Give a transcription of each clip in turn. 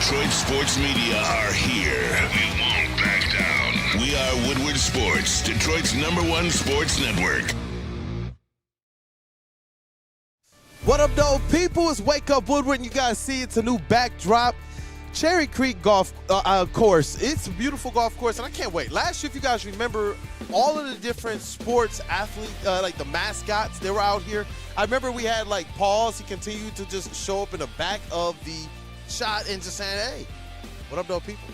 Detroit sports media are here. We won't back down. We are Woodward Sports, Detroit's #1 sports network. What up, though, people? It's Wake Up Woodward, and you guys see it's a new backdrop. Cherry Creek Golf Course. It's a beautiful golf course, and I can't wait. Last year, if you guys remember, all of the different sports athletes, like the mascots, they were out here. I remember we had, like, Pauls. He continued to just show up in the back of the shot and just saying, hey, what up, though, people?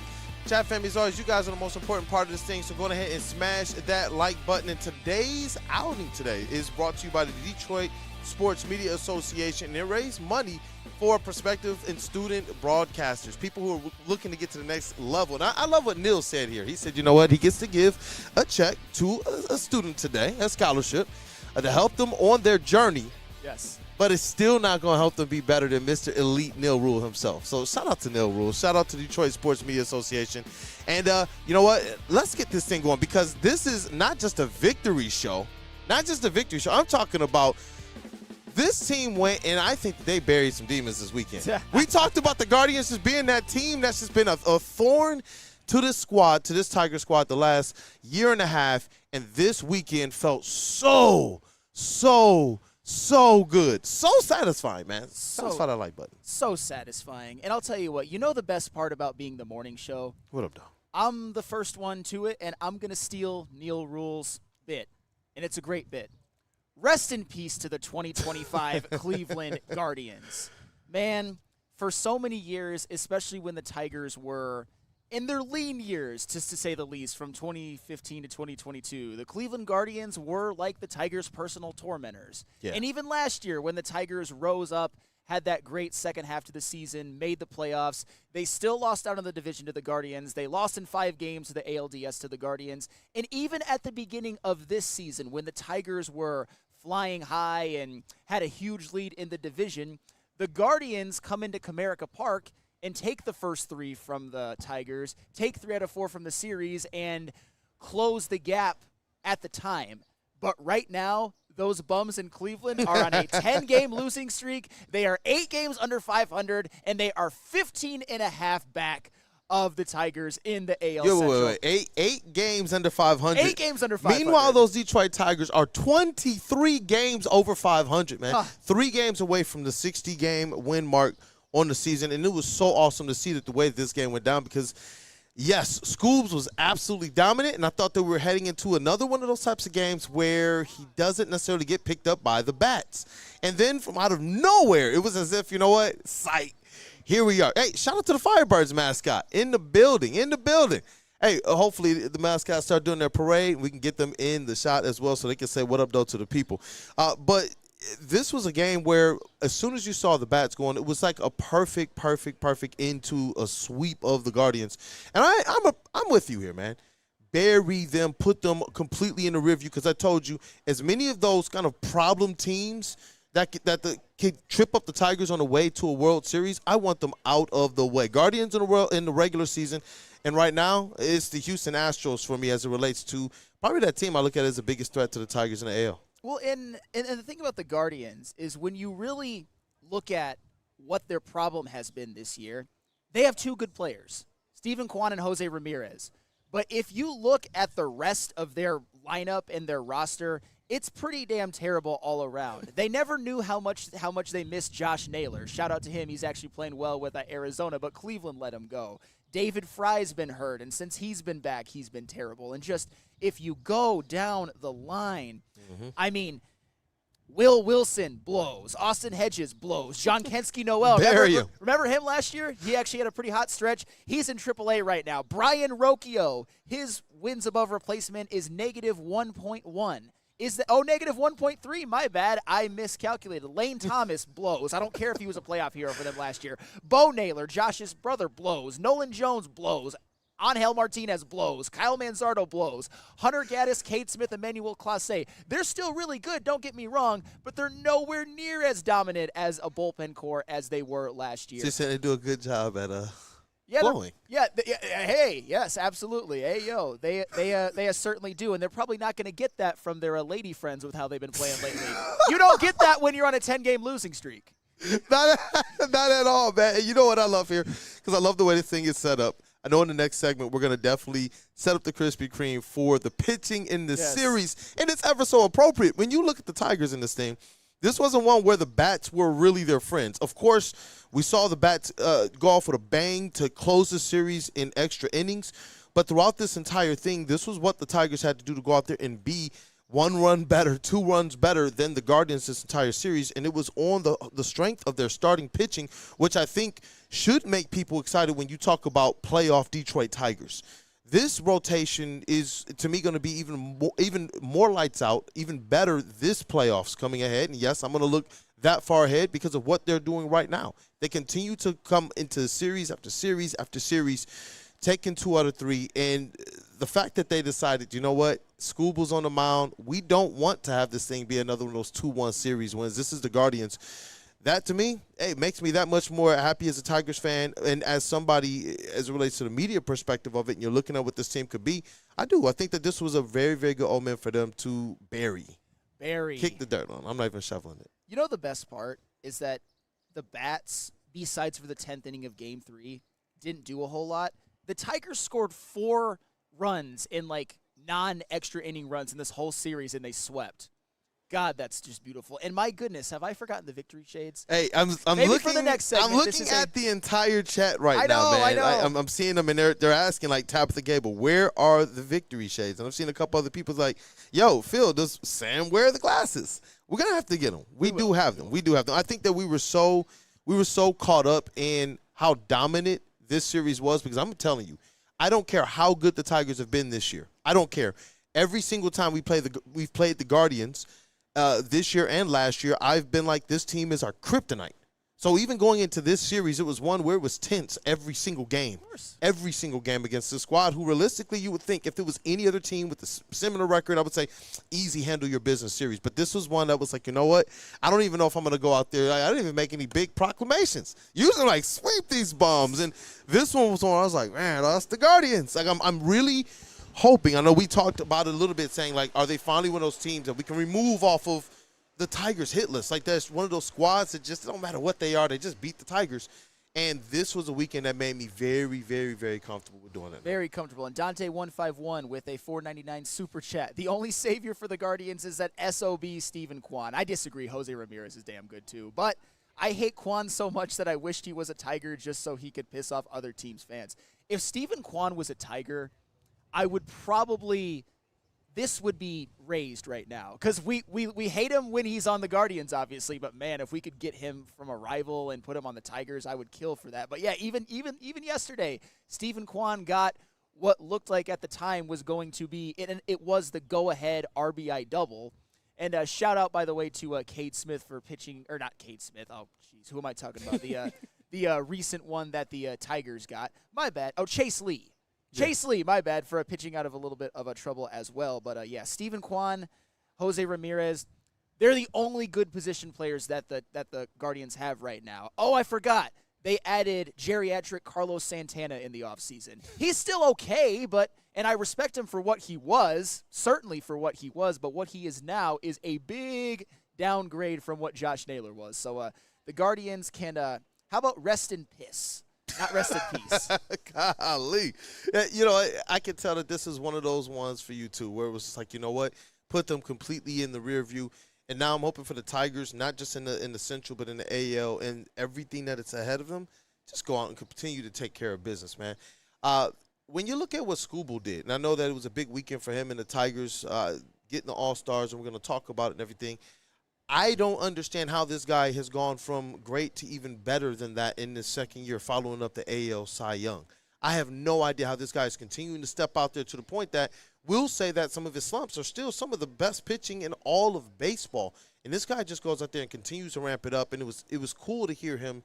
Chat family, as always, you guys are the most important part of this thing, so go ahead and smash that like button. And today's outing today is brought to you by the Detroit Sports Media Association, and it raised money for prospective and student broadcasters, people who are looking to get to the next level. And I love what Neil said here. He said, you know what, he gets to give a check to a student today, a scholarship, to help them on their journey. Yes. But it's still not going to help them be better than Mr. Elite Neil Rule himself. So shout out to Neil Rule. Shout out to the Detroit Sports Media Association. And you know what? Let's get this thing going, because this is not just a victory show. Not just a victory show. I'm talking about this team went, and I think they buried some demons this weekend. We talked about the Guardians just being that team that's just been a thorn to this squad, to this Tiger squad, the last year and a half, and this weekend felt so good. So satisfying, man. Satisfied that like button. So satisfying. And I'll tell you what, you know the best part about being the morning show? What up, dog? I'm the first one to it, and I'm going to steal Neil Rule's bit. And it's a great bit. Rest in peace to the 2025 Cleveland Guardians. Man, for so many years, especially when the Tigers were in their lean years, just to say the least, from 2015 to 2022, the Cleveland Guardians were like the Tigers' personal tormentors. Yeah. And even last year, when the Tigers rose up, had that great second half to the season, made the playoffs, they still lost out on the division to the Guardians. They lost in 5 games to the ALDS to the Guardians. And even at the beginning of this season, when the Tigers were flying high and had a huge lead in the division, the Guardians come into Comerica Park and take the first 3 from the Tigers, take 3 out of 4 from the series, and close the gap at the time. But right now, those bums in Cleveland are on a 10-game losing streak. They are 8 games under 500, and they are 15 and a half back of the Tigers in the AL Central. Wait. 8 games under 500. 8 games under 500. Meanwhile, those Detroit Tigers are 23 games over 500, man. 3 games away from the 60-game win mark on the season, and it was so awesome to see that the way this game went down, because yes, Scoobs was absolutely dominant, and I thought that we were heading into another one of those types of games where he doesn't necessarily get picked up by the bats. And then from out of nowhere, it was as if, you know what, sight. Here we are. Hey, shout out to the Firebirds mascot in the building. Hey, hopefully the mascots start doing their parade, and we can get them in the shot as well so they can say what up, though, to the people. But this was a game where as soon as you saw the bats going, it was like a perfect into a sweep of the Guardians. And I'm with you here, man. Bury them, put them completely in the rearview, because I told you, as many of those kind of problem teams that can trip up the Tigers on the way to a World Series, I want them out of the way. Guardians in the regular season, and right now it's the Houston Astros for me as it relates to probably that team I look at as the biggest threat to the Tigers in the AL. Well, and the thing about the Guardians is when you really look at what their problem has been this year, they have 2 good players, Steven Kwan and Jose Ramirez. But if you look at the rest of their lineup and their roster, it's pretty damn terrible all around. They never knew how much they missed Josh Naylor. Shout out to him. He's actually playing well with Arizona, but Cleveland let him go. David Fry's been hurt, and since he's been back, he's been terrible. And just if you go down the line, I mean, Will Wilson blows. Austin Hedges blows. John Kensky Noel. Remember him last year? He actually had a pretty hot stretch. He's in AAA right now. Brian Rocchio, his wins above replacement is negative 1.1. Negative 1.3, my bad. I miscalculated. Lane Thomas blows. I don't care if he was a playoff hero for them last year. Bo Naylor, Josh's brother, blows. Nolan Jones blows. Angel Martinez blows. Kyle Manzardo blows. Hunter Gaddis, Cade Smith, Emmanuel Clase. They're still really good, don't get me wrong, but they're nowhere near as dominant as a bullpen core as they were last year. Just saying they do a good job at blowing. Hey, yes, absolutely. Hey, yo, they certainly do, and they're probably not going to get that from their lady friends with how they've been playing lately. You don't get that when you're on a 10-game losing streak. not at all, man. And you know what I love here? Because I love the way this thing is set up. I know in the next segment we're going to definitely set up the Krispy Kreme for the pitching in this series, and it's ever so appropriate. When you look at the Tigers in this thing, this wasn't one where the bats were really their friends. Of course, we saw the bats go off with a bang to close the series in extra innings, but throughout this entire thing, this was what the Tigers had to do to go out there and be 1 run better, 2 runs better than the Guardians this entire series, and it was on the strength of their starting pitching, which I think should make people excited when you talk about playoff Detroit Tigers. This rotation is, to me, going to be even more lights out, even better this playoffs coming ahead. And, yes, I'm going to look that far ahead because of what they're doing right now. They continue to come into series after series after series, taking 2 out of 3, and the fact that they decided, you know what, Scooble's on the mound, we don't want to have this thing be another one of those 2-1 series wins. This is the Guardians. That, to me, hey, makes me that much more happy as a Tigers fan, and as somebody, as it relates to the media perspective of it, and you're looking at what this team could be, I do. I think that this was a very, very good omen for them to bury. Kick the dirt on. I'm not even shoveling it. You know the best part is that the bats, besides for the 10th inning of Game 3, didn't do a whole lot. The Tigers scored 4 runs in, like, non-extra inning runs in this whole series, and they swept. God, that's just beautiful. And my goodness, have I forgotten the victory shades? Hey, I'm Maybe looking for the next segment, I'm looking at the entire chat now, man. I know. I'm seeing them, and they're asking, like, Tabitha Gable, where are the victory shades? And I'm seeing a couple other people like, yo, Phil, does Sam wear the glasses? We're gonna have to get them. We do have them. I think that we were so caught up in how dominant this series was, because I'm telling you, I don't care how good the Tigers have been this year. I don't care. Every single time we've played the Guardians this year and last year, I've been like, this team is our kryptonite. So even going into this series, it was one where it was tense every single game. Every single game against the squad who realistically you would think if it was any other team with a similar record, I would say easy handle your business series. But this was one that was like, you know what? I don't even know if I'm going to go out there. I didn't even make any big proclamations. Usually like sweep these bums. And this one was one I was like, man, that's the Guardians. Like I'm really hoping. I know we talked about it a little bit saying like, are they finally one of those teams that we can remove off of the Tigers hit list? Like that's one of those squads that just don't matter what they are, they just beat the Tigers. And this was a weekend that made me very, very, very comfortable with doing that. Very comfortable. And Dante151 with a $4.99 super chat. The only savior for the Guardians is that SOB Stephen Kwan. I disagree. Jose Ramirez is damn good too. But I hate Kwan so much that I wished he was a Tiger just so he could piss off other teams' fans. If Stephen Kwan was a Tiger, I would probably – this would be raised right now because we hate him when he's on the Guardians, obviously. But man, if we could get him from a rival and put him on the Tigers, I would kill for that. But yeah, even yesterday, Stephen Kwan got what looked like at the time was going to be it was the go-ahead RBI double. And shout out, by the way, to Cade Smith for pitching, or not Cade Smith. Oh, jeez, who am I talking about? The recent one that the Tigers got. My bad. Oh, Chase Lee. Chase Lee, my bad, for pitching out of a little bit of a trouble as well. But, yeah, Stephen Kwan, Jose Ramirez, they're the only good position players that the Guardians have right now. Oh, I forgot. They added geriatric Carlos Santana in the offseason. He's still okay, and I respect him for what he was, certainly for what he was, but what he is now is a big downgrade from what Josh Naylor was. So the Guardians can, how about rest in piss? Not rest in peace. Golly. You know, I can tell that this is one of those ones for you, too, where it was just like, you know what, put them completely in the rear view. And now I'm hoping for the Tigers, not just in the Central, but in the AL and everything that it's ahead of them, just go out and continue to take care of business, man. When you look at what Scooble did, and I know that it was a big weekend for him and the Tigers getting the All-Stars, and we're going to talk about it and everything. I don't understand how this guy has gone from great to even better than that in his second year following up the AL Cy Young. I have no idea how this guy is continuing to step out there to the point that we'll say that some of his slumps are still some of the best pitching in all of baseball. And this guy just goes out there and continues to ramp it up. And it was cool to hear him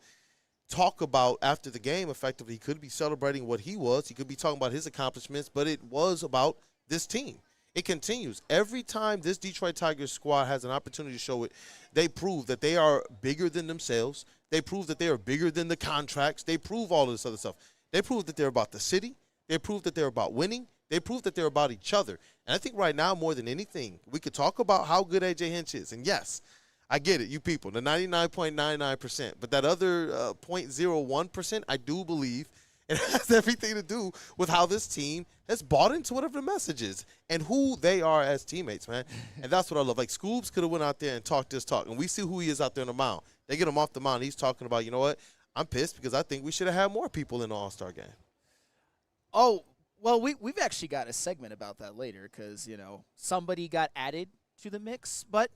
talk about after the game effectively. He could be celebrating what he was. He could be talking about his accomplishments, but it was about this team. It continues. Every time this Detroit Tigers squad has an opportunity to show it, they prove that they are bigger than themselves. They prove that they are bigger than the contracts. They prove all of this other stuff. They prove that they're about the city. They prove that they're about winning. They prove that they're about each other. And I think right now, more than anything, we could talk about how good A.J. Hinch is. And, yes, I get it, you people, the 99.99%. But that other 0.01%, I do believe it has everything to do with how this team has bought into whatever the message is and who they are as teammates, man. And that's what I love. Like, Scoobs could have went out there and talked this talk, and we see who he is out there on the mound. They get him off the mound. He's talking about, you know what, I'm pissed because I think we should have had more people in the All-Star game. Oh, well, we've actually got a segment about that later because, you know, somebody got added to the mix, but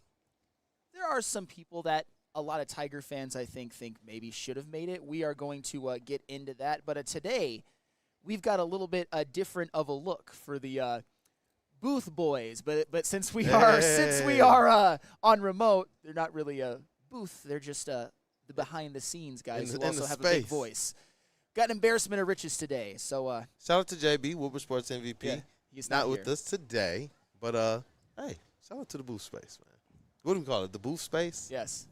there are some people that a lot of Tiger fans, I think maybe should have made it. We are going to get into that. But today, we've got a little bit different of a look for the booth boys. But since we are on remote, they're not really a booth. They're just the behind the scenes guys who also have a big voice. Got an embarrassment of riches today. So shout out to JB, Woodward Sports MVP. Yeah, he's not with us today, but hey, shout out to the booth space, man. What do we call it? The booth space? Yes.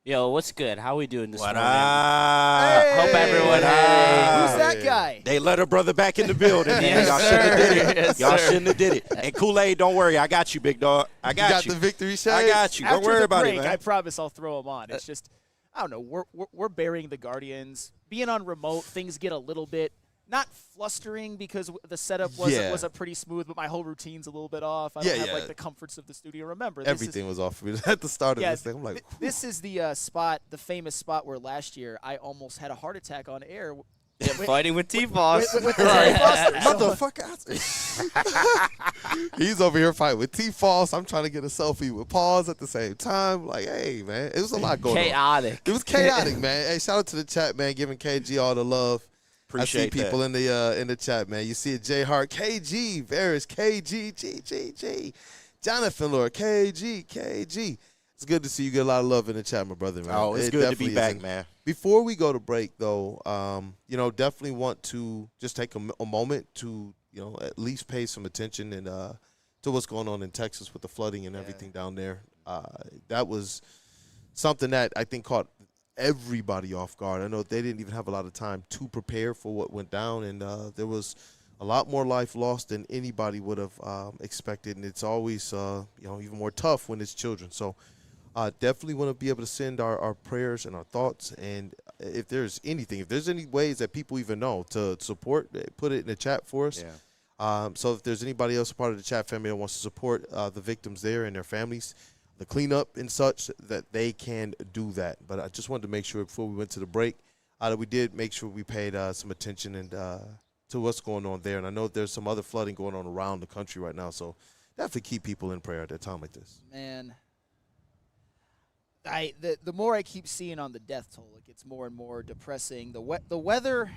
Yo, what's good? How we doing this morning? Hey, hope everyone had who's that guy? They let her brother back in the building, man. Yes, Y'all shouldn't have did it. Yes, Y'all sir. shouldn't have did it. And Kool-Aid, don't worry. I got you, big dog. I You got you. the victory shade? I got you. Don't After worry the about break, it, man. I promise I'll throw them on. It's just, I don't know. We're burying the Guardians. Being on remote, things get a little bit not flustering because the setup wasn't pretty smooth, but my whole routine's a little bit off. I don't have like the comforts of the studio. Remember, everything was off for me at the start of this thing. I'm like, this is the spot, the famous spot where last year I almost had a heart attack on air. Fighting with T-Foss. With Terry Foster. motherfucker. He's over here fighting with T-Foss. I'm trying to get a selfie with Paws at the same time. Like, hey, man, it was a lot going on. Chaotic. It was chaotic, man. Hey, shout out to the chat, man, giving KG all the love. Appreciate I see people in the chat, man. You see it, J Hart, KG, Varys, KG, G, Jonathan Lord, KG. It's good to see you get a lot of love in the chat, my brother, man. Oh, it's good to be back, man. Before we go to break, though, definitely want to just take a moment to, at least pay some attention and to what's going on in Texas with the flooding and everything down there. That was something that I think caught everybody off guard. I know they didn't even have a lot of time to prepare for what went down, and there was a lot more life lost than anybody would have expected, and it's always even more tough when it's children. So definitely want to be able to send our prayers and our thoughts, and if there's any ways that people even know to support, put it in the chat for us. So if there's anybody else a part of the chat family that wants to support the victims there and their families, the cleanup and such, that they can do that. But I just wanted to make sure before we went to the break that we did make sure we paid some attention and to what's going on there. And I know there's some other flooding going on around the country right now, so definitely keep people in prayer at a time like this. Man, the more I keep seeing on the death toll, it gets more and more depressing. The weather,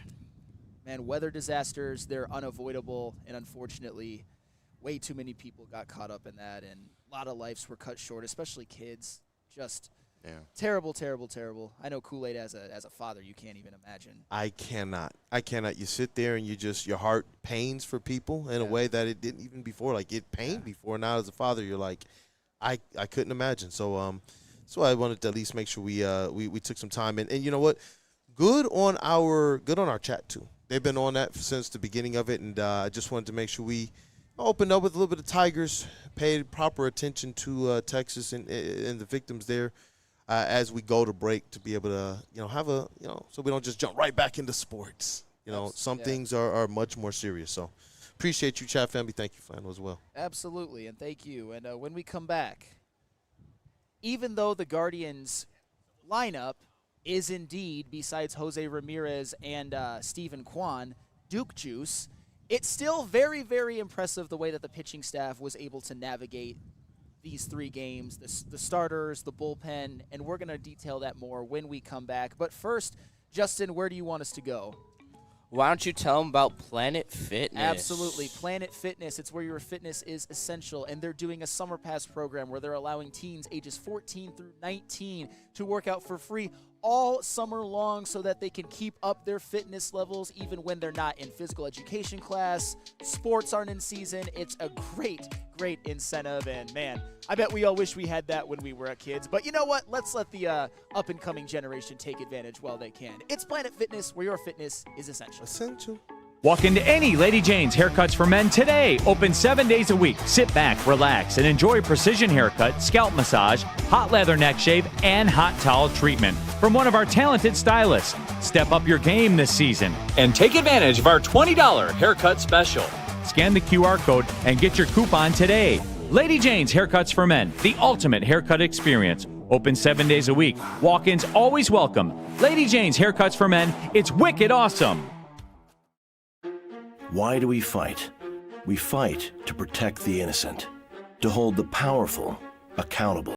man, weather disasters, they're unavoidable, and unfortunately, way too many people got caught up in that, and a lot of lives were cut short, especially kids. Just terrible, terrible, terrible. I know Kool-Aid as a father, you can't even imagine. I cannot. You sit there and your heart pains for people in a way that it didn't even before. Like, it pained before. Now as a father, you're like, I couldn't imagine. So so I wanted to at least make sure we took some time, and you know what, good on our chat too. They've been on that since the beginning of it, and I just wanted to make sure we opened up with a little bit of Tigers, paid proper attention to Texas and the victims there as we go to break, to be able to have so we don't just jump right back into sports. Some things are much more serious. So appreciate you, chat family. Thank you, Flannel, as well. Absolutely, and thank you. And when we come back, even though the Guardians lineup is indeed, besides Jose Ramirez and Stephen Kwan, Duke Juice, it's still very, very impressive the way that the pitching staff was able to navigate these 3 games, the starters, the bullpen, and we're going to detail that more when we come back. But first, Justin, where do you want us to go? Why don't you tell them about Planet Fitness? Absolutely. Planet Fitness. It's where your fitness is essential, and they're doing a summer pass program where they're allowing teens ages 14 through 19 to work out for free all summer long so that they can keep up their fitness levels even when they're not in physical education class. Sports aren't in season. It's a great, great incentive, and man, I bet we all wish we had that when we were kids. But you know what? Let's let the up-and-coming generation take advantage while they can. It's Planet Fitness, where your fitness is essential. Essential. Walk into any Lady Jane's Haircuts for Men today. Open 7 days a week. Sit back, relax, and enjoy precision haircut, scalp massage, hot leather neck shave, and hot towel treatment from one of our talented stylists. Step up your game this season and take advantage of our $20 haircut special. Scan the QR code and get your coupon today. Lady Jane's Haircuts for Men, the ultimate haircut experience. Open 7 days a week. Walk-ins always welcome. Lady Jane's Haircuts for Men. It's wicked awesome. Why do we fight? We fight to protect the innocent, to hold the powerful accountable.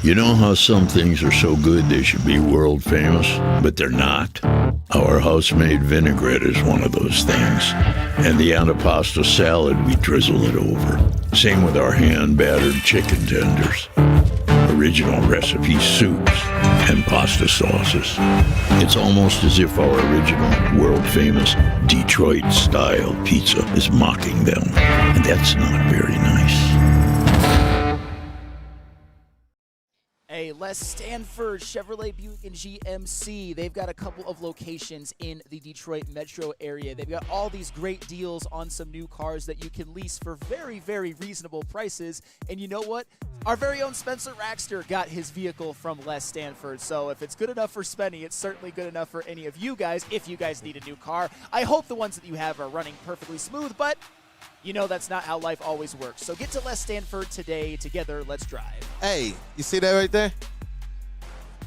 You know how some things are so good they should be world famous, but they're not? Our house-made vinaigrette is one of those things. And the antipasto salad, we drizzle it over. Same with our hand-battered chicken tenders. Original recipe soups and pasta sauces. It's almost as if our original, world-famous Detroit-style pizza is mocking them. And that's not very nice. Hey, Les Stanford Chevrolet Buick and GMC. They've got a couple of locations in the Detroit metro area. They've got all these great deals on some new cars that you can lease for very, very reasonable prices. And you know what? Our very own Spencer Raxter got his vehicle from Les Stanford. So if it's good enough for Spenny, it's certainly good enough for any of you guys if you guys need a new car. I hope the ones that you have are running perfectly smooth, but you know that's not how life always works. So get to Les Stanford today. Together, let's drive. Hey, you see that right there?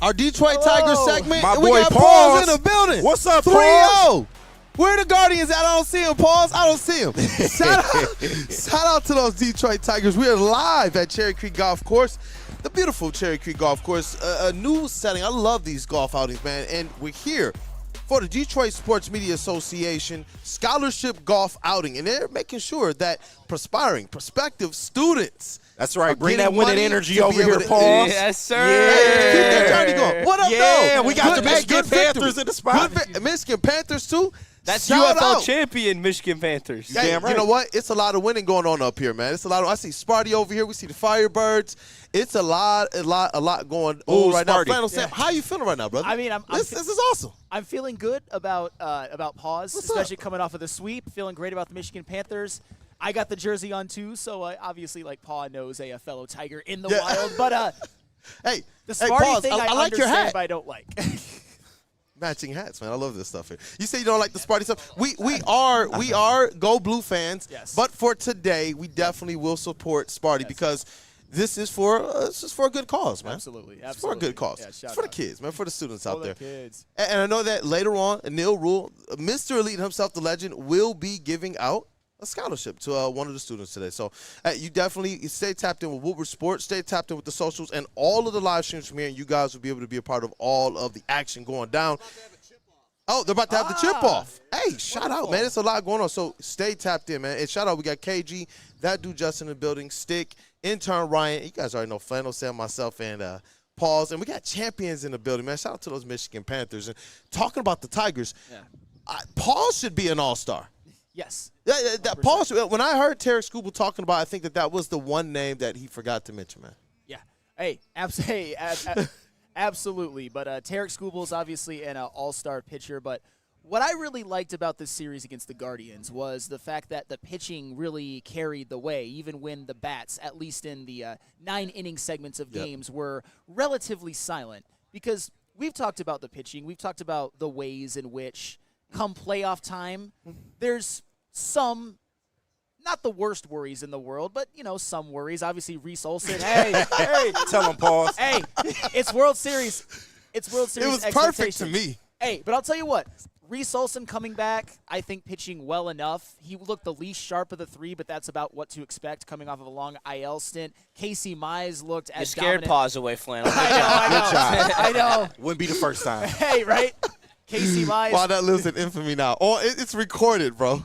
Our Detroit Tigers segment. My We boy got Pauls Pauls in the building. What's up, 3-0. Where are the Guardians at? I don't see him, Pauls. I don't see him. Shout out to those Detroit Tigers. We are live at Cherry Creek Golf Course. The beautiful Cherry Creek Golf Course. A new setting. I love these golf outings, man. And we're here for the Detroit Sports Media Association Scholarship Golf Outing. And they're making sure that prospective students. That's right. are Bring getting that winning money energy to be over able here, to- Paul. Yes, sir. Hey, keep that journey going. What up, Yeah, though? we got the Michigan good victory. Panthers in the spot. Michigan Panthers, too. That's Shout UFL out. champion Michigan Panthers. Hey, Damn right. You know what? It's a lot of winning going on up here, man. It's a lot. I see Sparty over here. We see the Firebirds. It's a lot going on right Sparty. now. Flannel Sam, how you feeling right now, brother? I mean, this is awesome. I'm feeling good about Paws, especially coming off of the sweep. Feeling great about the Michigan Panthers. I got the jersey on too, so obviously, like Paw knows a fellow Tiger in the wild. But Hey, the hey, Sparty Pauls, thing I like your understand, hat. but I don't like. Matching hats, man. I love this stuff here. You say you don't like the Sparty stuff. We are Go Blue fans. Yes. But for today, we definitely will support Sparty because this is for a good cause, man. Absolutely. It's for a good cause. Yeah, it's shout for the out. kids, man. For the students out there. Kids. And I know that later on, Neil Rule, Mr. Elite himself, the legend, will be giving out a scholarship to one of the students today. So you definitely stay tapped in with Woodward Sports, stay tapped in with the socials, and all of the live streams from here, and you guys will be able to be a part of all of the action going down. Oh, they're about to have the chip off. Hey, shout out, man. It's a lot going on. So stay tapped in, man. And shout out, we got KG, that dude Justin in the building, Stick, intern Ryan. You guys already know Flannel, Sam, myself, and Pauls. And we got champions in the building, man. Shout out to those Michigan Panthers. And talking about the Tigers, Paul should be an all-star. Yes. Paul should, when I heard Tarek Skubal talking about it, I think that was the one name that he forgot to mention, man. Yeah. Hey, absolutely. But Tarek Skubal is obviously an all-star pitcher. But what I really liked about this series against the Guardians was the fact that the pitching really carried the way, even when the bats, at least in the 9-inning segments of games, were relatively silent. Because we've talked about the pitching. We've talked about the ways in which, come playoff time, there's some, not the worst worries in the world, but, some worries. Obviously, Reese Olson. Hey, Tell him, Paul. hey, it's World Series. It's World Series. It was perfect to expectations. me. Hey, but I'll tell you what. Reese Olson coming back, I think pitching well enough. He looked the least sharp of the three, but that's about what to expect coming off of a long IL stint. Casey Mize looked You as scared dominant. Paws away, Flannel. I know. Wouldn't be the first time. Hey, right? Casey Mize. Wow, that lives in infamy now. Oh, it's recorded, bro.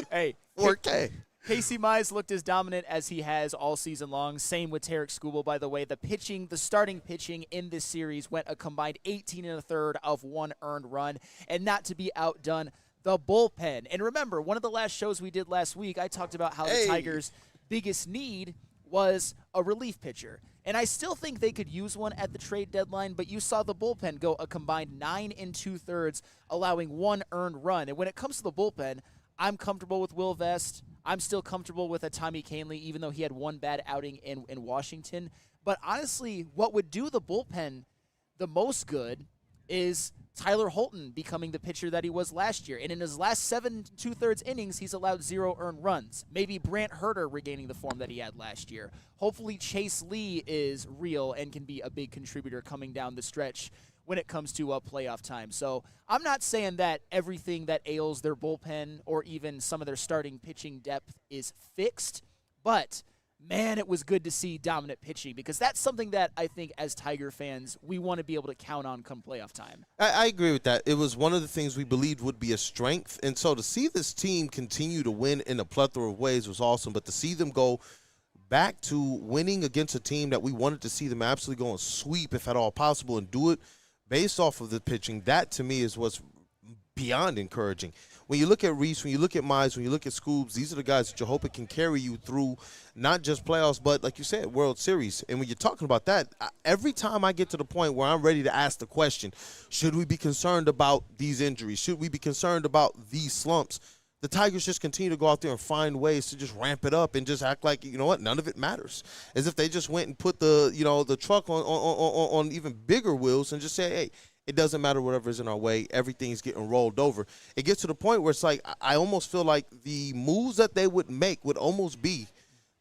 Hey, 4K. Casey Mize looked as dominant as he has all season long. Same with Tarek Skubal, by the way. The starting pitching in this series went a combined 18 1/3 of 1 earned run. And not to be outdone, the bullpen. And remember, one of the last shows we did last week, I talked about how the Tigers' biggest need was a relief pitcher. And I still think they could use one at the trade deadline, but you saw the bullpen go a combined 9 2/3, allowing 1 earned run. And when it comes to the bullpen, I'm comfortable with Will Vest. I'm still comfortable with a Tommy Kahnle, even though he had one bad outing in Washington. But honestly, what would do the bullpen the most good is Tyler Holton becoming the pitcher that he was last year. And in his last 7 2/3 innings, he's allowed 0 earned runs. Maybe Brant Herter regaining the form that he had last year. Hopefully Chase Lee is real and can be a big contributor coming down the stretch when it comes to playoff time. So I'm not saying that everything that ails their bullpen or even some of their starting pitching depth is fixed, but man, it was good to see dominant pitching because that's something that I think as Tiger fans we want to be able to count on come playoff time. I agree with that. It was one of the things we believed would be a strength, and so to see this team continue to win in a plethora of ways was awesome, but to see them go back to winning against a team that we wanted to see them absolutely go and sweep if at all possible and do it based off of the pitching, that to me is what's beyond encouraging. When you look at Reese, when you look at Mize, when you look at Scoobs, these are the guys that you hope it can carry you through not just playoffs, but like you said, World Series. And when you're talking about that, every time I get to the point where I'm ready to ask the question, should we be concerned about these injuries? Should we be concerned about these slumps? The Tigers just continue to go out there and find ways to just ramp it up and just act like, you know what, none of it matters. As if they just went and put the truck on even bigger wheels and just say, hey, it doesn't matter whatever is in our way. Everything's getting rolled over. It gets to the point where it's like I almost feel like the moves that they would make would almost be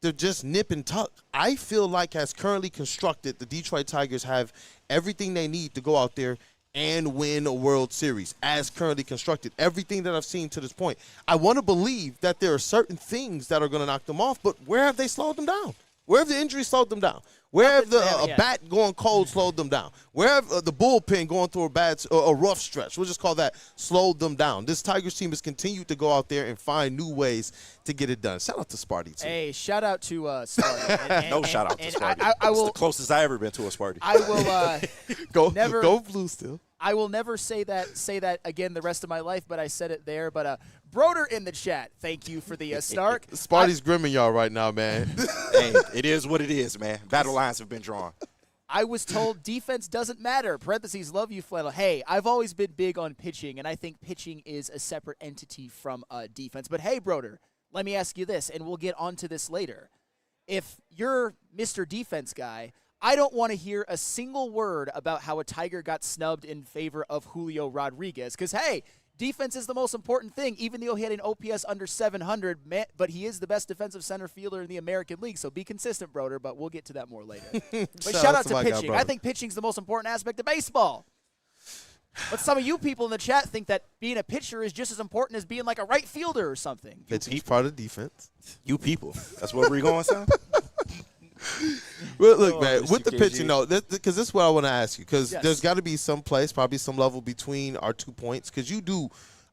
they're just nip and tuck. I feel like as currently constructed, the Detroit Tigers have everything they need to go out there and win a World Series as currently constructed. Everything that I've seen to this point. I want to believe that there are certain things that are going to knock them off, but where have they slowed them down? Where have the injuries slowed them down? Where have the bat going cold slowed them down? Where have the bullpen going through a rough stretch? We'll just call that slowed them down. This Tigers team has continued to go out there and find new ways to get it done. Shout out to Sparty, too. Hey, shout out to Sparty. No shout out to Sparty. That's the closest I ever been to a Sparty. I will go blue still. I will never say that again the rest of my life, but I said it there. But Broder in the chat, thank you for the Stark. Sparty's grimming y'all right now, man. Hey, it is what it is, man. Battle lines have been drawn. I was told defense doesn't matter. Parentheses, love you, Flannel. Hey, I've always been big on pitching, and I think pitching is a separate entity from defense. But hey, Broder, let me ask you this, and we'll get onto this later. If you're Mr. Defense guy, I don't want to hear a single word about how a Tiger got snubbed in favor of Julio Rodriguez because, hey, defense is the most important thing, even though he had an OPS under 700, but he is the best defensive center fielder in the American League, so be consistent, Broder, but we'll get to that more later. But shout out to pitching. I think pitching's the most important aspect of baseball. But some of you people in the chat think that being a pitcher is just as important as being like a right fielder or something. Pitching's part of defense. You people. That's where we're going, son? Well, look, man, with the pitching, though, because this is what I want to ask you, because there's got to be some place, probably some level between our 2 points, because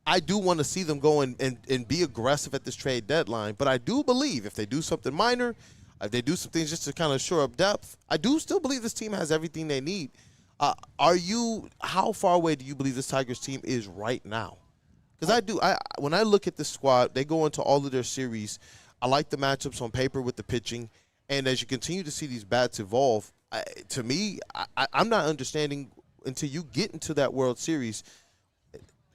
I do want to see them go and be aggressive at this trade deadline, but I do believe if they do something minor, if they do some things just to kind of shore up depth, I do still believe this team has everything they need. How far away do you believe this Tigers team is right now? Because when I look at this squad, they go into all of their series, I like the matchups on paper with the pitching. And as you continue to see these bats evolve, to me, I'm not understanding until you get into that World Series.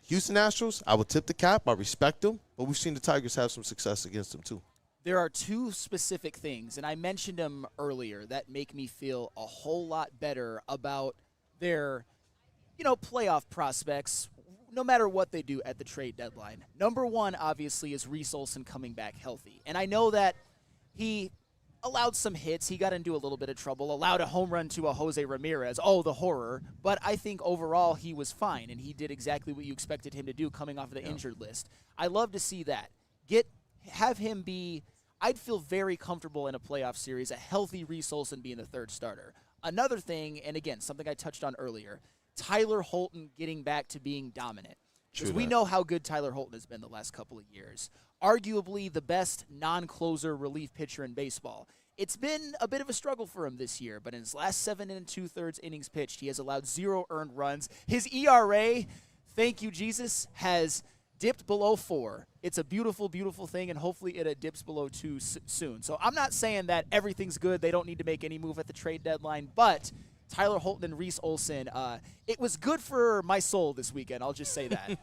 Houston Astros, I would tip the cap. I respect them. But we've seen the Tigers have some success against them, too. There are two specific things, and I mentioned them earlier, that make me feel a whole lot better about their, playoff prospects, no matter what they do at the trade deadline. Number one, obviously, is Reese Olson coming back healthy. And I know that he allowed some hits. He got into a little bit of trouble, allowed a home run to a Jose Ramirez. Oh, the horror. But I think overall he was fine, and he did exactly what you expected him to do coming off of the injured list. I love to see that. Have him be – I'd feel very comfortable in a playoff series, a healthy Reese Olson being the third starter. Another thing, and again, something I touched on earlier, Tyler Holton getting back to being dominant. Because we know how good Tyler Holton has been the last couple of years. Arguably the best non-closer relief pitcher in baseball. It's been a bit of a struggle for him this year, but in his last 7 2/3 innings pitched, he has allowed 0 earned runs. His ERA, thank you, Jesus, has dipped below 4. It's a beautiful, beautiful thing, and hopefully it dips below 2 soon. So I'm not saying that everything's good. They don't need to make any move at the trade deadline, but Tyler Holton and Reese Olson, it was good for my soul this weekend. I'll just say that.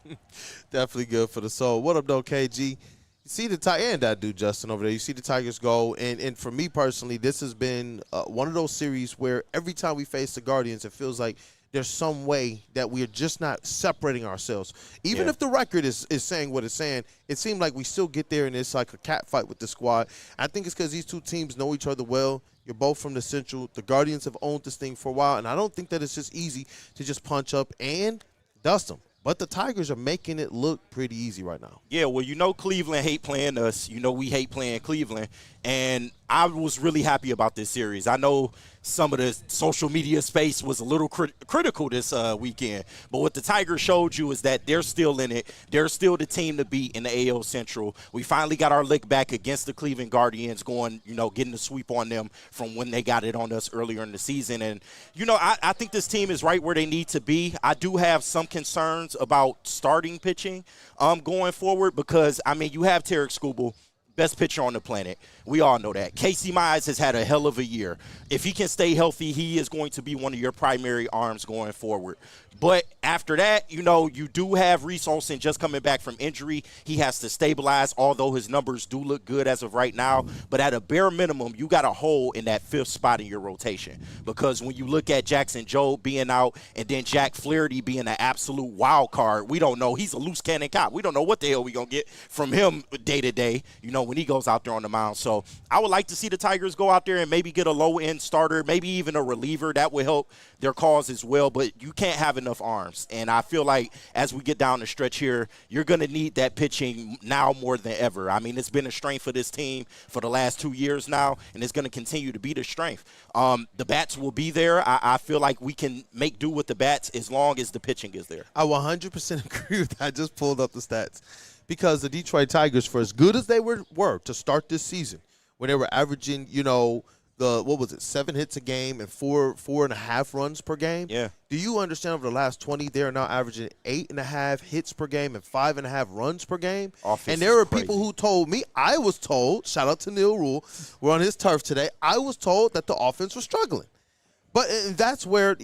Definitely good for the soul. What up, though, KG? You see the and that dude Justin over there. You see the Tigers go, and for me personally, this has been one of those series where every time we face the Guardians, it feels like there's some way that we're just not separating ourselves. Even if the record is saying what it's saying, it seemed like we still get there, and it's like a cat fight with the squad. I think it's because these two teams know each other well. You're both from the Central. The Guardians have owned this thing for a while, and I don't think that it's just easy to just punch up and dust them. But the Tigers are making it look pretty easy right now. Yeah, well, Cleveland hate playing us. We hate playing Cleveland. And I was really happy about this series. I know some of the social media space was a little critical this weekend. But what the Tigers showed you is that they're still in it. They're still the team to beat in the AL Central. We finally got our lick back against the Cleveland Guardians, getting the sweep on them from when they got it on us earlier in the season. And, I think this team is right where they need to be. I do have some concerns about starting pitching going forward because, you have Tarek Skubal, best pitcher on the planet. We all know that. Casey Mize has had a hell of a year. If he can stay healthy, he is going to be one of your primary arms going forward. But after that, you do have Reese Olson just coming back from injury. He has to stabilize, although his numbers do look good as of right now. But at a bare minimum, you got a hole in that 5th spot in your rotation. Because when you look at Jackson Jobe being out and then Jack Flaherty being an absolute wild card, we don't know. He's a loose cannon cop. We don't know what the hell we're going to get from him day to day, when he goes out there on the mound. So I would like to see the Tigers go out there and maybe get a low-end starter, maybe even a reliever. That would help their cause as well. But you can't have enough arms. And I feel like as we get down the stretch here, you're going to need that pitching now more than ever. It's been a strength for this team for the last 2 years now, and it's going to continue to be the strength. The bats will be there. I feel like we can make do with the bats as long as the pitching is there. I 100% agree with that. I just pulled up the stats. Because the Detroit Tigers, for as good as they were to start this season, when they were averaging, 7 hits a game and 4.5 runs per game? Yeah. Do you understand over the last 20, they are now averaging 8.5 hits per game and 5.5 runs per game? And there were people who told me, I was told, shout out to Neil Rule, we're on his turf today, I was told that the offense was struggling. But that's where,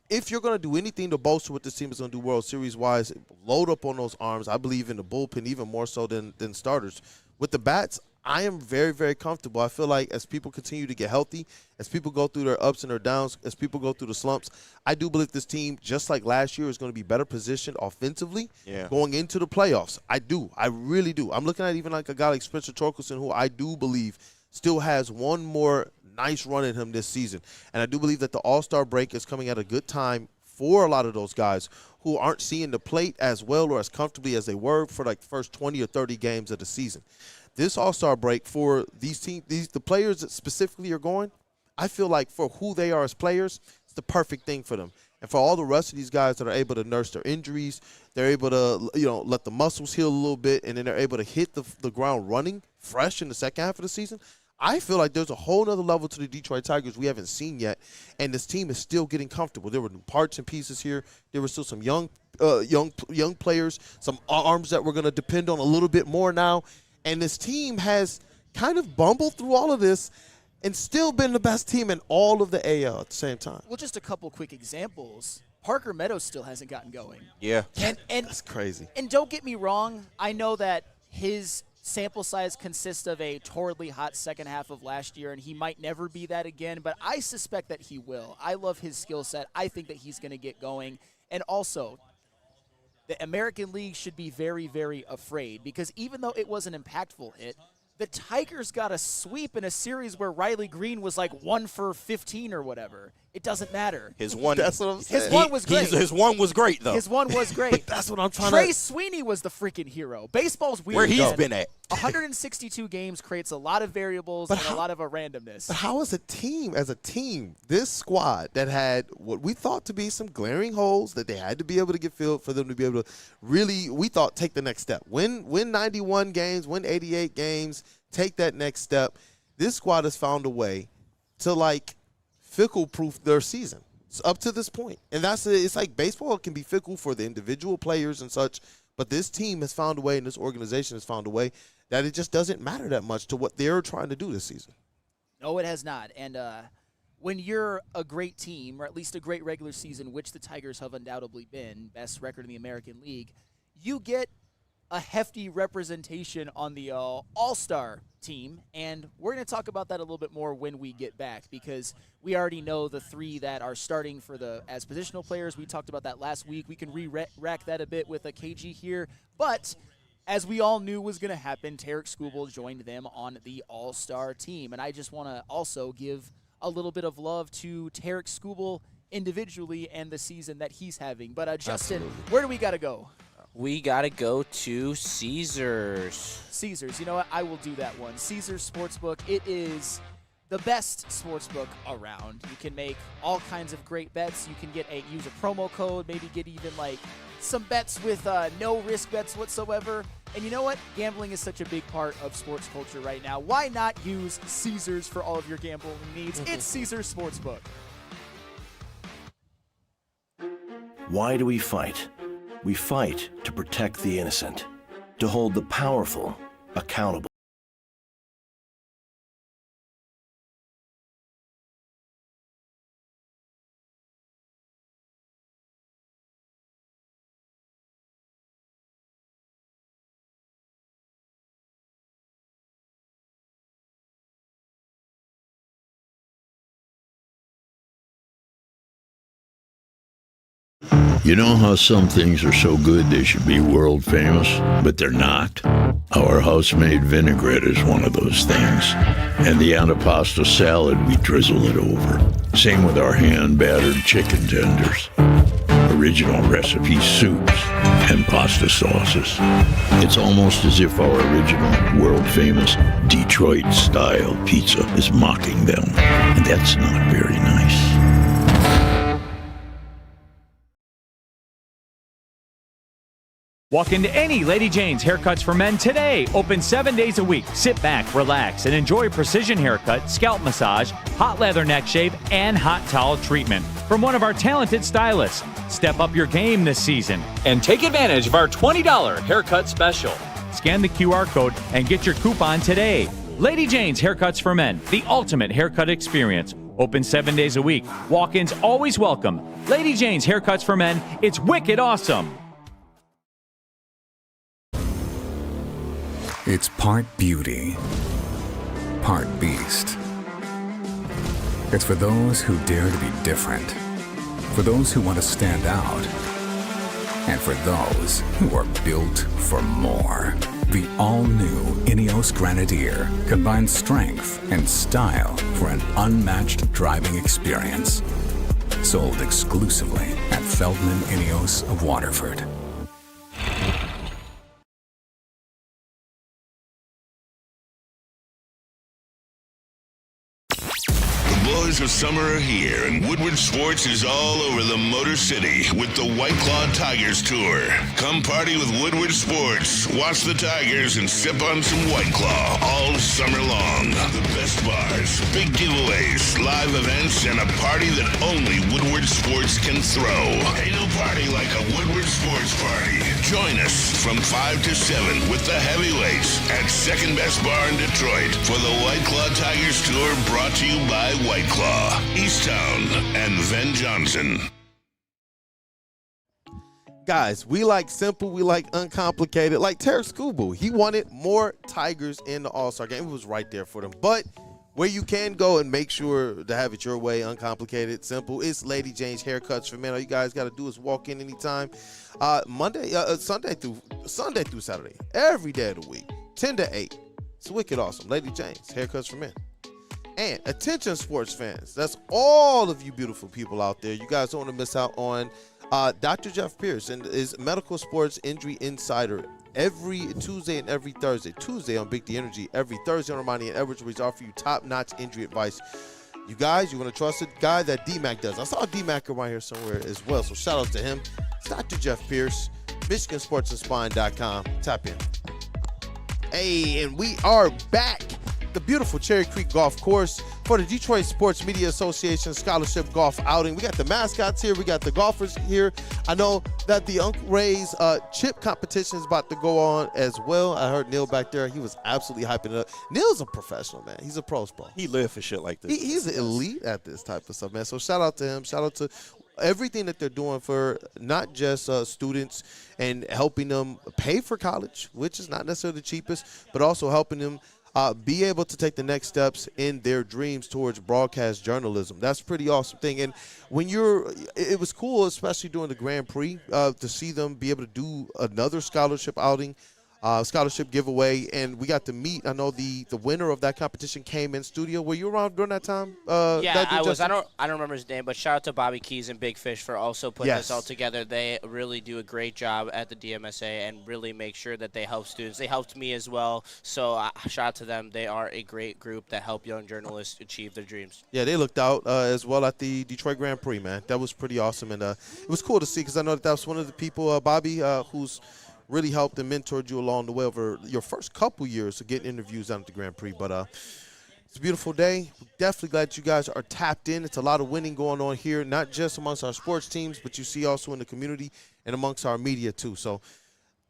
if you're going to do anything to bolster what this team is going to do World Series-wise, load up on those arms. I believe in the bullpen even more so than starters. With the bats, I am very, very comfortable. I feel like as people continue to get healthy, as people go through their ups and their downs, as people go through the slumps, I do believe this team, just like last year, is going to be better positioned offensively going into the playoffs. I do. I really do. I'm looking at even like a guy like Spencer Torkelson, who I do believe still has one more nice run in him this season. And I do believe that the All-Star break is coming at a good time for a lot of those guys who aren't seeing the plate as well or as comfortably as they were for like the first 20 or 30 games of the season. This All-Star break for these teams, the players that specifically are going, I feel like for who they are as players, it's the perfect thing for them. And for all the rest of these guys that are able to nurse their injuries, they're able to, let the muscles heal a little bit, and then they're able to hit the ground running fresh in the second half of the season. I feel like there's a whole other level to the Detroit Tigers we haven't seen yet, and this team is still getting comfortable. There were new parts and pieces here. There were still some young players, some arms that we're going to depend on a little bit more now. And this team has kind of bumbled through all of this and still been the best team in all of the AL at the same time. Well, just a couple quick examples. Parker Meadows still hasn't gotten going. Yeah. And that's crazy. And don't get me wrong, I know that his sample size consists of a torridly hot second half of last year, and he might never be that again, but I suspect that he will. I love his skill set. I think that he's going to get going. And also, the American League should be very, very afraid because even though it was an impactful hit, the Tigers got a sweep in a series where Riley Green was like 1 for 15 or whatever. It doesn't matter. His one. That's what I'm saying. His one was great. His one was great though. His one was great. That's what I'm trying Trey to. Sweeney was the freaking hero. Baseball's weird. Where he's man. been at. 162 games creates a lot of variables and a lot of a randomness. But how is a team, this squad that had what we thought to be some glaring holes that they had to be able to get filled for them to be able to really, we thought, take the next step. Win 91 games, win 88 games, take that next step. This squad has found a way to, like, fickle-proof their season up to this point. And it's like baseball can be fickle for the individual players and such, but this team has found a way and this organization has found a way that it just doesn't matter that much to what they're trying to do this season. No, it has not. And when you're a great team, or at least a great regular season, which the Tigers have undoubtedly been, best record in the American League, you get a hefty representation on the All-Star team, and we're going to talk about that a little bit more when we get back, because we already know the three that are starting as positional players. We talked about that last week. We can rack that a bit with a KG here, but as we all knew was going to happen, Tarek Skubal joined them on the All-Star team, and I just want to also give a little bit of love to Tarek Skubal individually and the season that he's having. But Justin, where do we got to go? We got to go to Caesars. Caesars. You know what? I will do that one. Caesars Sportsbook. It is the best sportsbook around. You can make all kinds of great bets. You can use a promo code, maybe get even like some bets with no risk bets whatsoever. And you know what? Gambling is such a big part of sports culture right now. Why not use Caesars for all of your gambling needs? It's Caesars Sportsbook. Why do we fight? We fight to protect the innocent, to hold the powerful accountable. You know how some things are so good they should be world famous, but they're not? Our house-made vinaigrette is one of those things. And the antipasto salad, we drizzle it over. Same with our hand-battered chicken tenders. Original recipe soups and pasta sauces. It's almost as if our original, world-famous Detroit-style pizza is mocking them. And that's not very nice. Walk into any Lady Jane's Haircuts for Men today. Open 7 days a week. Sit back, relax, and enjoy precision haircut, scalp massage, hot leather neck shave, and hot towel treatment from one of our talented stylists. Step up your game this season and take advantage of our $20 haircut special. Scan the QR code and get your coupon today. Lady Jane's Haircuts for Men, the ultimate haircut experience. Open 7 days a week. Walk-ins always welcome. Lady Jane's Haircuts for Men. It's wicked awesome. It's part beauty, part beast. It's for those who dare to be different, for those who want to stand out, and for those who are built for more. The all-new Ineos Grenadier combines strength and style for an unmatched driving experience. Sold exclusively at Feldman Ineos of Waterford. Boys of summer are here, and Woodward Sports is all over the Motor City with the White Claw Tigers Tour. Come party with Woodward Sports, watch the Tigers, and sip on some White Claw all summer long. The best bars, big giveaways, live events, and a party that only Woodward Sports can throw. Ain't no party like a Woodward Sports party. Join us from 5 to 7 with the heavyweights at Second Best Bar in Detroit for the White Claw Tigers Tour, brought to you by White Claw, Easttown, and Ven Johnson. Guys, we like simple, we like uncomplicated. Like Tarek Skubal, he wanted more Tigers in the All-Star game. It was right there for them. But where you can go and make sure to have it your way, uncomplicated, simple, it's Lady Jane's Haircuts for Men. All you guys got to do is walk in anytime. Sunday through Saturday, every day of the week, 10 to 8. It's wicked awesome. Lady Jane's Haircuts for Men. And attention, sports fans. That's all of you beautiful people out there. You guys don't want to miss out on Dr. Jeff Pierce and his Medical Sports Injury Insider every Tuesday and every Thursday. Tuesday on Big D Energy, every Thursday on Ermanni and Edwards, where he's offering you top-notch injury advice. You guys, you want to trust a guy that D-Mac does. I saw D-Mac around here somewhere as well, so shout out to him. It's Dr. Jeff Pierce, MichiganSportsAndSpine.com. Tap in. Hey, and we are back. The beautiful Cherry Creek Golf Course for the Detroit Sports Media Association Scholarship Golf Outing. We got the mascots here. We got the golfers here. I know that the Uncle Ray's chip competition is about to go on as well. I heard Neil back there. He was absolutely hyping it up. Neil's a professional, man. He's a pro. He live for shit like this. He's elite at this type of stuff, man. So shout out to him. Shout out to everything that they're doing for not just students and helping them pay for college, which is not necessarily the cheapest, but also helping them be able to take the next steps in their dreams towards broadcast journalism. That's a pretty awesome thing. And when it was cool, especially during the Grand Prix, to see them be able to do another scholarship outing, scholarship giveaway, and we got to meet. I know the winner of that competition came in studio. Were you around during that time? Yeah, I was. I don't remember his name, but shout out to Bobby Keys and Big Fish for also putting this all together. They really do a great job at the DMSA and really make sure that they help students. They helped me as well, so shout out to them. They are a great group that help young journalists achieve their dreams. Yeah, they looked out as well at the Detroit Grand Prix, man. That was pretty awesome, and it was cool to see because I know that was one of the people, Bobby, who's really helped and mentored you along the way over your first couple years to get interviews down at the Grand Prix. But it's a beautiful day. We're definitely glad you guys are tapped in. It's a lot of winning going on here, not just amongst our sports teams, but you see also in the community and amongst our media too. So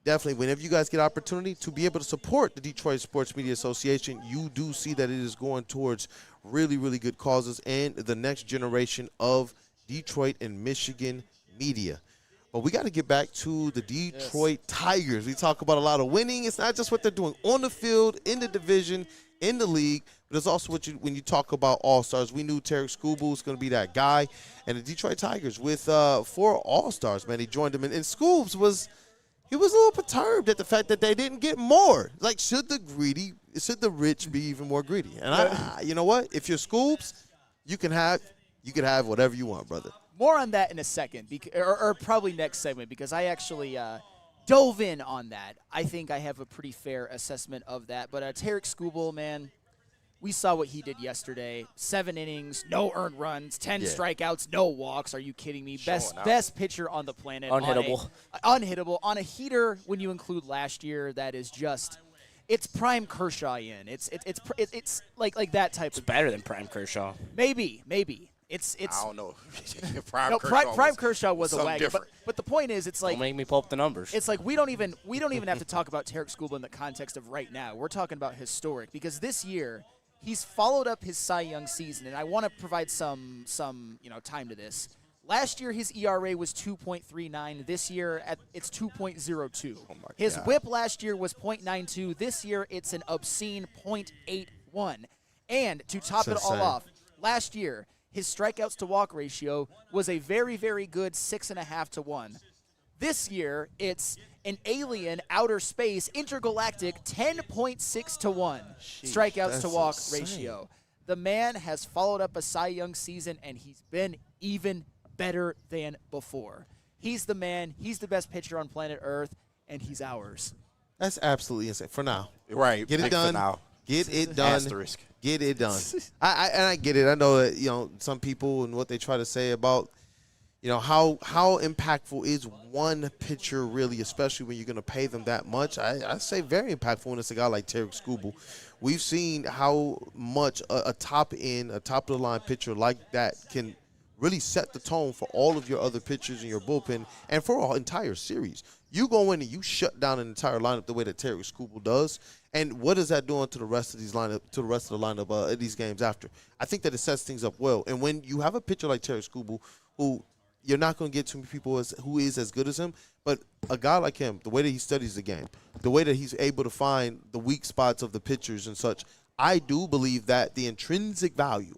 definitely, whenever you guys get opportunity to be able to support the Detroit Sports Media Association, you do see that it is going towards really, really good causes and the next generation of Detroit and Michigan media. But we got to get back to the Detroit Tigers. We talk about a lot of winning. It's not just what they're doing on the field, in the division, in the league, but it's also when you talk about all-stars. We knew Tarek Skubal was going to be that guy. And the Detroit Tigers with 4 all-stars, man. He joined them. And Scoobs was a little perturbed at the fact that they didn't get more. Like, should the rich be even more greedy? And you know what? If you're Scoobs, you can have whatever you want, brother. More on that in a second, or probably next segment, because I actually dove in on that. I think I have a pretty fair assessment of that. But Tarek Skubal, man, we saw what he did yesterday. 7 innings, no earned runs, 10 strikeouts, no walks. Are you kidding me? Best pitcher on the planet. Unhittable. Unhittable. On a heater, when you include last year, that is just – it's prime Kershaw in. It's like that type of – It's better than prime Kershaw. Maybe. It's I don't know. Prime Kershaw was a wagon. But the point is, it's like don't make me pull up the numbers. It's like we don't even have to talk about Tarek Skubal in the context of right now. We're talking about historic because this year he's followed up his Cy Young season, and I want to provide some time to this. Last year his ERA was 2.39. This year it's 2.02. His WHIP last year was .92. This year it's an obscene .81. And to top it all off, last year his strikeouts to walk ratio was a very, very good 6.5 to 1. This year, it's an alien, outer space, intergalactic 10.6 to 1 strikeouts to walk ratio. The man has followed up a Cy Young season, and he's been even better than before. He's the man. He's the best pitcher on planet Earth, and he's ours. That's absolutely insane. For now. Right. Get it done. For now. Get it done. Asterisk. Get it done. I get it. I know that some people and what they try to say about how impactful is one pitcher really, especially when you're going to pay them that much. I say very impactful when it's a guy like Tarek Skubal. We've seen how much a top of the line pitcher like that can really set the tone for all of your other pitchers in your bullpen and for an entire series. You go in and you shut down an entire lineup the way that Tarek Skubal does. And what is that doing to the rest of the lineup of these games after? I think that it sets things up well. And when you have a pitcher like Tarek Skubal, who you're not going to get too many people who is as good as him, but a guy like him, the way that he studies the game, the way that he's able to find the weak spots of the pitchers and such, I do believe that the intrinsic value,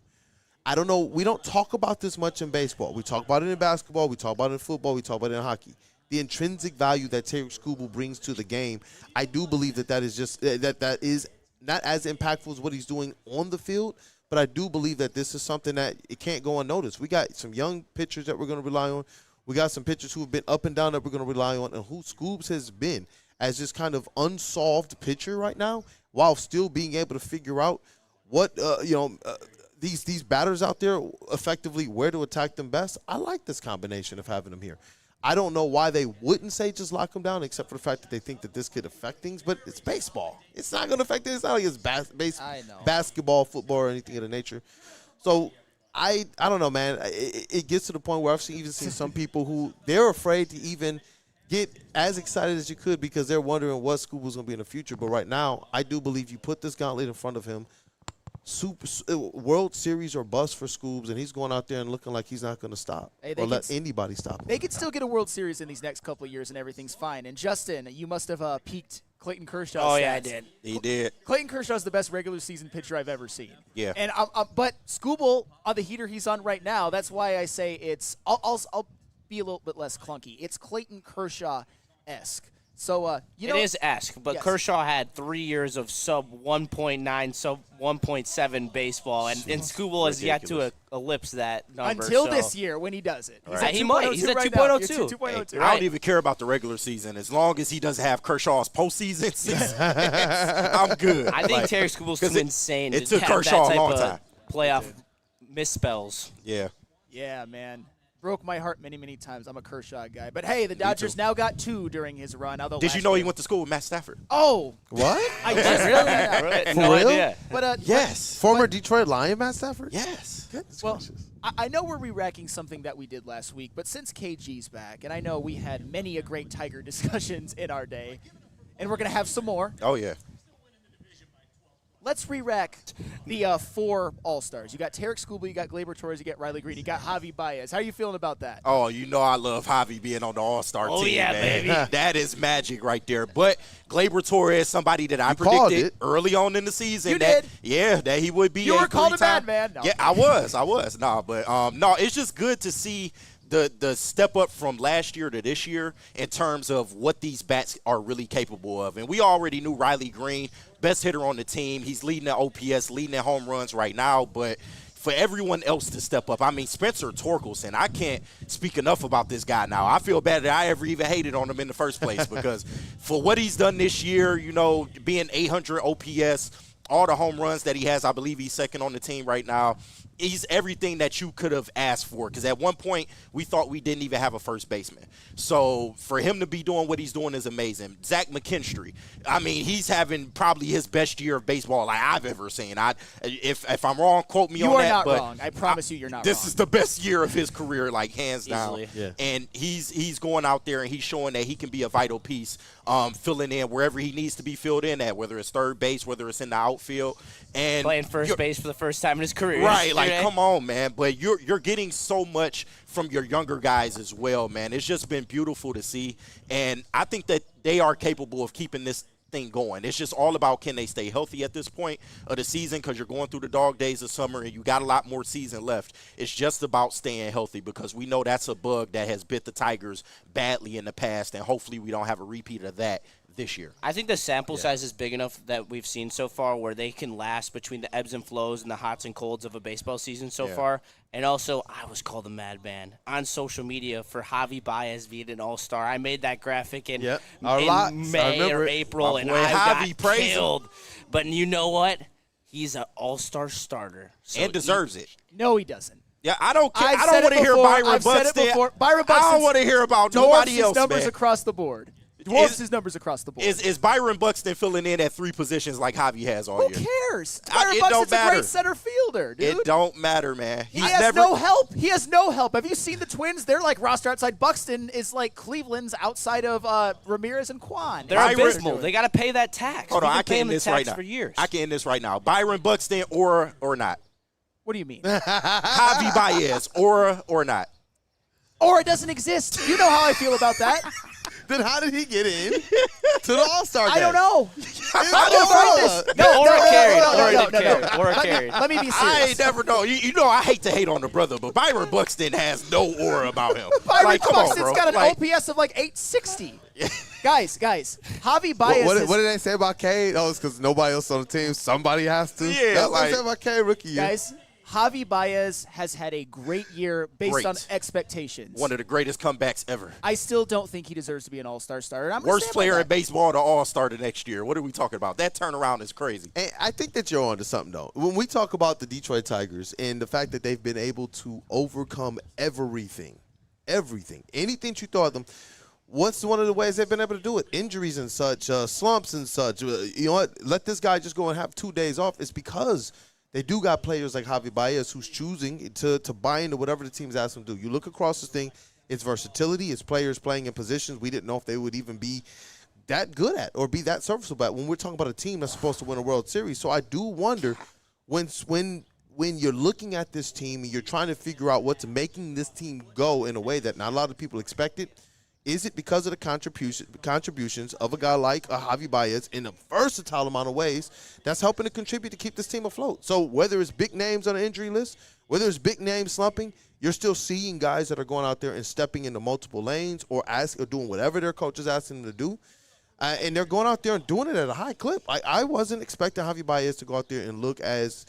I don't know, we don't talk about this much in baseball. We talk about it in basketball, we talk about it in football, we talk about it in hockey. The intrinsic value that Tarek Skubal brings to the game, I do believe that is just that is not as impactful as what he's doing on the field, but I do believe that this is something that it can't go unnoticed. We got some young pitchers that we're going to rely on. We got some pitchers who have been up and down that we're going to rely on, and who Scoobs has been as this kind of unsolved pitcher right now, while still being able to figure out what these batters out there effectively where to attack them best. I like this combination of having them here. I don't know why they wouldn't say just lock them down, except for the fact that they think that this could affect things. But it's baseball. It's not going to affect it. It's not like it's basketball, football, or anything of the nature. So I don't know, man. It gets to the point where I've even seen some people who they're afraid to even get as excited as you could because they're wondering what Scoop was going to be in the future. But right now, I do believe you put this gauntlet in front of him. World Series or bust for Scoobs, and he's going out there and looking like he's not going to stop or let anybody stop him. They could still get a World Series in these next couple of years, and everything's fine. And Justin, you must have peaked Clayton Kershaw. Oh yeah, I did. He did. Clayton Kershaw is the best regular season pitcher I've ever seen. Yeah. And but Scooble on the heater he's on right now. That's why I say it's. I'll be a little bit less clunky. It's Clayton Kershaw-esque. So, it is esque, but yes. Kershaw had 3 years of sub 1.9, sub 1.7 baseball, and Scooble has yet to ellipse that number. Until this year when he does it. Right. He might. He's at 2.02. Hey, I don't even care about the regular season. As long as he doesn't have Kershaw's postseason season, I'm good. I think Terry Scooble's too insane it to took have Kershaw that type a long of time. playoff misspells. Yeah. Yeah, man. Broke my heart many, many times. I'm a Kershaw guy. But, hey, the Dodgers now got 2 during his run. Did you know he went to school with Matt Stafford? Oh. What? I just Really? For No real? idea. But, Yes. Former Detroit Lion Matt Stafford? Yes. Goodness well, gracious. I know we're re-racking something that we did last week, but since KG's back, and I know we had many a great Tiger discussions in our day, and we're going to have some more. Oh, yeah. Let's re-rack the 4 All-Stars. You got Tarek Skubal, you got Gleyber Torres, you got Riley Green, you got Javi Baez. How are you feeling about that? Oh, you know I love Javi being on the All-Star team, yeah, man. baby. That is magic right there. But Gleyber Torres, somebody that I predicted early on in the season. You did? Yeah, that he would be You were called a bad man. No. Yeah, I was. No, but no, it's just good to see the step up from last year to this year in terms of what these bats are really capable of. And we already knew Riley Green, best hitter on the team. He's leading the OPS, leading the home runs right now. But for everyone else to step up, I mean, Spencer Torkelson, I can't speak enough about this guy now. I feel bad that I ever even hated on him in the first place because for what he's done this year, you know, being 800 OPS, all the home runs that he has, I believe he's second on the team right now. He's everything that you could have asked for because at one point we thought we didn't even have a first baseman. So for him to be doing what he's doing is amazing. Zach McKinstry, I mean, he's having probably his best year of baseball like I've ever seen. If I'm wrong, quote me on that. You are not but wrong. I promise you're not wrong. This is the best year of his career, like hands down. Easily. Yeah. And he's going out there and he's showing that he can be a vital piece, filling in wherever he needs to be filled in at, whether it's third base, whether it's in the outfield. And Playing first base for the first time in his career. Right, like yesterday. come on, man. But you're getting so much from your younger guys as well, man. It's just been beautiful to see. And I think that they are capable of keeping this thing going. It's just all about can they stay healthy at this point of the season because you're going through the dog days of summer and you got a lot more season left. It's just about staying healthy because we know that's a bug that has bit the Tigers badly in the past, and hopefully we don't have a repeat of that this year. I think the sample size is big enough that we've seen so far where they can last between the ebbs and flows and the hots and colds of a baseball season so far. And also, I was called a madman on social media for Javi Baez being an all-star. I made that graphic in May or April, and I got killed. But you know what? He's an all-star starter. So and deserves it. No, he doesn't. Yeah, I don't care. I've I don't want to hear Byron Buxton. I've said it before. Byron Buxton. I don't want to hear about nobody else, numbers man. across the board. Dwarfs his numbers across the board. Is Byron Buxton filling in at 3 positions like Javi has all year? Who cares? Byron it Buxton's don't a great matter. center fielder, dude. It don't matter, man. He has no help. He has no help. Have you seen the Twins? They're like roster outside. Buxton is like Cleveland's outside of Ramirez and Kwan. They're abysmal. They got to pay that tax. Hold on, I pay can end the this tax right now. for years. I can end this right now. Byron Buxton or not? What do you mean? Javi Baez or not? Or it doesn't exist. You know how I feel about that. Then how did he get in to the All-Star game? I don't know. I'm gonna find this. Carried. Let me be serious. I ain't never know. You know I hate to hate on the brother, but Byron Buxton has no aura about him. Byron come on, Buxton's bro. got an OPS of like 860. Guys, Javi Baez. What did they say about Cade? Oh, it's because nobody else on the team. Somebody has to. Yeah, That's what they said about Cade rookie year. Guys, Javi Baez has had a great year based Great. on expectations. One of the greatest comebacks ever. I still don't think he deserves to be an all-star starter. Worst player in baseball to all-star the next year. What are we talking about? That turnaround is crazy. And I think that you're onto something, though. When we talk about the Detroit Tigers and the fact that they've been able to overcome everything, anything you throw at them, what's one of the ways they've been able to do it? Injuries and such, slumps and such. You know what? Let this guy just go and have 2 days off. It's because they do got players like Javi Baez who's choosing to buy into whatever the team's asked him to do. You look across this thing, it's versatility. It's players playing in positions we didn't know if they would even be that good at or be that serviceable at when we're talking about a team that's supposed to win a World Series. So I do wonder when you're looking at this team and you're trying to figure out what's making this team go in a way that not a lot of people expected, is it because of the contributions of a guy like Javi Baez in a versatile amount of ways that's helping to contribute to keep this team afloat? So whether it's big names on the injury list, whether it's big names slumping, you're still seeing guys that are going out there and stepping into multiple lanes or doing whatever their coach is asking them to do. And they're going out there and doing it at a high clip. I wasn't expecting Javi Baez to go out there and look as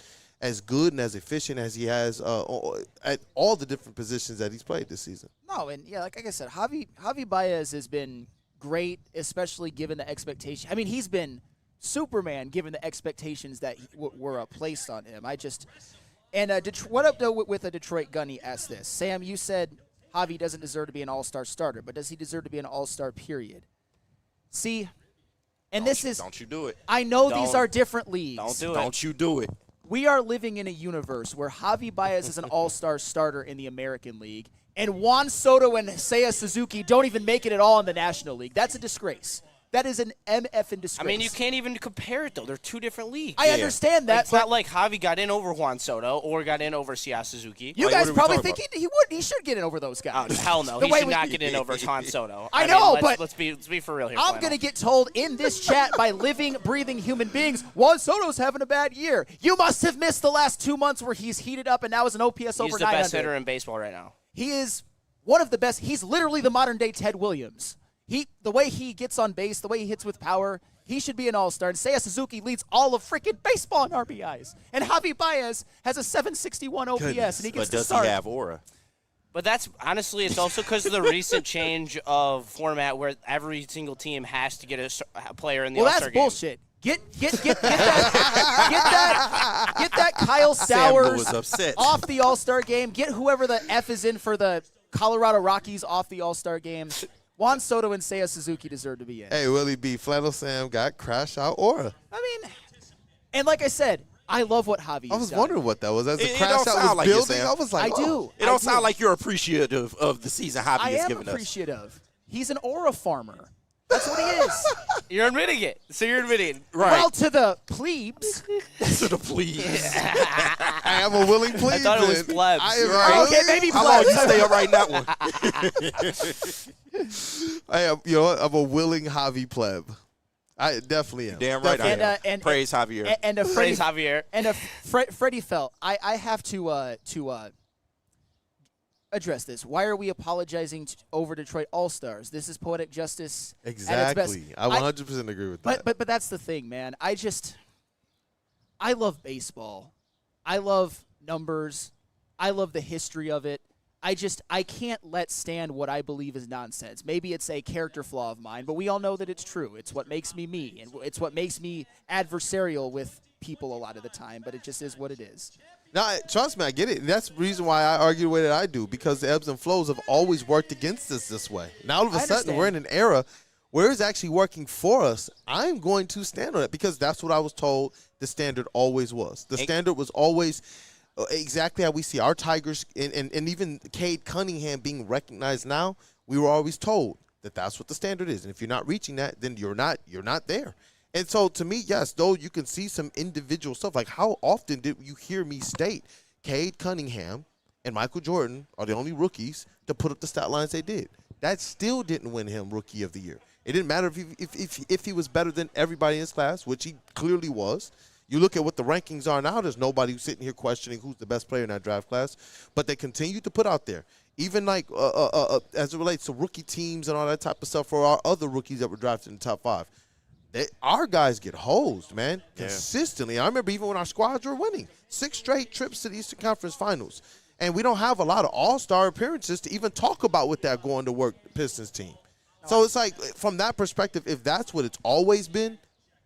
good and as efficient as he has at all the different positions that he's played this season. No, and yeah, like I said, Javi Baez has been great, especially given the expectation. I mean, he's been Superman given the expectations that were placed on him. What up though with a Detroit Gunny asked this. Sam, you said Javi doesn't deserve to be an all-star starter, but does he deserve to be an all-star period? See, and Don't you do it. I know these are different leagues. Don't you do it. We are living in a universe where Javi Baez is an all-star starter in the American League, and Juan Soto and Seiya Suzuki don't even make it at all in the National League. That's a disgrace. That is an MFing disgrace. I mean, you can't even compare it, though. They're two different leagues. I understand that. It's not like Javi got in over Juan Soto or got in over Seiya Suzuki. You guys probably think he would. He should get in over those guys. Oh, hell no. He should not get in over Juan Soto. I know, but let's be for real here. I'm going to get told in this chat by living, breathing human beings, Juan Soto's having a bad year. You must have missed the last 2 months where he's heated up and now is an OPS over 900. He's the best hitter in baseball right now. He is one of the best. He's literally the modern-day Ted Williams. The way he gets on base, the way he hits with power, he should be an all-star. And Seiya Suzuki leads all of freaking baseball in RBIs. And Javi Baez has a 761 OPS, and he gets to start. Does he have aura? But that's honestly, it's also because of the recent change of format where every single team has to get a player in the All-Star game. Well, that's bullshit. Get that Kyle Stowers off the All-Star game. Get whoever the F is in for the Colorado Rockies off the All-Star game. Juan Soto and Seiya Suzuki deserve to be in. Hey, Willie B. Flannel Sam got crash out aura. I mean, and like I said, I love what Javi has I was done. wondering what that was. As the crash out was building, I was like, I do. It don't sound like you're appreciative of the season Javi has given us. I am appreciative. He's an aura farmer. That's what he is. You're admitting it. So you're admitting it. Right. Well, to the plebes. To the plebes. I am a willing plebe. I thought it was plebs. Okay, maybe How long plebs. you stay up right in that one? I'm a willing Javi pleb. I definitely am. Damn right I am. And Praise Javier. And a Praise Javier. And a Freddie Felt. I have to address this. Why are we apologizing over Detroit All-Stars? This is poetic justice at its best. Exactly. I 100% agree with that. But that's the thing, man. I love baseball. I love numbers. I love the history of it. I can't let stand what I believe is nonsense. Maybe it's a character flaw of mine, but we all know that it's true. It's what makes me me, and it's what makes me adversarial with people a lot of the time, but it just is what it is. No, trust me, I get it. And that's the reason why I argue the way that I do, because the ebbs and flows have always worked against us this way. Now, all of a sudden, we're in an era where it's actually working for us. I'm going to stand on it because that's what I was told the standard always was. The standard was always exactly how we see our Tigers and even Cade Cunningham being recognized now. We were always told that that's what the standard is. And if you're not reaching that, then you're not there. And so, to me, yes, though you can see some individual stuff. Like, how often did you hear me state Cade Cunningham and Michael Jordan are the only rookies to put up the stat lines they did? That still didn't win him Rookie of the Year. It didn't matter if he was better than everybody in his class, which he clearly was. You look at what the rankings are now, there's nobody who's sitting here questioning who's the best player in that draft class. But they continue to put out there, even like as it relates to rookie teams and all that type of stuff for our other rookies that were drafted in the top 5. Our guys get hosed, man, consistently. I remember even when our squads were winning, 6 straight trips to the Eastern Conference Finals. And we don't have a lot of all-star appearances to even talk about with that going to work Pistons team. So it's like, from that perspective, if that's what it's always been,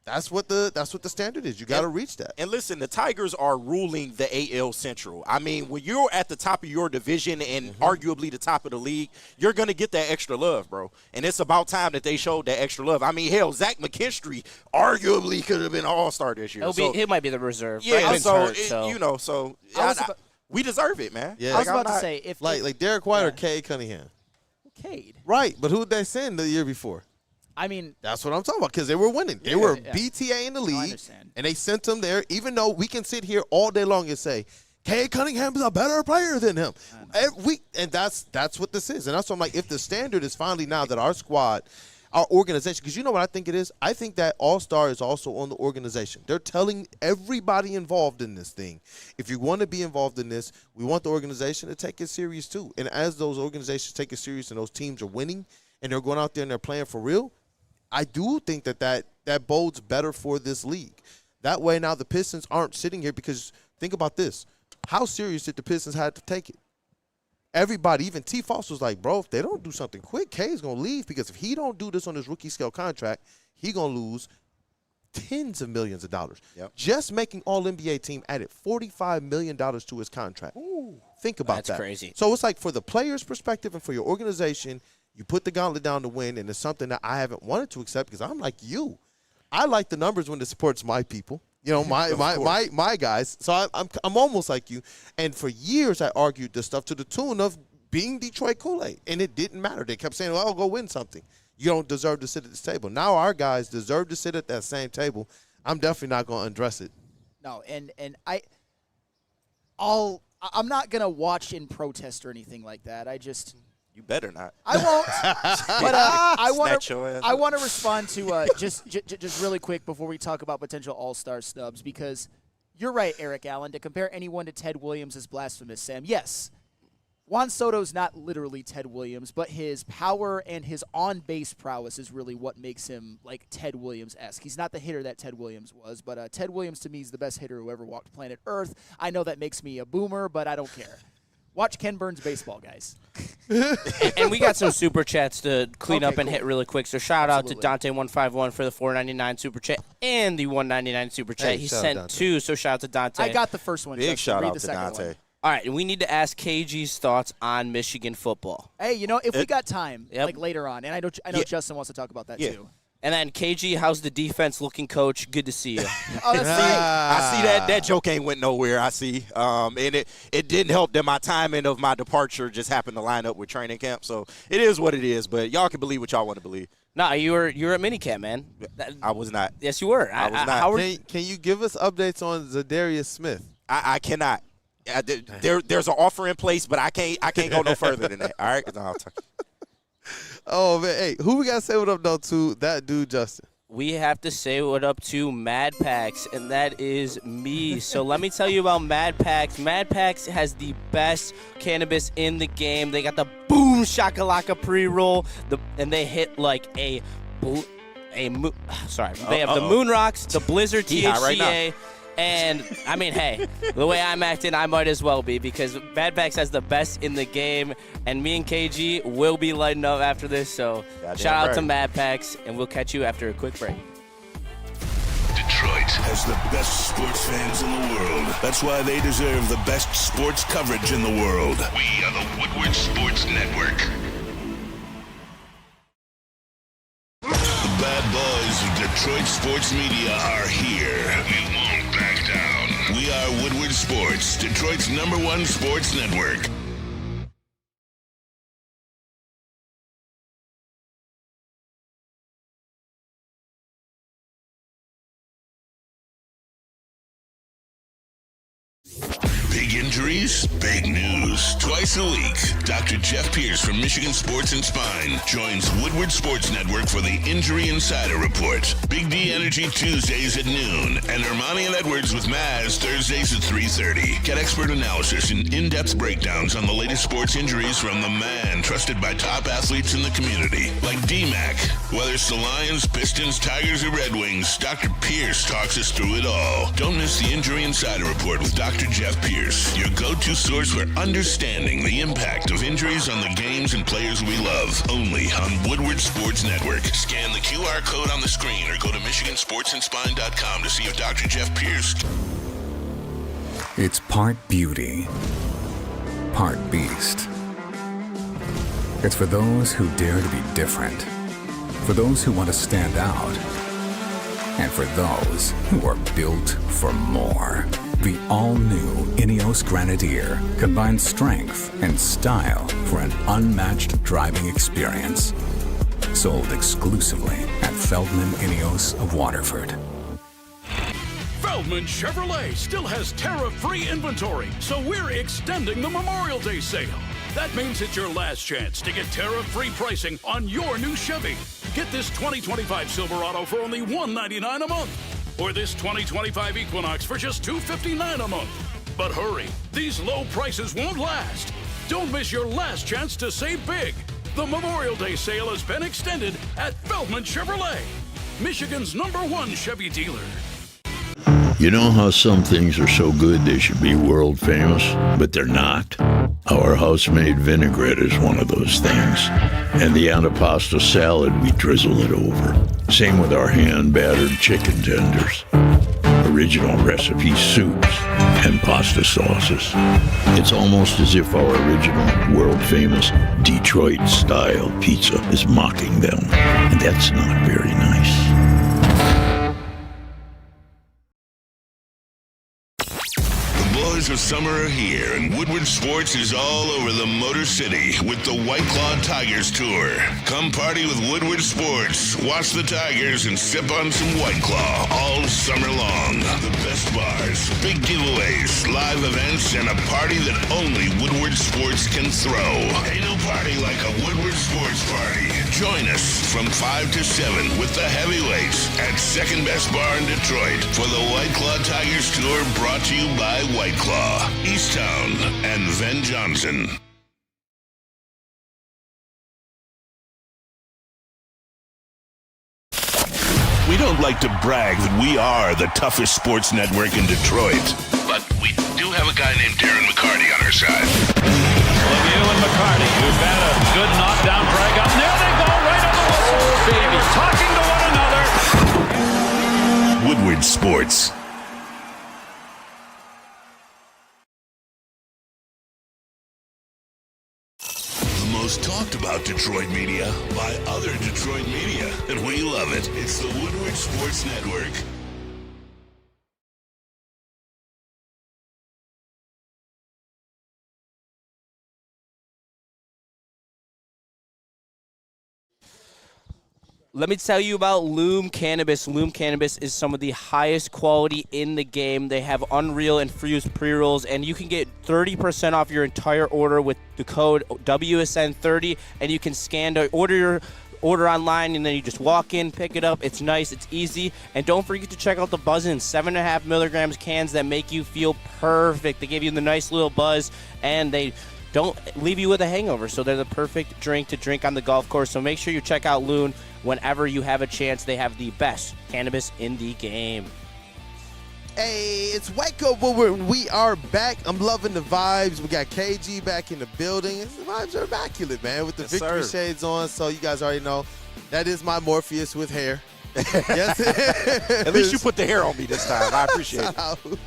that's what the standard is. You got to reach that. And listen, the Tigers are ruling the AL Central. I mean, when you're at the top of your division and arguably the top of the league, you're going to get that extra love, bro. And it's about time that they showed that extra love. I mean, hell, Zach McKinstry arguably could have been an all-star this year. He might be the reserve. Yeah, so we deserve it, man. Yeah. I was about to say, if like Derek White or Cade Cunningham. Cade. Right, but who did they send the year before? I mean, that's what I'm talking about, because they were winning. They were BTA in the league, understand. And they sent them there, even though we can sit here all day long and say, Cade Cunningham is a better player than him. And that's what this is. And that's what I'm like, if the standard is finally now that our squad, our organization, because you know what I think it is? I think that All-Star is also on the organization. They're telling everybody involved in this thing, if you want to be involved in this, we want the organization to take it serious too. And as those organizations take it serious and those teams are winning and they're going out there and they're playing for real, I do think that bodes better for this league. That way now the Pistons aren't sitting here, because think about this. How serious did the Pistons have to take it? Everybody, even T. Foss was like, bro, if they don't do something quick, K's going to leave, because if he don't do this on his rookie scale contract, he going to lose tens of millions of dollars. Yep. Just making All-NBA team added $45 million to his contract. Ooh, think about that. That's crazy. So it's like, for the player's perspective and for your organization, you put the gauntlet down to win, and it's something that I haven't wanted to accept, because I'm like you. I like the numbers when it supports my people. You know, my guys. So I'm almost like you. And for years I argued this stuff to the tune of being Detroit Kool-Aid, and it didn't matter. They kept saying, well, go win something. You don't deserve to sit at this table. Now our guys deserve to sit at that same table. I'm definitely not going to undress it. No, and I'm not going to watch in protest or anything like that. You better not. I won't. But I want to respond to just really quick before we talk about potential all-star snubs, because you're right, Eric Allen. To compare anyone to Ted Williams is blasphemous, Sam. Yes, Juan Soto's not literally Ted Williams, but his power and his on-base prowess is really what makes him like Ted Williams-esque. He's not the hitter that Ted Williams was, but Ted Williams to me is the best hitter who ever walked planet Earth. I know that makes me a boomer, but I don't care. Watch Ken Burns baseball, guys. And we got some super chats to clean up and hit really quick. So shout out to Dante151 for the $4.99 super chat and the $1.99 super chat. He sent 2, so shout out to Dante. I got the first one. Big shout out to Dante. Dante. All right, we need to ask KG's thoughts on Michigan football. Hey, if we got time, like later on, and I know Justin wants to talk about that too. And then KG, how's the defense looking, Coach? Good to see you. Oh, that's right. I see that joke ain't went nowhere. I see, and it didn't help that my timing of my departure just happened to line up with training camp. So it is what it is. But y'all can believe what y'all want to believe. No, you were at minicamp, man. I was not. Yes, you were. I was not. Can you give us updates on Zadarius Smith? I cannot. There's an offer in place, but I can't go no further than that. All right. No, I'll talk. Oh, man. Hey, who we got to say what up, though, to that dude, Justin? We have to say what up to Mad Packs, and that is me. So let me tell you about Mad Packs. Mad Packs has the best cannabis in the game. They got the Boom Shakalaka pre-roll, and they hit like they have the Moon Rocks, the Blizzard THCA. And, I mean, hey, the way I'm acting, I might as well be, because Mad Packs has the best in the game, and me and KG will be lighting up after this. So shout out to Mad Packs, and we'll catch you after a quick break. Detroit has the best sports fans in the world. That's why they deserve the best sports coverage in the world. We are the Woodward Sports Network. The bad boys of Detroit sports media are here. We won't back down. We are Woodward Sports, Detroit's #1 sports network. Big injuries? injuries. Big news. Twice a week, Dr. Jeff Pierce from Michigan Sports and Spine joins Woodward Sports Network for the Injury Insider Report. Big D Energy Tuesdays at noon, and Ermanni and Edwards with Maz Thursdays at 3:30. Get expert analysis and in-depth breakdowns on the latest sports injuries from the man trusted by top athletes in the community, like D-Mac. Whether it's the Lions, Pistons, Tigers, or Red Wings, Dr. Pierce talks us through it all. Don't miss the Injury Insider Report with Dr. Jeff Pierce, your go-to source for understanding the impact of injuries on the games and players we love. Only on Woodward Sports Network. Scan the QR code on the screen or go to MichiganSportsandSpine.com to see if Dr. Jeff Pierce. It's part beauty, part beast. It's for those who dare to be different, for those who want to stand out, and for those who are built for more. The all-new Ineos Grenadier combines strength and style for an unmatched driving experience. Sold exclusively at Feldman Ineos of Waterford. Feldman Chevrolet still has tariff-free inventory, so we're extending the Memorial Day sale. That means it's your last chance to get tariff-free pricing on your new Chevy. Get this 2025 Silverado for only $199 a month, or this 2025 Equinox for just $259 a month. But hurry, these low prices won't last. Don't miss your last chance to save big. The Memorial Day sale has been extended at Feldman Chevrolet, Michigan's #1 Chevy dealer. You know how some things are so good they should be world famous, but they're not? Our house-made vinaigrette is one of those things. And the antipasta salad, we drizzle it over. Same with our hand-battered chicken tenders. Original recipe soups and pasta sauces. It's almost as if our original, world-famous Detroit-style pizza is mocking them. And that's not very nice. Boys of summer are here, and Woodward Sports is all over the Motor City with the White Claw Tigers Tour. Come party with Woodward Sports, watch the Tigers, and sip on some White Claw all summer long. The best bars, big giveaways, live events, and a party that only Woodward Sports can throw. Ain't no party like a Woodward Sports party. Join us from 5 to 7 with the heavyweights at Second Best Bar in Detroit for the White Claw Tigers Tour, brought to you by White Claw, Easttown, and Van Johnson. We don't like to brag that we are the toughest sports network in Detroit, but we do have a guy named Darren McCarty on our side. Lemieux and McCarty, who've had a good knockdown drag up. There they go, right on the whistle. They were talking to one another. Woodward Sports. Most talked about Detroit media by other Detroit media, and we love it. It's the Woodward Sports Network. Let me tell you about Loom Cannabis. Loom Cannabis is some of the highest quality in the game. They have unreal infused pre-rolls, and you can get 30% off your entire order with the code WSN30, and you can scan to order your order online, and then you just walk in, pick it up. It's nice, it's easy, and don't forget to check out the Buzzin' 7.5 milligrams cans that make you feel perfect. They give you the nice little buzz, and they don't leave you with a hangover, so they're the perfect drink to drink on the golf course. So make sure you check out Loon whenever you have a chance. They have the best cannabis in the game. Hey, it's Waco Woodward. We are back. I'm loving the vibes. We got KG back in the building. The vibes are immaculate, man, with the victory shades on. So you guys already know that is my Morpheus with hair. Yes. At least you put the hair on me this time. I appreciate it.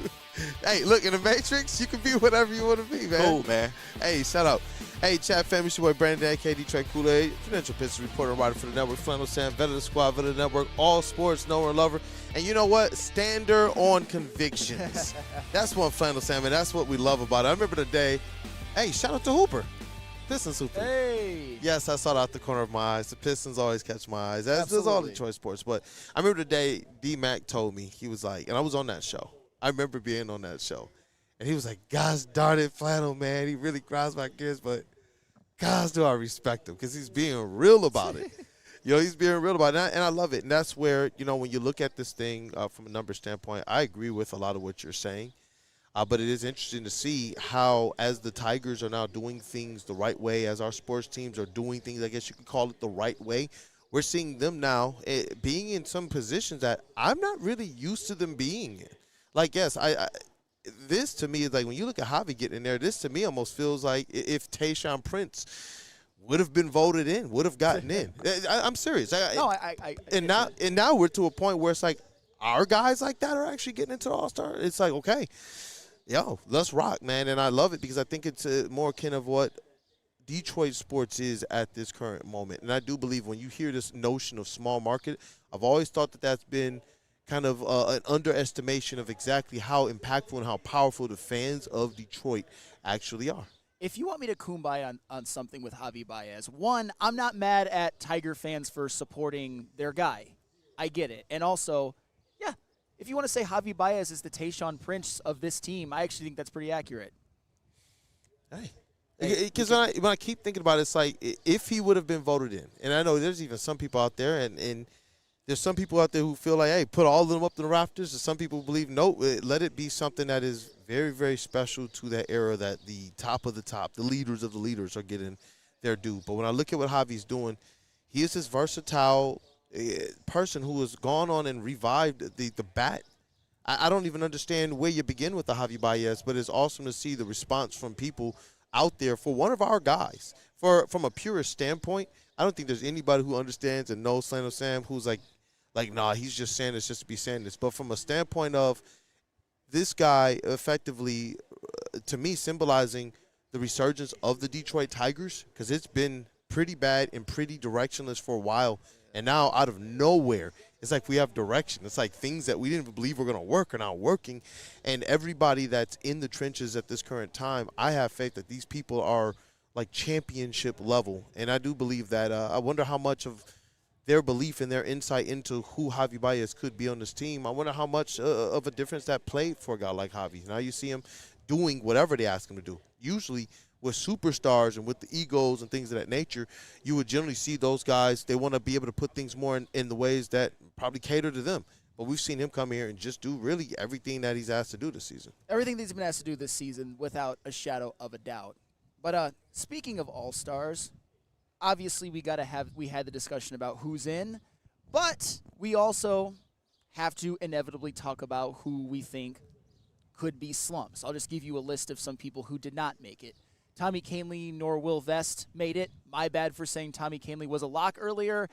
Hey, look, in the Matrix, you can be whatever you want to be, man. Cool, man. Hey, shout out. Hey, chat family, it's your boy Brandon, a.k.a. Detroit Kool-Aid, Financial Pistons reporter, writer for the network, Flannel Sam, vet of the squad, vet of the network, all sports, knower and lover. And you know what? Stander on convictions. That's what Flannel Sam, and that's what we love about it. I remember the day, hey, shout out to Hooper. Pistons Hooper. Hey. Yes, I saw it out the corner of my eyes. The Pistons always catch my eyes. That's all Detroit sports. But I remember the day D-Mac told me, he was like, and I was on that show. I remember being on that show. And he was like, gosh darn it, Flannel, man. He really grinds my gears, but gosh, do I respect him because he's being real about it. He's being real about it, and I love it. And that's where, when you look at this thing from a number standpoint, I agree with a lot of what you're saying. But it is interesting to see how, as the Tigers are now doing things the right way, as our sports teams are doing things, I guess you could call it the right way, we're seeing them now being in some positions that I'm not really used to them being in. Like, yes, this to me is like when you look at Javi getting in there, this to me almost feels like if Tayshaun Prince would have been voted in, would have gotten in. I'm serious. And now we're to a point where it's like our guys like that are actually getting into the All-Star. It's like, okay. Let's rock, man, and I love it because I think it's more akin of what Detroit sports is at this current moment. And I do believe when you hear this notion of small market, I've always thought that that's been kind of an underestimation of exactly how impactful and how powerful the fans of Detroit actually are. If you want me to kumbaya on something with Javi Baez, one, I'm not mad at Tiger fans for supporting their guy. I get it. And also, if you want to say Javi Baez is the Tayshaun Prince of this team, I actually think that's pretty accurate. Because when I keep thinking about it, it's like if he would have been voted in, and I know there's even some people out there, and there's some people out there who feel like, hey, put all of them up to the rafters, and some people believe, no, let it be something that is very, very special to that era that the top of the top, the leaders of the leaders are getting their due. But when I look at what Javi's doing, he is this versatile person who has gone on and revived the bat. I don't even understand where you begin with the Javi Baez, but it's awesome to see the response from people out there for one of our guys. From a purist standpoint, I don't think there's anybody who understands and knows Slano Sam who's like, nah, he's just saying this just to be saying this. But from a standpoint of this guy effectively, to me, symbolizing the resurgence of the Detroit Tigers, because it's been pretty bad and pretty directionless for a while. And now, out of nowhere, it's like we have direction. It's like things that we didn't even believe were going to work are now working. And everybody that's in the trenches at this current time, I have faith that these people are like championship level. And I do believe that. I wonder how much of their belief and their insight into who Javi Baez could be on this team, I wonder how much of a difference that played for a guy like Javi. Now you see him doing whatever they ask him to do. Usually, with superstars and with the egos and things of that nature, you would generally see those guys, they want to be able to put things more in the ways that probably cater to them. But we've seen him come here and just do really everything that he's asked to do this season. Everything that he's been asked to do this season without a shadow of a doubt. But speaking of all-stars, obviously we had the discussion about who's in, but we also have to inevitably talk about who we think could be slumps. I'll just give you a list of some people who did not make it. Tommy Kahnle nor Will Vest made it. My bad for saying Tommy Kahnle was a lock earlier.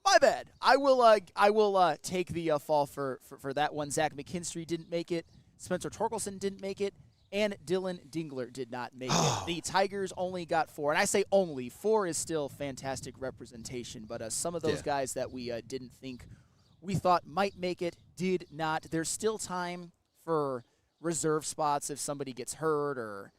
My bad. I will take the fall for that one. Zach McKinstry didn't make it. Spencer Torkelson didn't make it. And Dylan Dingler did not make it. The Tigers only got 4. And I say only. 4 is still fantastic representation. But some of those guys that we didn't think we thought might make it did not. There's still time for reserve spots if somebody gets hurt or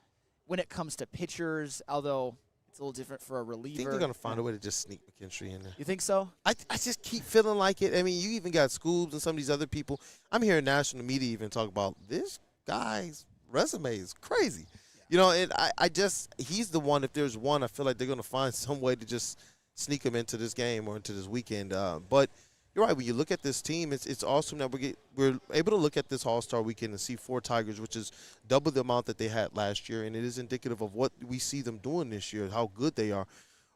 when it comes to pitchers, although it's a little different for a reliever. I think they're going to find a way to just sneak McKinstry in there. You think so? I just keep feeling like it. I mean, you even got Scoobs and some of these other people. I'm hearing national media even talk about this guy's resume is crazy. And he's the one, if there's one, I feel like they're going to find some way to just sneak him into this game or into this weekend. But you're right. When you look at this team, it's awesome that we're able to look at this All-Star weekend and see 4 Tigers, which is double the amount that they had last year, and it is indicative of what we see them doing this year, how good they are.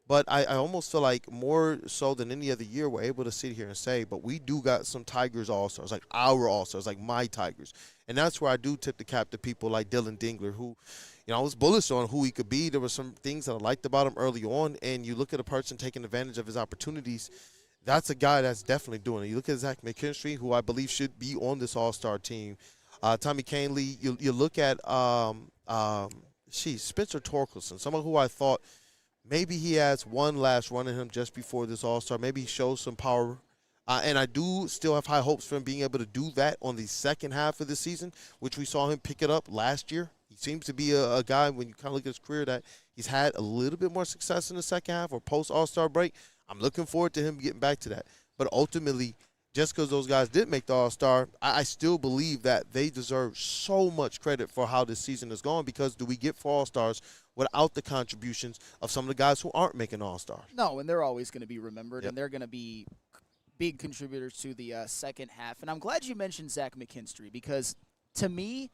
But I almost feel like more so than any other year, we're able to sit here and say, but we do got some Tigers All-Stars, like our All-Stars, like my Tigers. And that's where I do tip the cap to people like Dylan Dingler, who, I was bullish on who he could be. There were some things that I liked about him early on, and you look at a person taking advantage of his opportunities, that's a guy that's definitely doing it. You look at Zach McKinstry, who I believe should be on this All-Star team. Tommy Kahnle, you look at Spencer Torkelson, someone who I thought maybe he has one last run in him just before this All-Star. Maybe he shows some power. And I do still have high hopes for him being able to do that on the second half of the season, which we saw him pick it up last year. He seems to be a guy, when you kind of look at his career, that he's had a little bit more success in the second half or post-All-Star break. I'm looking forward to him getting back to that. But ultimately, just because those guys did make the All-Star, I still believe that they deserve so much credit for how this season has gone, because do we get 4 All-Stars without the contributions of some of the guys who aren't making All-Stars? No, and they're always going to be remembered, and they're going to be big contributors to the second half. And I'm glad you mentioned Zach McKinstry, because to me,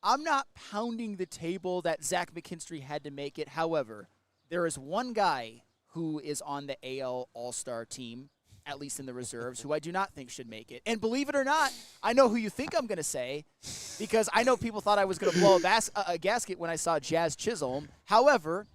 I'm not pounding the table that Zach McKinstry had to make it. However, there is one guy who is on the AL All-Star team, at least in the reserves, who I do not think should make it. And believe it or not, I know who you think I'm going to say, because I know people thought I was going to blow a gasket when I saw Jazz Chisholm. However,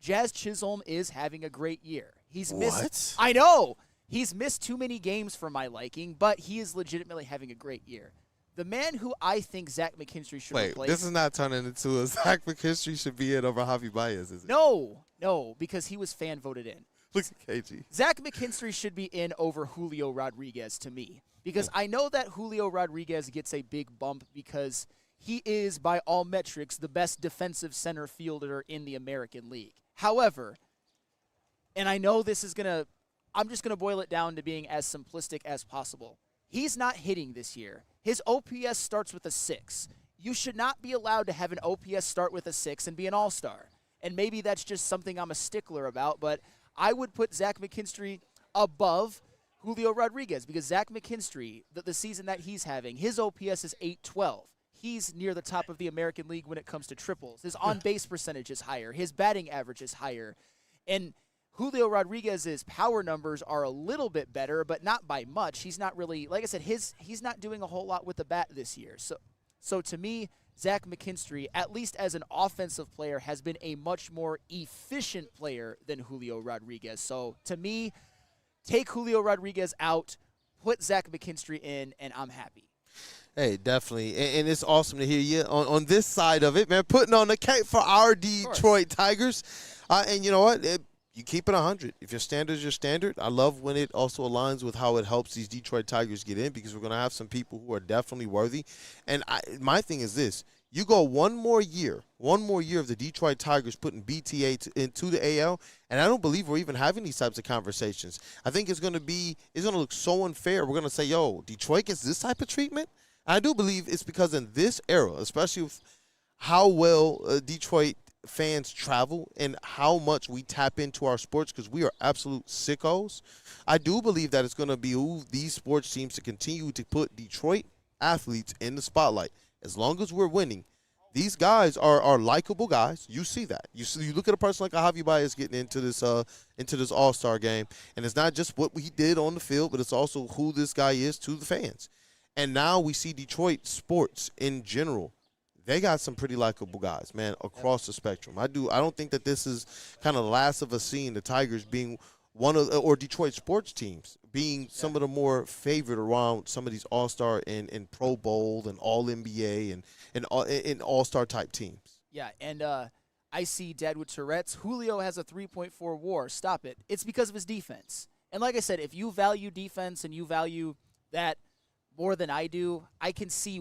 Jazz Chisholm is having a great year. He's missed. I know. He's missed too many games for my liking, but he is legitimately having a great year. The man who I think Zach McKinstry should replace. This is not turning into a Zach McKinstry should be in over Javi Baez, is it? No, because he was fan voted in. Look at KG. Zach McKinstry should be in over Julio Rodriguez to me, because I know that Julio Rodriguez gets a big bump because he is, by all metrics, the best defensive center fielder in the American League. However, and I know this is I'm just going to boil it down to being as simplistic as possible. He's not hitting this year. His OPS starts with a 6. You should not be allowed to have an OPS start with a 6 and be an all-star. And maybe that's just something I'm a stickler about, but I would put Zach McKinstry above Julio Rodriguez, because Zach McKinstry, the season that he's having, his OPS is 812. He's near the top of the American League when it comes to triples. His on-base percentage is higher. His batting average is higher. And Julio Rodriguez's power numbers are a little bit better, but not by much. He's not really, like I said, he's not doing a whole lot with the bat this year. So to me, Zach McKinstry, at least as an offensive player, has been a much more efficient player than Julio Rodriguez. So to me, take Julio Rodriguez out, put Zach McKinstry in, and I'm happy. Hey, definitely. And it's awesome to hear you on this side of it, man, putting on the cape for our Detroit Tigers. And you know what? You keep it 100. If your standard is your standard, I love when it also aligns with how it helps these Detroit Tigers get in, because we're going to have some people who are definitely worthy. And my thing is this. You go one more year of the Detroit Tigers putting BTA into the AL, and I don't believe we're even having these types of conversations. I think it's going to look so unfair. We're going to say, yo, Detroit gets this type of treatment? I do believe it's because in this era, especially with how well Detroit fans travel and how much we tap into our sports, because we are absolute sickos, I do believe that it's going to behoove these sports teams to continue to put Detroit athletes in the spotlight. As long as we're winning, these guys are likable guys. You see that. You look at a person like a Javi Baez getting into this All-Star game, and it's not just what he did on the field, but it's also who this guy is to the fans. And now we see Detroit sports in general. They got some pretty likable guys, man, across the spectrum. I don't think that this is kind of the last of us seeing the Tigers being or Detroit sports teams being some of the more favored around some of these All-Star and Pro Bowl and All-NBA and All-Star type teams. Yeah, and I see Dad with Tourette's. Julio has a 3.4 WAR. Stop it. It's because of his defense. And like I said, if you value defense and you value that more than I do, I can see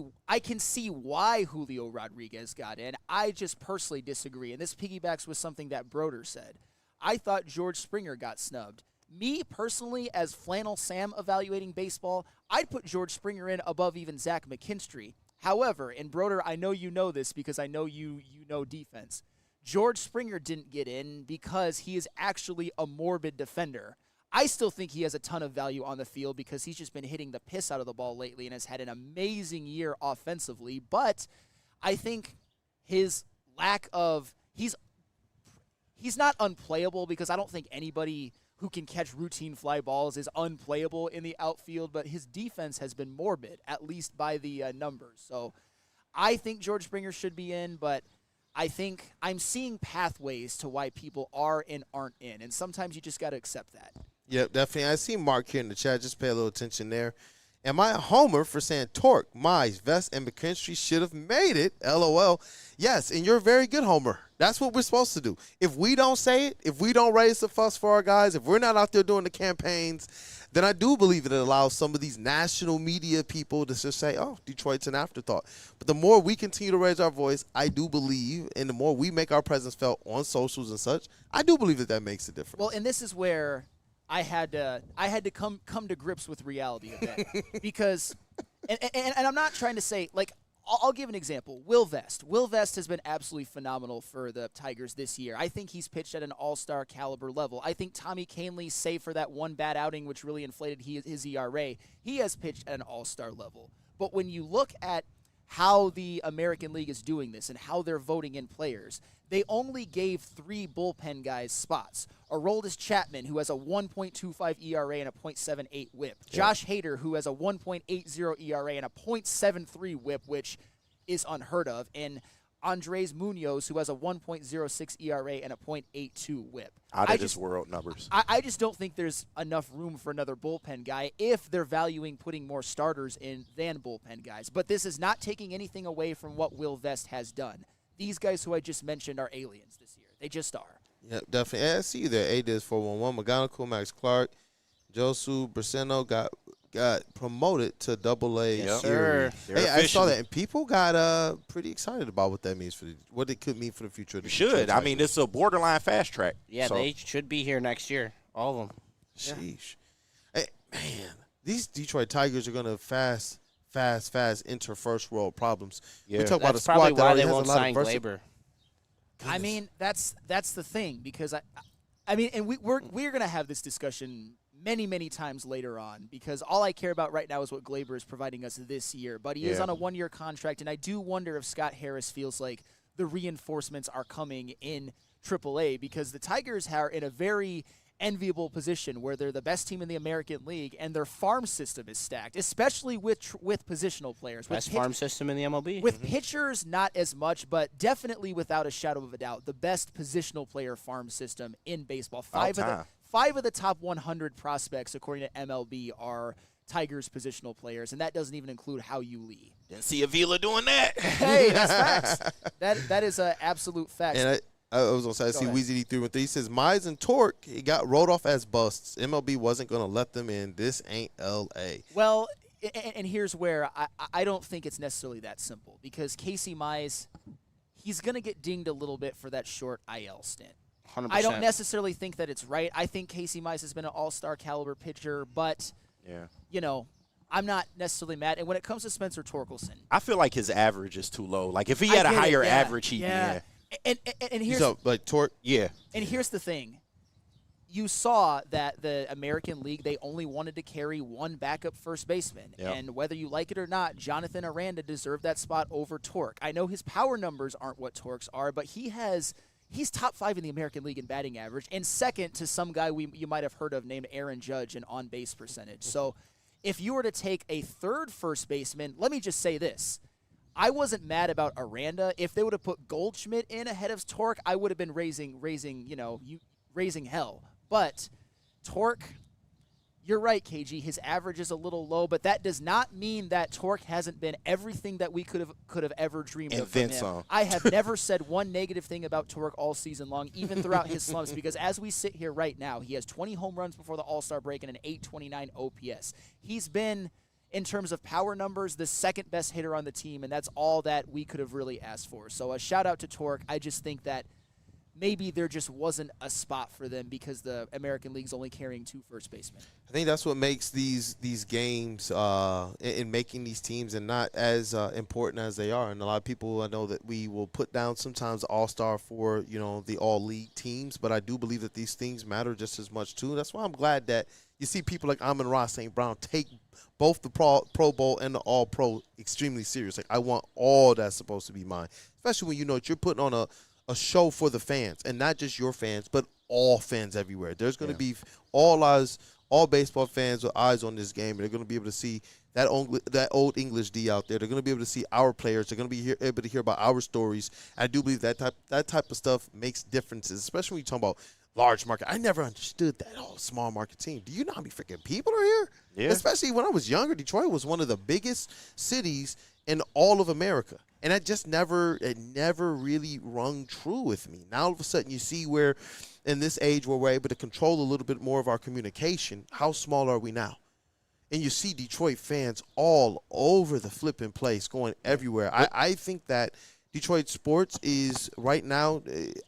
why Julio Rodriguez got in. I just personally disagree, and this piggybacks with something that Broder said. I thought George Springer got snubbed. Me, personally, as Flannel Sam evaluating baseball, I'd put George Springer in above even Zach McKinstry. However, and Broder, I know you know this because I know you know defense. George Springer didn't get in because he is actually a morbid defender. I still think he has a ton of value on the field because he's just been hitting the piss out of the ball lately and has had an amazing year offensively. But I think his lack of he's not unplayable, because I don't think anybody who can catch routine fly balls is unplayable in the outfield, but his defense has been morbid, at least by the numbers. So I think George Springer should be in, but I think I'm seeing pathways to why people are and aren't in, and sometimes you just got to accept that. Yep, definitely. I see Mark here in the chat. Just pay a little attention there. Am I a homer for saying Torque, Mize, Vest, and McKinstry should have made it? LOL. Yes, and you're a very good homer. That's what we're supposed to do. If we don't say it, if we don't raise the fuss for our guys, if we're not out there doing the campaigns, then I do believe it allows some of these national media people to just say, oh, Detroit's an afterthought. But the more we continue to raise our voice, I do believe, and the more we make our presence felt on socials and such, I do believe that makes a difference. Well, and this is where I had to come to grips with reality of that because, and I'm not trying to say like. I'll give an example. Will Vest. Will Vest has been absolutely phenomenal for the Tigers this year. I think he's pitched at an all-star caliber level. I think Tommy Kahnle, save for that one bad outing, which really inflated his ERA, he has pitched at an all-star level. But when you look at how the American League is doing this and how they're voting in players, they only gave 3 bullpen guys spots. Aroldis Chapman, who has a 1.25 ERA and a .78 whip. Yeah. Josh Hader, who has a 1.80 ERA and a .73 whip, which is unheard of. And Andres Munoz, who has a 1.06 ERA and a .82 whip. Out of this world numbers. I just don't think there's enough room for another bullpen guy if they're valuing putting more starters in than bullpen guys. But this is not taking anything away from what Will Vest has done. These guys who I just mentioned are aliens this year. They just are. Yep, definitely. And I see you there. A-Diz 411, McGonigal, Max Clark, Josu Braceno got promoted to AA. Yes, sir. Hey, I saw that, and people got pretty excited about what that means for what it could mean for the future of the should. I mean, it's a borderline fast track. Yeah, so. They should be here next year, all of them. Sheesh. Yeah. Hey, man, these Detroit Tigers are going to fast enter first world problems. Yeah. We talk about a squad probably that why already they has won't a lot sign of Glaber. I mean, that's the thing because I mean, and we're gonna have this discussion many times later on because all I care about right now is what Glaber is providing us this year. But he is on a 1-year contract, and I do wonder if Scott Harris feels like the reinforcements are coming in AAA because the Tigers are in a very enviable position where they're the best team in the American League and their farm system is stacked, especially with positional players. Best farm system in the MLB. With pitchers, not as much, but definitely without a shadow of a doubt, the best positional player farm system in baseball. Five of the top 100 prospects, according to MLB, are Tigers positional players, and that doesn't even include Hao-Yu Lee. Didn't see Avila doing that. Hey, that's facts. That is an absolute fact. And I was going to say, I see Weezy D313. He says, Mize and Torque, he got rolled off as busts. MLB wasn't going to let them in. This ain't L.A. Well, and here's where I don't think it's necessarily that simple because Casey Mize, he's going to get dinged a little bit for that short IL stint. 100%. I don't necessarily think that it's right. I think Casey Mize has been an all-star caliber pitcher, but, you know, I'm not necessarily mad. And when it comes to Spencer Torkelson, I feel like his average is too low. Like, if he had a higher average, he'd be in. And here's like Torque. Yeah. And here's the thing. You saw that the American League, they only wanted to carry one backup first baseman. Yep. And whether you like it or not, Jonathan Aranda deserved that spot over Torque. I know his power numbers aren't what Torque's are, but he's top 5 in the American League in batting average and second to some guy you might have heard of named Aaron Judge in on-base percentage. So if you were to take a third first baseman, let me just say this. I wasn't mad about Aranda. If they would have put Goldschmidt in ahead of Torque, I would have been raising hell. But Torque, you're right, KG. His average is a little low, but that does not mean that Torque hasn't been everything that we could have ever dreamed of from him. I have never said one negative thing about Torque all season long, even throughout his slumps, because as we sit here right now, he has 20 home runs before the All-Star break and an 829 OPS. He's been, in terms of power numbers, the second best hitter on the team, and that's all that we could have really asked for. So a shout-out to Torque. I just think that maybe there just wasn't a spot for them because the American League's only carrying 2 first basemen. I think that's what makes these games in making these teams and not as important as they are. And a lot of people, I know that we will put down sometimes all-star for, the all-league teams, but I do believe that these things matter just as much too. That's why I'm glad that you see people like Amon-Ra St. Brown take both the Pro Bowl and the All-Pro extremely serious. Like, I want all that's supposed to be mine, especially when you know that you're putting on a show for the fans, and not just your fans, but all fans everywhere. There's going to be all baseball fans with eyes on this game, and they're going to be able to see that old English D out there. They're going to be able to see our players. They're going to be able to hear about our stories. I do believe that type of stuff makes differences, especially when you talk about large market. I never understood that small market team. Do you know how many freaking people are here? Yeah. Especially when I was younger, Detroit was one of the biggest cities in all of America. And it never really rung true with me. Now all of a sudden you see where in this age where we're able to control a little bit more of our communication, how small are we now? And you see Detroit fans all over the flipping place going everywhere. I think that Detroit sports is right now,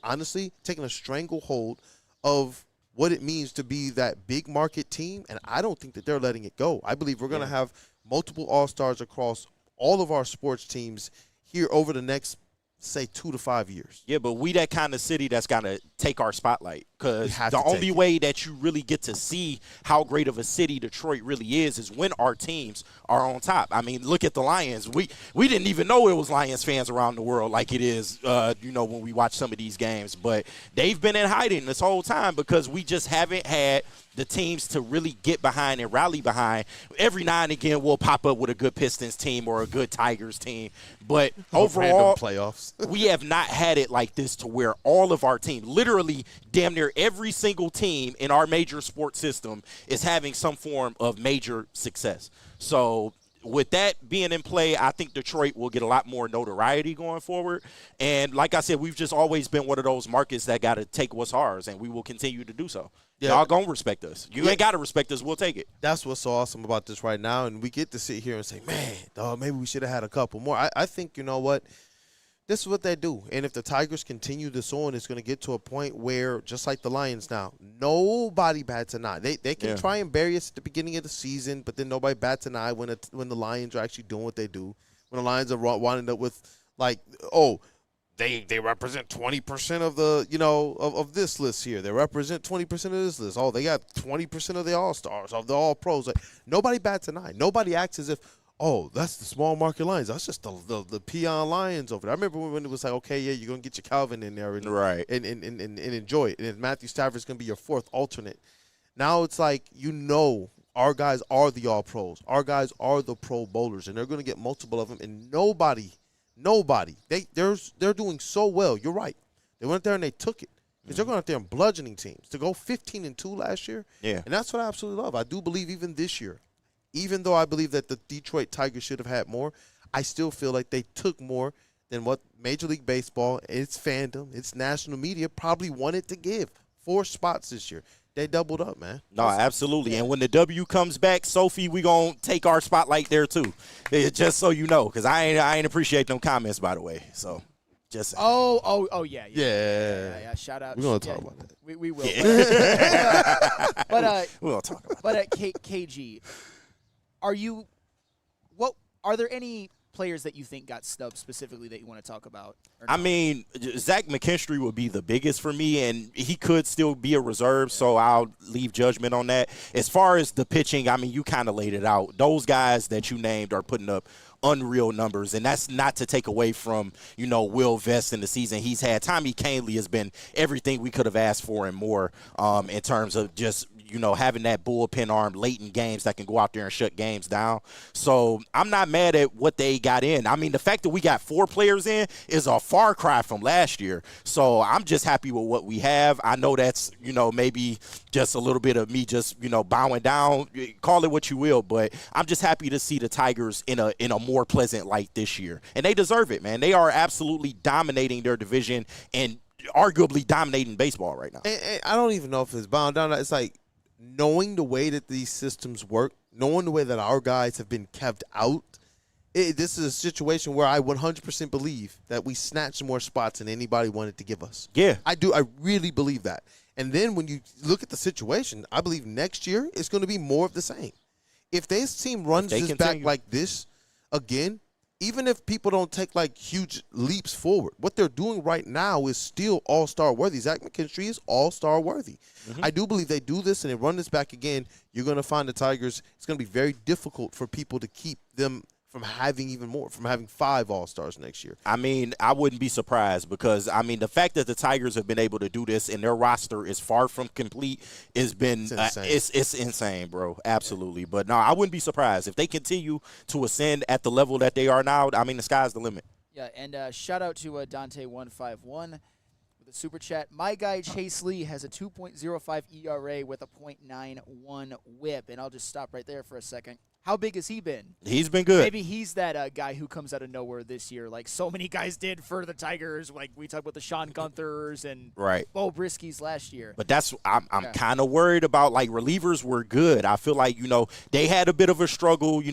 honestly, taking a stranglehold of what it means to be that big market team, and I don't think that they're letting it go. I believe we're going to have multiple All-Stars across all of our sports teams here over the next, say, 2 to 5 years. Yeah, but we that kind of city that's got to take our spotlight, because the only way that you really get to see how great of a city Detroit really is when our teams are on top. I mean, look at the Lions. We didn't even know it was Lions fans around the world like it is, when we watch some of these games. But they've been in hiding this whole time because we just haven't had the teams to really get behind and rally behind. Every now and again, we'll pop up with a good Pistons team or a good Tigers team. But overall, playoffs. we have not had it like this to where all of our teams, literally damn near every single team in our major sports system, is having some form of major success. So with that being in play, I think Detroit will get a lot more notoriety going forward. And like I said, we've just always been one of those markets that got to take what's ours, and we will continue to do so. Yeah. Y'all gonna respect us. You ain't got to respect us. We'll take it. That's what's so awesome about this right now, and we get to sit here and say, man, dog, maybe we should have had a couple more. I think, you know what, this is what they do. And if the Tigers continue this on, it's going to get to a point where, just like the Lions now, nobody bats an eye. They can try and bury us at the beginning of the season, but then nobody bats an eye when the Lions are actually doing what they do. When the Lions are winding up with, like, They represent 20% of the, of this list here. They represent 20% of this list. Oh, they got 20% of the All-Stars, of the All-Pros. Like, nobody bats an eye. Nobody acts as if, oh, that's the small market Lions. That's just the peon Lions over there. I remember when it was like, okay, yeah, you're going to get your Calvin in there and enjoy it. And Matthew Stafford's going to be your fourth alternate. Now it's like, our guys are the All-Pros. Our guys are the Pro Bowlers, and they're going to get multiple of them, and nobody. They're doing so well. You're right. They went there and they took it. Because they're going out there and bludgeoning teams. To go 15-2 last year. Yeah. And that's what I absolutely love. I do believe even this year, even though I believe that the Detroit Tigers should have had more, I still feel like they took more than what Major League Baseball, its fandom, its national media probably wanted to give. 4 spots this year. They doubled up, man. No, absolutely. And when the W comes back, Sophie, we going to take our spotlight there, too. Just so you know, because I ain't appreciate them comments, by the way. So, just saying. Yeah. Shout out. We're going to talk about that. We will. Yeah. We're going to talk about that. But KG, are there any players that you think got snubbed specifically that you want to talk about? I mean, Zach McKinstry would be the biggest for me, and he could still be a reserve, so I'll leave judgment on that. As far as the pitching, I mean, you kind of laid it out. Those guys that you named are putting up unreal numbers, and that's not to take away from, Will Vest in the season he's had. Tommy Kahnle has been everything we could have asked for and more in terms of just having that bullpen arm late in games that can go out there and shut games down. So I'm not mad at what they got in. I mean, the fact that we got 4 players in is a far cry from last year. So I'm just happy with what we have. I know that's, maybe just a little bit of me just, bowing down. Call it what you will, but I'm just happy to see the Tigers in a more pleasant light this year. And they deserve it, man. They are absolutely dominating their division and arguably dominating baseball right now. And I don't even know if it's bound down. It's like, knowing the way that these systems work, knowing the way that our guys have been kept out, this is a situation where I 100% believe that we snatched more spots than anybody wanted to give us. Yeah. I do. I really believe that. And then when you look at the situation, I believe next year it's going to be more of the same. If this team runs this back like this again, even if people don't take like huge leaps forward, what they're doing right now is still all-star worthy. Zach McKinstry is all-star worthy. Mm-hmm. I do believe they do this and they run this back again. You're going to find the Tigers, it's going to be very difficult for people to keep them from having even more, from having 5 All-Stars next year. I mean, I wouldn't be surprised because, I mean, the fact that the Tigers have been able to do this and their roster is far from complete has been it's insane, bro. Absolutely. But, no, I wouldn't be surprised. If they continue to ascend at the level that they are now, I mean, the sky's the limit. Yeah, and shout out to Dante151 with a super chat. My guy Chase Lee has a 2.05 ERA with a .91 whip. And I'll just stop right there for a second. How big has he been? He's been good. Maybe he's that guy who comes out of nowhere this year, like so many guys did for the Tigers. Like we talked about the Sean Gunthers and Bo Briskys last year. But that's I'm kind of worried about. Like relievers were good. I feel like they had a bit of a struggle.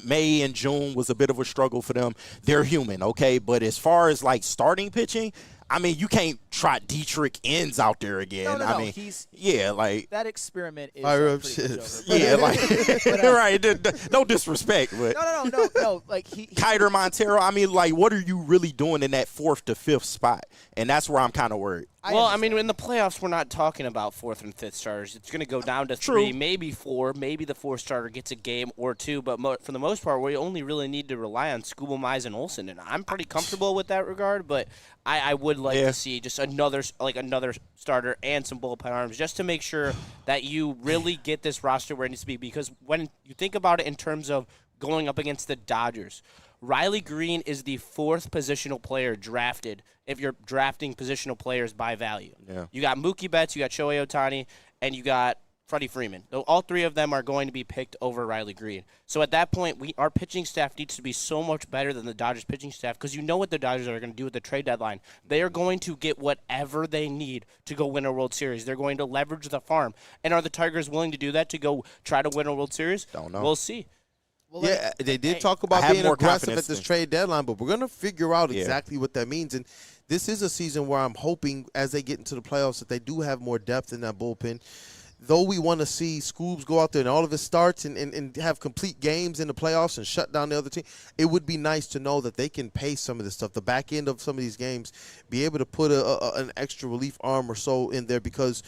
May and June was a bit of a struggle for them. They're human, okay. But as far as like starting pitching, I mean, you can't trot Dietrich ends out there again. No, I mean, like that experiment is fire up pretty shit. much over. yeah, like right. No disrespect, but No. Like Kiter Montero. I mean, like, what are you really doing in that 4th to 5th spot? And that's where I'm kind of worried. I mean, in the playoffs, we're not talking about 4th and 5th starters. It's going to go down to 3, maybe 4. Maybe the 4th starter gets a game or 2. But for the most part, we only really need to rely on Skubal, Mize, and Olsen. And I'm pretty comfortable with that regard. But I would like to see just another starter and some bullpen arms just to make sure that you really get this roster where it needs to be. Because when you think about it in terms of going up against the Dodgers, Riley Green is the 4th positional player drafted if you're drafting positional players by value. Yeah. You got Mookie Betts, you got Shohei Ohtani, and you got Freddie Freeman. All 3 of them are going to be picked over Riley Green. So at that point, our pitching staff needs to be so much better than the Dodgers pitching staff because you know what the Dodgers are going to do with the trade deadline. They are going to get whatever they need to go win a World Series. They're going to leverage the farm. And are the Tigers willing to do that to go try to win a World Series? Don't know. We'll see. Well, Yeah, they did talk about being aggressive at this trade deadline, but we're going to figure out exactly what that means. And this is a season where I'm hoping as they get into the playoffs that they do have more depth in that bullpen. Though we want to see Scoobs go out there and all of his starts and have complete games in the playoffs and shut down the other team, it would be nice to know that they can pace some of this stuff. The back end of some of these games, be able to put an extra relief arm or so in there because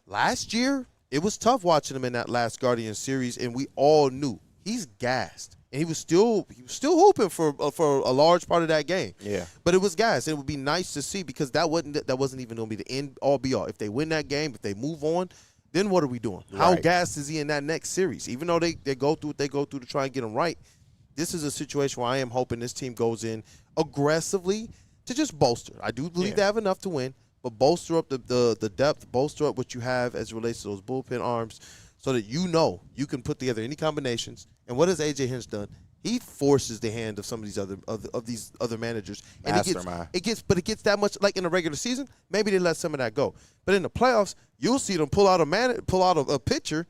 last year it was tough watching him in that last Guardians series, and we all knew he's gassed. And he was still hooping for a large part of that game. Yeah. But it was gassed. And it would be nice to see because that wasn't even going to be the end all be all. If they win that game, if they move on, then what are we doing? How gassed is he in that next series? Even though they go through what they go through to try and get him right, this is a situation where I am hoping this team goes in aggressively to just bolster. I do believe they have enough to win, but bolster up the depth, bolster up what you have as it relates to those bullpen arms so that you know you can put together any combinations. And what has A.J. Hinch done? He forces the hand of some of these other managers, and it gets that much. Like in the regular season, maybe they let some of that go, but in the playoffs, you'll see them pull out a pitcher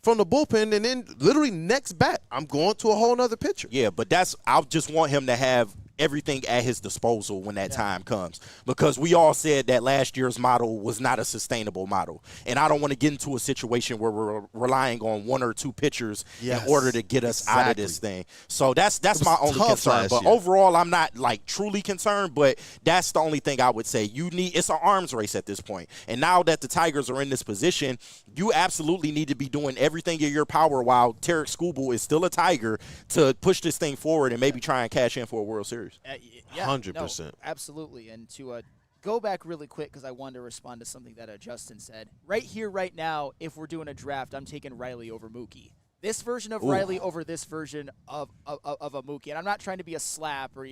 from the bullpen, and then literally next bat, I'm going to a whole nother pitcher. Yeah, but I just want him to have everything at his disposal when that time comes, because we all said that last year's model was not a sustainable model, and I don't want to get into a situation where we're relying on 1 or 2 pitchers in order to get us out of this thing. So that's my only concern. But overall, I'm not like truly concerned, but that's the only thing I would say. It's an arms race at this point, and now that the Tigers are in this position, you absolutely need to be doing everything in your power while Tarek Skubal is still a Tiger to push this thing forward and maybe try and cash in for a World Series. 100%. No, absolutely. And to go back really quick because I wanted to respond to something that Justin said. Right here, right now, if we're doing a draft, I'm taking Riley over Mookie. This version of Riley over this version of a Mookie. And I'm not trying to be a slap or,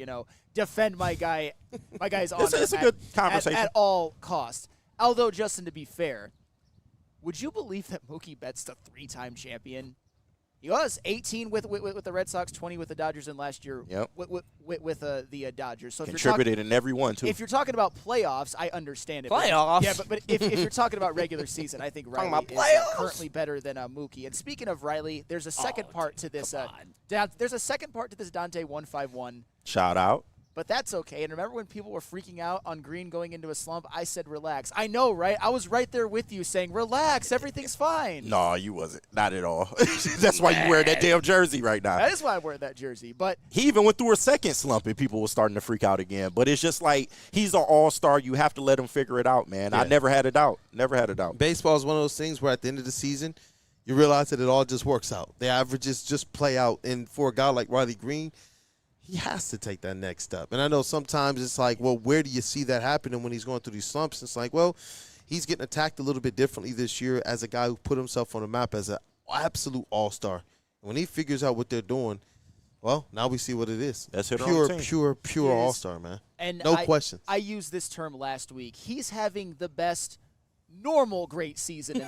defend my guy's honor it's a good conversation. At all costs. Although, Justin, to be fair, would you believe that Mookie Betts the 3-time champion? He was 18 with the Red Sox, 20 with the Dodgers, and last year with the Dodgers. So contributed in every one too. If you're talking about playoffs, I understand it. Playoffs? But if you're talking about regular season, I think Riley is currently better than Mookie. And speaking of Riley, there's a second part to this. There's a second part to this Dante 151. Shout out. But that's okay. And remember when people were freaking out on Green going into a slump? I said, relax. I know, right? I was right there with you saying, relax, everything's fine. No, you wasn't. Not at all. That's why you wear that damn jersey right now. That is why I wear that jersey. But he even went through a second slump and people were starting to freak out again. But it's just like he's an all-star. You have to let him figure it out, man. Yeah. I never had a doubt. Never had a doubt. Baseball is one of those things where at the end of the season, you realize that it all just works out. The averages just play out. And for a guy like Riley Green, he has to take that next step. And I know sometimes it's like, well, where do you see that happening when he's going through these slumps? It's like, well, he's getting attacked a little bit differently this year as a guy who put himself on the map as an absolute all-star. When he figures out what they're doing, well, now we see what it is. That's it. Pure all-star, man. And no questions. I used this term last week. He's having the best normal great season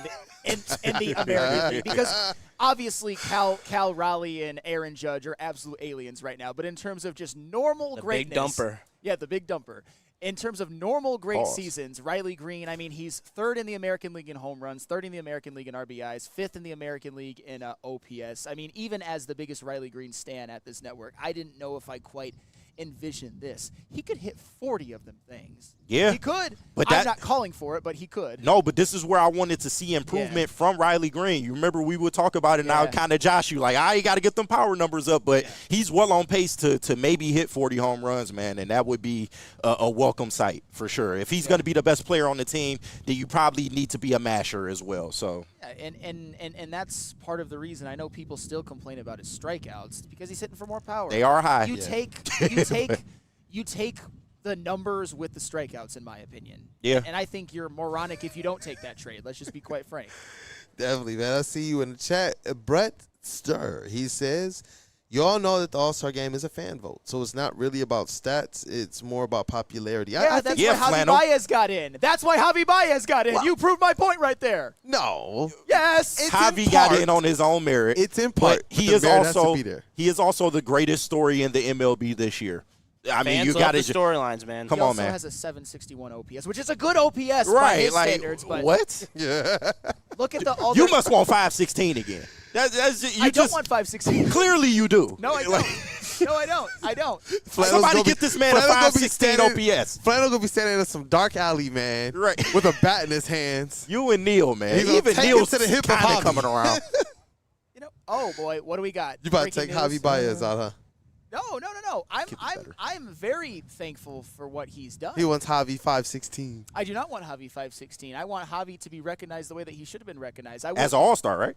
in the American League, because obviously Cal Raleigh and Aaron Judge are absolute aliens right now. But in terms of just normal greatness, big dumper. Yeah, the big dumper. In terms of normal great seasons, Riley Green, I mean, he's 3rd in the American League in home runs, 3rd in the American League in RBIs, 5th in the American League in OPS. I mean, even as the biggest Riley Green stan at this network, I didn't know if I quite envision this. He could hit 40 of them things. Yeah. He could. But I'm not calling for it, but he could. No, but this is where I wanted to see improvement from Riley Green. You remember we would talk about it, and I would kind of josh you like, you got to get them power numbers up. But he's well on pace to maybe hit 40 home runs, man, and that would be a welcome sight for sure. If he's going to be the best player on the team, then you probably need to be a masher as well. So. Yeah, and that's part of the reason. I know people still complain about his strikeouts because he's hitting for more power. They are high. You take the numbers with the strikeouts, in my opinion. Yeah. And I think you're moronic if you don't take that trade. Let's just be quite frank. Definitely, man. I see you in the chat. Brett Stir, he says, you all know that the All-Star Game is a fan vote, so it's not really about stats. It's more about popularity. Yeah, that's why Javi Baez got in. That's why Javi Baez got in. Well, you proved my point right there. No. Yes. Javi got in on his own merit. It's in part. But he is also the greatest story in the MLB this year. I mean, you got the storylines, man. Come on, man. He also has a 761 OPS, which is a good OPS by his standards. But what? Yeah. Look at the. You must want 516 again. I don't want 516. Clearly, you do. No, I don't. No, I don't. I don't. Somebody get this man a 516 OPS. Flannel's gonna be standing in some dark alley, man, right, with a bat in his hands. You and Neil, man. Even Neil's to the hip kind of coming around. Oh boy, what do we got? You about to take Javi Baez out, huh? No. I'm very thankful for what he's done. He wants Javi 516. I do not want Javi 516. I want Javi to be recognized the way that he should have been recognized. As an all-star, right?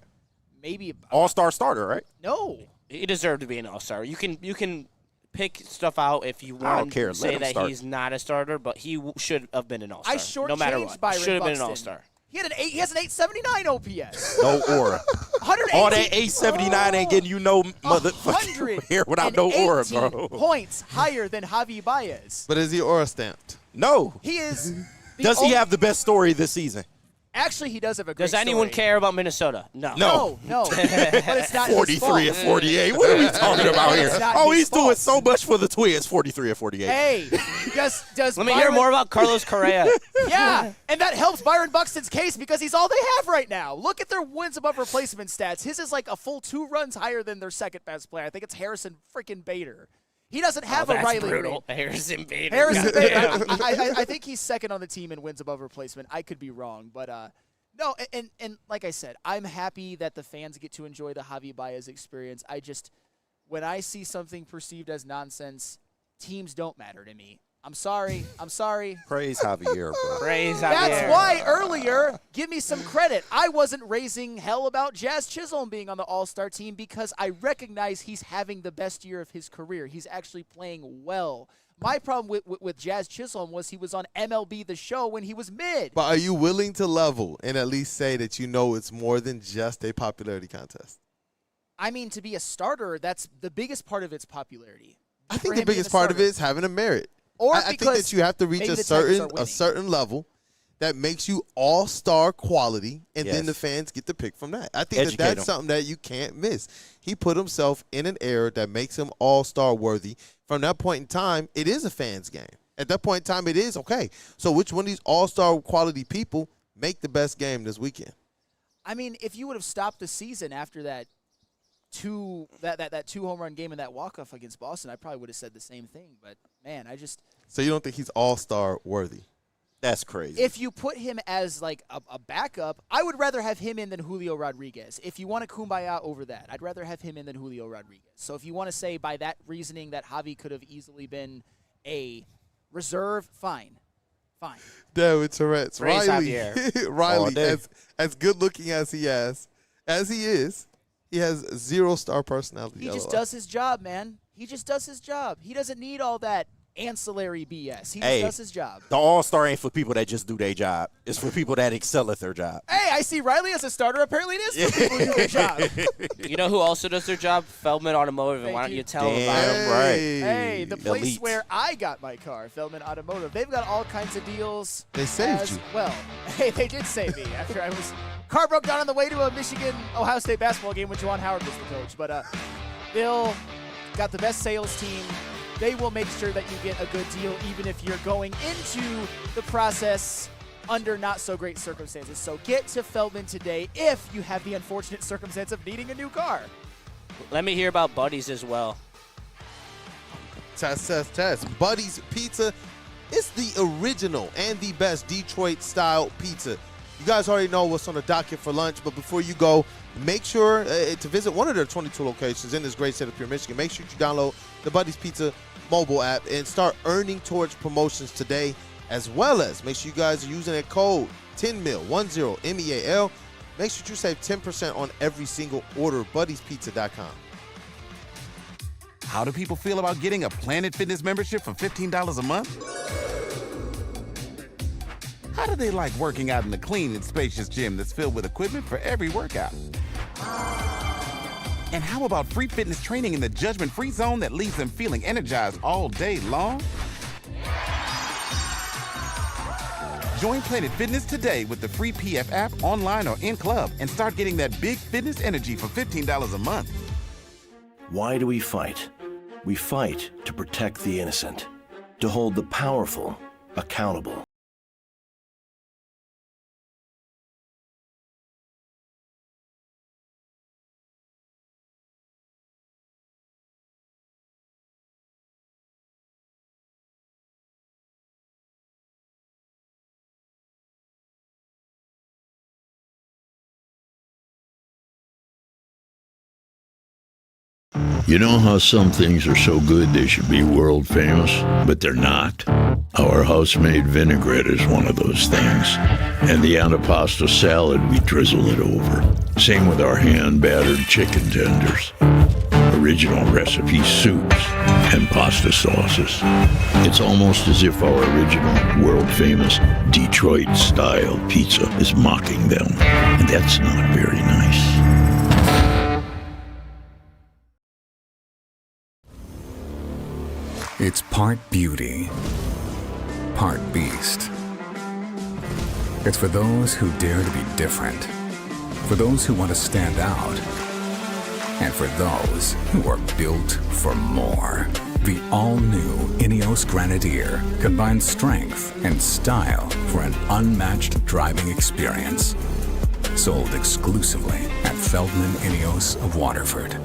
Maybe all-star starter, right? No. He deserved to be an all-star. You can pick stuff out if you want to say that he's not a starter, but he should have been an all-star. No matter what. Should have been an all-star. He has an 879 OPS. No aura. All that 879 ain't getting you no motherfucker here without no aura, bro. Points higher than Javi Baez. But is he aura stamped? No. He is. Does he have the best story this season? Actually, he does have a great Does anyone story. care about Minnesota? No. No. But it's not 43 and 48. What are we talking about here? Oh, he's doing so much for the Twins. 43 and 48. Hey, does Let me hear more about Carlos Correa. Yeah, and that helps Byron Buxton's case because he's all they have right now. Look at their wins above replacement stats. His is like a full 2 runs higher than their second best player. I think it's Harrison freaking Bader. He doesn't have a Riley brutal. Green. Harrison Bader. Bader. I think he's second on the team in wins above replacement. I could be wrong, but no. And like I said, I'm happy that the fans get to enjoy the Javi Baez experience. When I see something perceived as nonsense, teams don't matter to me. I'm sorry. Praise Javier, bro. Praise Javier. That's why earlier, give me some credit. I wasn't raising hell about Jazz Chisholm being on the All-Star team because I recognize he's having the best year of his career. He's actually playing well. My problem with Jazz Chisholm was he was on MLB The Show when he was mid. But are you willing to level and at least say that you know it's more than just a popularity contest? I mean, to be a starter, that's the biggest part of its popularity. I think the biggest part of it is having a merit. Or I think that you have to reach a certain level that makes you all-star quality, and then the fans get to pick from that. I think that's something that you can't miss. He put himself in an era that makes him all-star worthy. From that point in time, it is a fans game. At that point in time, it is okay. So which one of these all-star quality people make the best game this weekend? I mean, if you would have stopped the season after that two home run game and that walk-off against Boston, I probably would have said the same thing. But, man, So you don't think he's all-star worthy? That's crazy. If you put him as like a backup, I would rather have him in than Julio Rodriguez. If you want to kumbaya over that, I'd rather have him in than Julio Rodriguez. So if you want to say by that reasoning that Javi could have easily been a reserve, fine. Damn it, Tourette's. Riley, Riley, as good-looking as he is, he has zero-star personality. He just does his job, man. He just does his job. He doesn't need all that ancillary BS. He just does his job. The all-star ain't for people that just do their job. It's for people that excel at their job. Hey, I see Riley as a starter. Apparently it is for people who do their job. You know who also does their job? Feldman Automotive. And why don't you tell them about Damn it? right. Hey, the place Elite. where I got my car, Feldman Automotive. They've got all kinds of deals. They saved you. Well, hey, they did save me after car broke down on the way to a Michigan-Ohio State basketball game when Juwan Howard was the coach. But Bill got the best sales team. They will make sure that you get a good deal even if you're going into the process under not so great circumstances. So get to Feldman today if you have the unfortunate circumstance of needing a new car. Let me hear about buddies as well. Test. Buddy's Pizza. It's the original and the best Detroit-style pizza. You guys already know what's on the docket for lunch, but before you go, make sure to visit one of their 22 locations in this great state of Pure Michigan. Make sure you download the Buddy's Pizza mobile app and start earning towards promotions today, as well as make sure you guys are using that code 10MEAL, 10 MEAL. Make sure you save 10% on every single order. Buddy'sPizza.com. How do people feel about getting a Planet Fitness membership for $15 a month? How do they like working out in a clean and spacious gym that's filled with equipment for every workout? And how about free fitness training in the judgment-free zone that leaves them feeling energized all day long? Join Planet Fitness today with the free PF app, online or in club, and start getting that big fitness energy for $15 a month. Why do we fight? We fight to protect the innocent, to hold the powerful accountable. You know how some things are so good they should be world famous, but they're not? Our house-made vinaigrette is one of those things. And the antipasto salad, we drizzle it over. Same with our hand-battered chicken tenders. Original recipe soups and pasta sauces. It's almost as if our original, world-famous Detroit-style pizza is mocking them. And that's not very nice. It's part beauty, part beast. It's for those who dare to be different, for those who want to stand out, and for those who are built for more. The all-new Ineos Grenadier combines strength and style for an unmatched driving experience. Sold exclusively at Feldman Ineos of Waterford.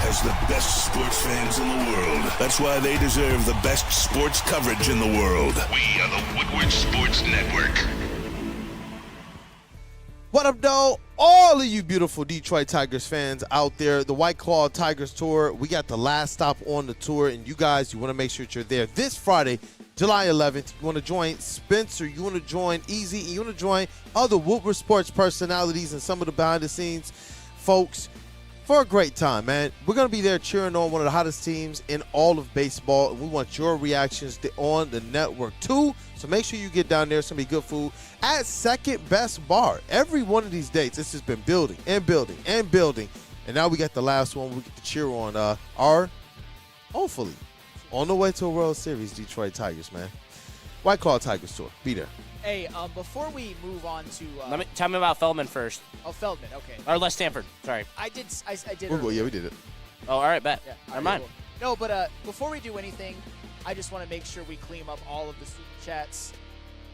Has the best sports fans in the world. That's why they deserve the best sports coverage in the world. We are the Woodward Sports Network. What up, though? All of you beautiful Detroit Tigers fans out there, the White Claw Tigers Tour, we got the last stop on the tour, and you guys, you want to make sure that you're there this Friday, July 11th. You want to join Spencer, you want to join Easy, and you want to join other Woodward Sports personalities and some of the behind-the-scenes folks for a great time, man. We're going to be there cheering on one of the hottest teams in all of baseball, and we want your reactions on the network, too. So make sure you get down there. It's going to be good food at Second Best Bar. Every one of these dates, this has been building and building and building, and now we got the last one. We get to cheer on our, hopefully, on the way to a World Series, Detroit Tigers, man. White Claw Tigers Tour. Be there. Hey, before we move on to Tell me about Feldman first. oh, Feldman, okay. Or Les Stanford. Sorry. I did. Yeah, we did it. Oh, all right, bet. Yeah, Never mind. Cool. No, but before we do anything, I just want to make sure we clean up all of the super chats.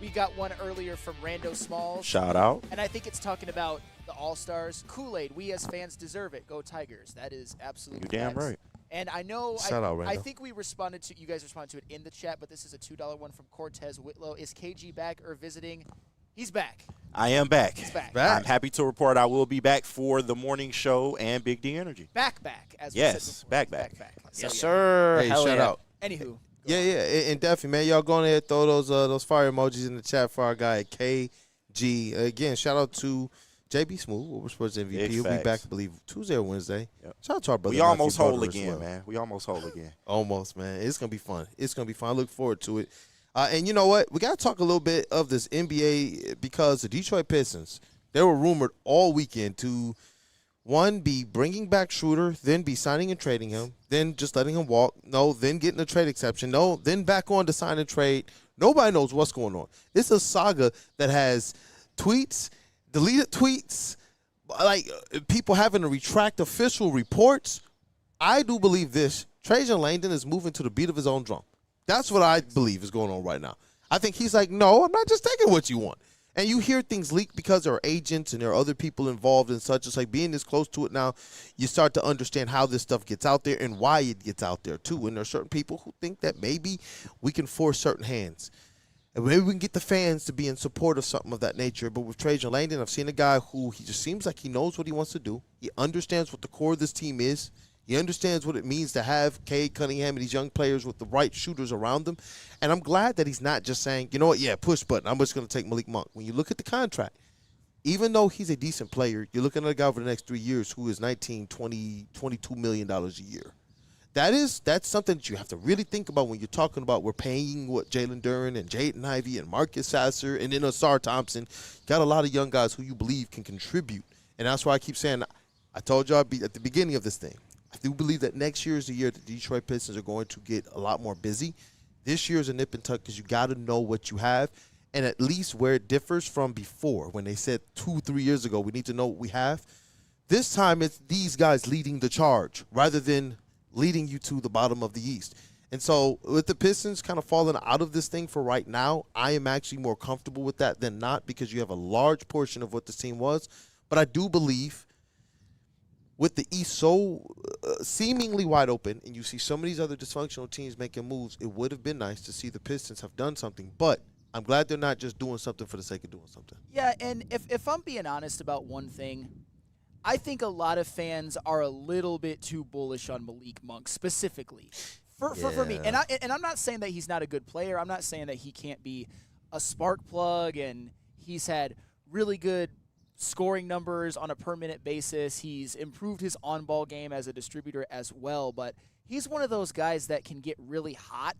We got one earlier from Rando Smalls. Shout out. And I think it's talking about the All-Stars. Kool-Aid, we as fans deserve it. Go Tigers. That is absolutely You damn facts. right. And I know, Shout out, Rando. I think you guys responded to it in the chat, but this is a $2 one from Cortez Whitlow. Is KG back or visiting? He's back. I am back. He's back. I'm happy to report I will be back for the morning show and Big D Energy. Back, as we Yes, said before. back. So, Yes, yeah. sir. Hey, Hell shout yeah. out. Anywho. Yeah, and definitely, man. Y'all go ahead, throw those fire emojis in the chat for our guy at KG. Again, shout out to JB Smooth, Woodward Sports MVP. Big He'll be facts. back, I believe, Tuesday or Wednesday. Yep. Shout out to our brother. We almost Matthew whole Butler as again, well. man. We almost whole again. Almost, man. It's going to be fun. It's going to be fun. I look forward to it. And you know what? We got to talk a little bit of this NBA because the Detroit Pistons, they were rumored all weekend to, one, be bringing back Schroeder, then be signing and trading him, then just letting him walk. No, then getting a trade exception. No, then back on to sign and trade. Nobody knows what's going on. It's a saga that has tweets, deleted tweets, like people having to retract official reports. I do believe this. Trajan Langdon is moving to the beat of his own drum. That's what I believe is going on right now. I think he's like, no, I'm not just taking what you want. And you hear things leak because there are agents and there are other people involved and such. It's like being this close to it now, you start to understand how this stuff gets out there and why it gets out there too. And there are certain people who think that maybe we can force certain hands. And maybe we can get the fans to be in support of something of that nature. But with Trajan Langdon, I've seen a guy who he just seems like he knows what he wants to do. He understands what the core of this team is. He understands what it means to have Cade Cunningham and these young players with the right shooters around them. And I'm glad that he's not just saying, you know what, yeah, push button. I'm just going to take Malik Monk. When you look at the contract, even though he's a decent player, you're looking at a guy over the next 3 years who is $19, $20, $22 million a year. That's something that you have to really think about when you're talking about we're paying what Jalen Duren and Jaden Ivey and Marcus Sasser and then Asar Thompson. Got a lot of young guys who you believe can contribute. And that's why I keep saying, I told y'all at the beginning of this thing, I do believe that next year is the year that the Detroit Pistons are going to get a lot more busy. This year is a nip and tuck because you got to know what you have, and at least where it differs from before when they said 2-3 years ago we need to know what we have. This time it's these guys leading the charge rather than leading you to the bottom of the East. And so with the Pistons kind of falling out of this thing for right now, I am actually more comfortable with that than not because you have a large portion of what this team was. But I do believe with the East so seemingly wide open and you see some of these other dysfunctional teams making moves, it would have been nice to see the Pistons have done something. But I'm glad they're not just doing something for the sake of doing something. Yeah, and if I'm being honest about one thing, I think a lot of fans are a little bit too bullish on Malik Monk specifically for me. And I'm not saying that he's not a good player. I'm not saying that he can't be a spark plug, and he's had really good scoring numbers on a per-minute basis. He's improved his on-ball game as a distributor as well, but he's one of those guys that can get really hot,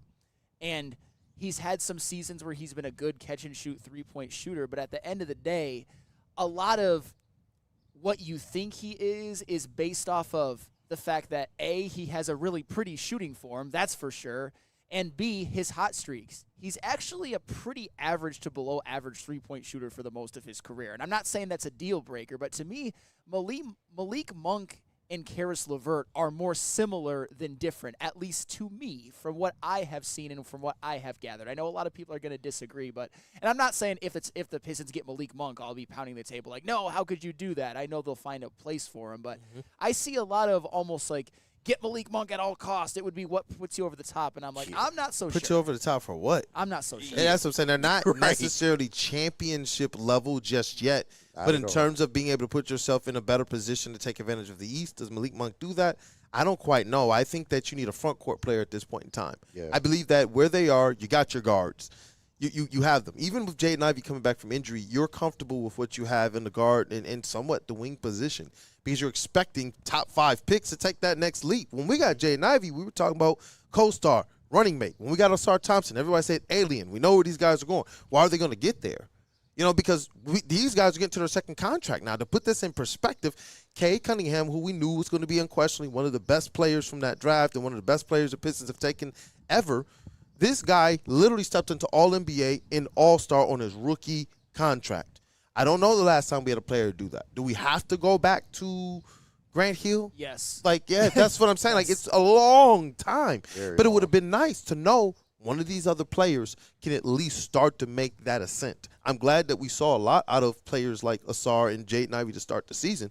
and he's had some seasons where he's been a good catch-and-shoot three-point shooter, but at the end of the day, a lot of what you think he is based off of the fact that, A, he has a really pretty shooting form, that's for sure, and B, his hot streaks. He's actually a pretty average to below average three-point shooter for the most of his career. And I'm not saying that's a deal breaker, but to me, Malik Monk and Karis LeVert are more similar than different, at least to me, from what I have seen and from what I have gathered. I know a lot of people are going to disagree, and I'm not saying if the Pistons get Malik Monk, I'll be pounding the table like, no, how could you do that? I know they'll find a place for him, but I see a lot of almost like, get Malik Monk at all costs. It would be what puts you over the top. And I'm like, I'm not so sure. Put you over the top for what? I'm not so sure. And that's what I'm saying. They're not necessarily championship level just yet. But in terms of being able to put yourself in a better position to take advantage of the East, does Malik Monk do that? I don't quite know. I think that you need a front court player at this point in time. Yeah. I believe that where they are, you got your guards. You have them. Even with Jaden Ivey coming back from injury, you're comfortable with what you have in the guard and somewhat the wing position because you're expecting top 5 picks to take that next leap. When we got Jaden Ivey, we were talking about co-star, running mate. When we got Asar Thompson, everybody said alien. We know where these guys are going. Why are they going to get there? Because these guys are getting to their second contract now. To put this in perspective, Cade Cunningham, who we knew was going to be unquestionably one of the best players from that draft and one of the best players the Pistons have taken ever, this guy literally stepped into All-NBA and All-Star on his rookie contract. I don't know the last time we had a player do that. Do we have to go back to Grant Hill? Yes. That's what I'm saying. Yes. It's a long time. Very but it long. would have been nice to know one of these other players can at least start to make that ascent. I'm glad that we saw a lot out of players like Asar and Jaden Ivey to start the season.